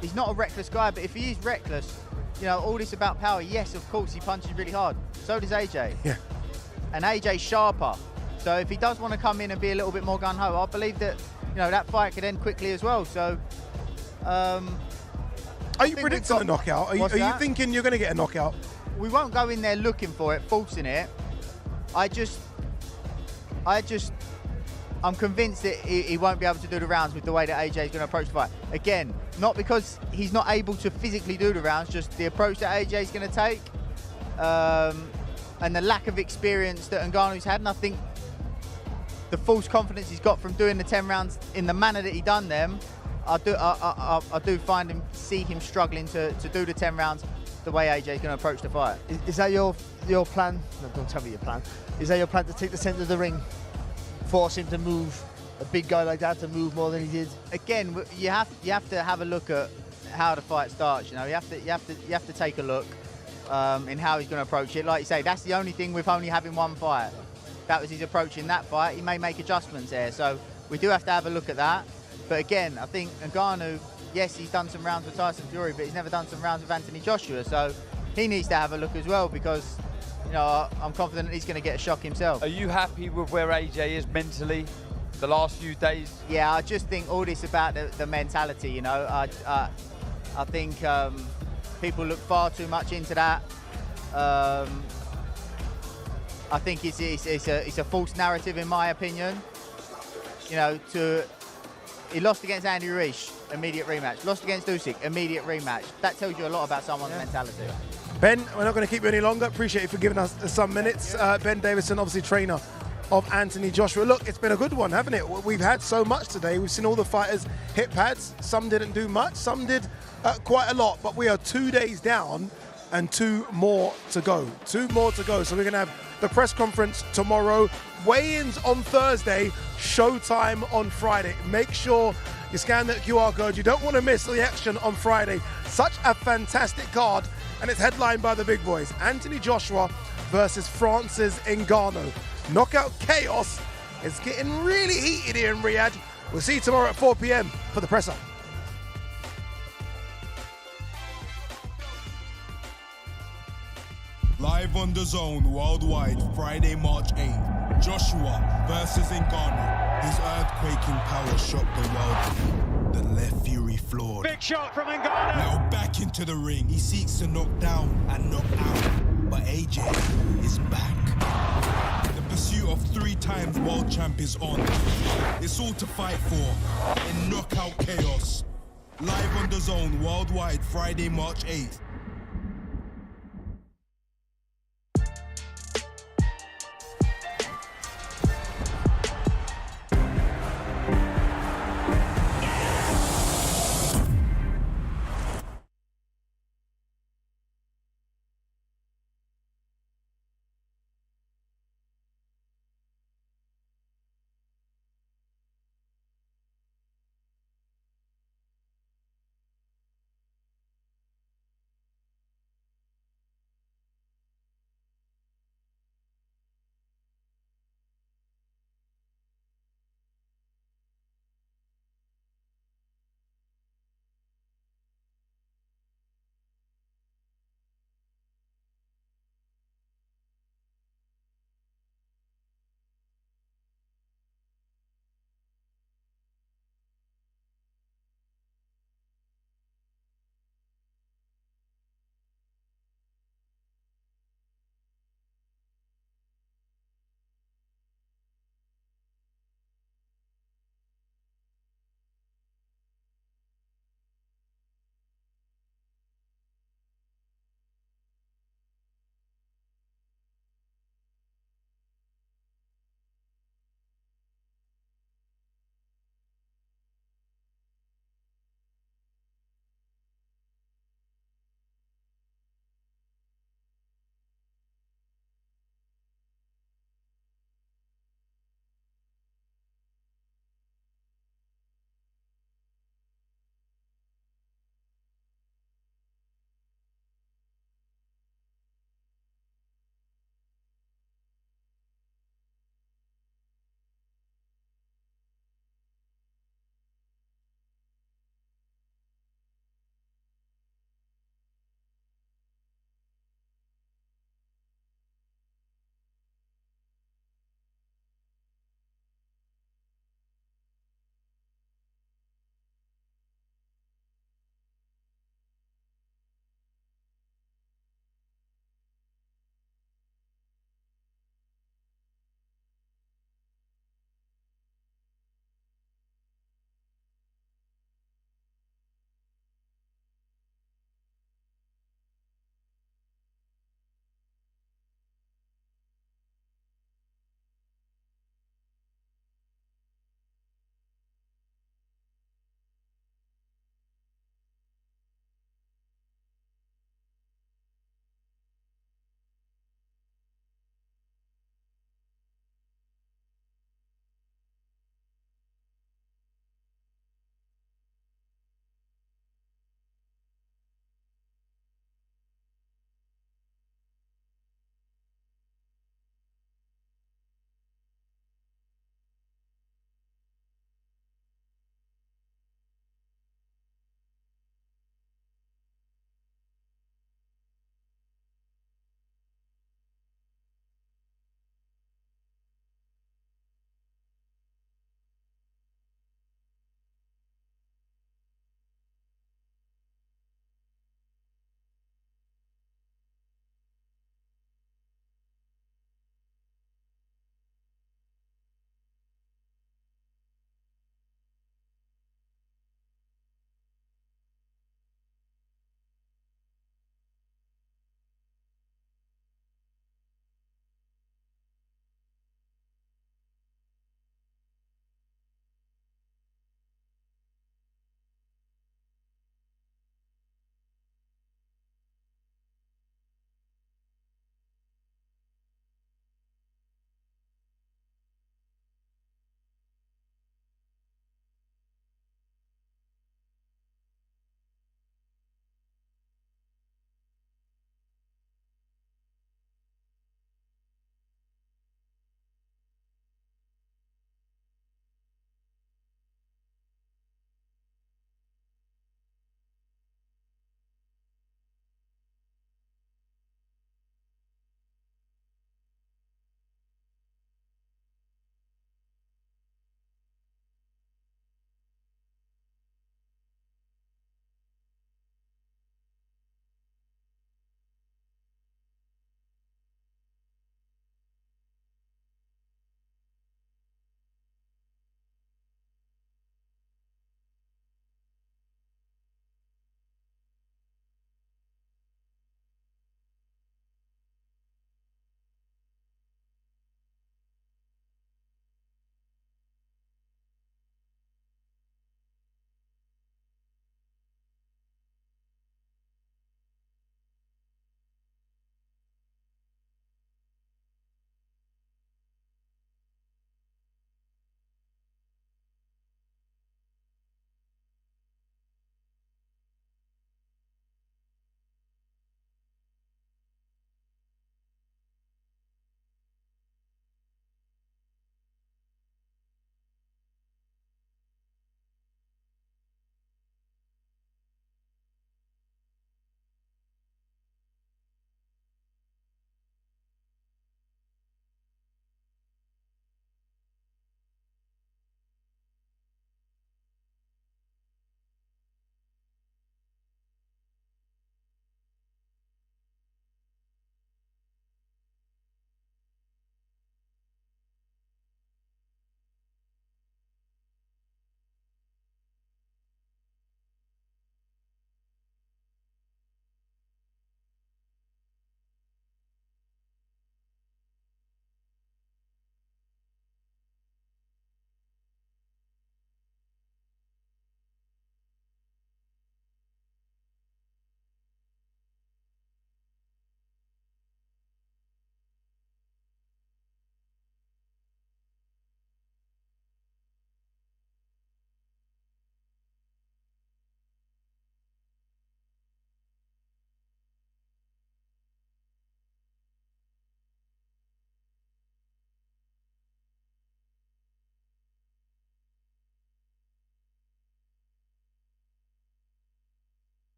He's not a reckless guy, but if he is reckless, you know, all this about power, yes, of course, he punches really hard. So does AJ. Yeah. And AJ's sharper. So if he does want to come in and be a little bit more gung-ho, I believe that, you know, that fight could end quickly as well. So, are you predicting a knockout? Are you thinking you're going to get a knockout? We won't go in there looking for it, forcing it. I'm convinced that he won't be able to do the rounds with the way that AJ is going to approach the fight. Again, not because he's not able to physically do the rounds, just the approach that AJ is going to take, and the lack of experience that Ngannou's had. And I think the false confidence he's got from doing the 10 rounds in the manner that he done them, I do see him struggling to do the 10 rounds the way AJ is going to approach the fight. Is that your plan? No, don't tell me your plan. Is that your plan to take the centre of the ring? Force him to move, a big guy like that to move more than he did. Again, you have to have a look at how the fight starts. You know, you have to take a look in how he's going to approach it. Like you say, that's the only thing with only having one fight. That was his approach in that fight. He may make adjustments there, so we do have to have a look at that. But again, I think Ngannou, yes, he's done some rounds with Tyson Fury, but he's never done some rounds with Anthony Joshua, so he needs to have a look as well, because, you know, I'm confident he's going to get a shock himself. Are you happy with where AJ is mentally the last few days? Yeah, I just think all this about the mentality, you know. I think people look far too much into that. I think it's a false narrative, in my opinion. You know, he lost against Andy Ruiz, immediate rematch. Lost against Usyk, immediate rematch. That tells you a lot about someone's mentality. Ben, we're not going to keep you any longer. Appreciate you for giving us some minutes. Ben Davison, obviously trainer of Anthony Joshua. Look, it's been a good one, haven't it? We've had so much today. We've seen all the fighters hit pads. Some didn't do much. Some did quite a lot. But we are 2 days down and 2 more to go. 2 more to go. So we're going to have the press conference tomorrow. Weigh-ins on Thursday. Showtime on Friday. Make sure you scan that QR code. You don't want to miss the action on Friday. Such a fantastic card. And it's headlined by the big boys. Anthony Joshua versus Francis Ngannou. Knockout chaos is getting really heated here in Riyadh. We'll see you tomorrow at 4 p.m. for the presser. Live on the zone worldwide, Friday, March 8th. Joshua versus Ngannou. His earthquaking power shocked the world. The left fury floored. Big shot from Ngannou. Now back into the ring. He seeks to knock down and knock out. But AJ is back. The pursuit of 3 times world champ is on. It's all to fight for in knockout chaos. Live on the zone worldwide, Friday, March 8th.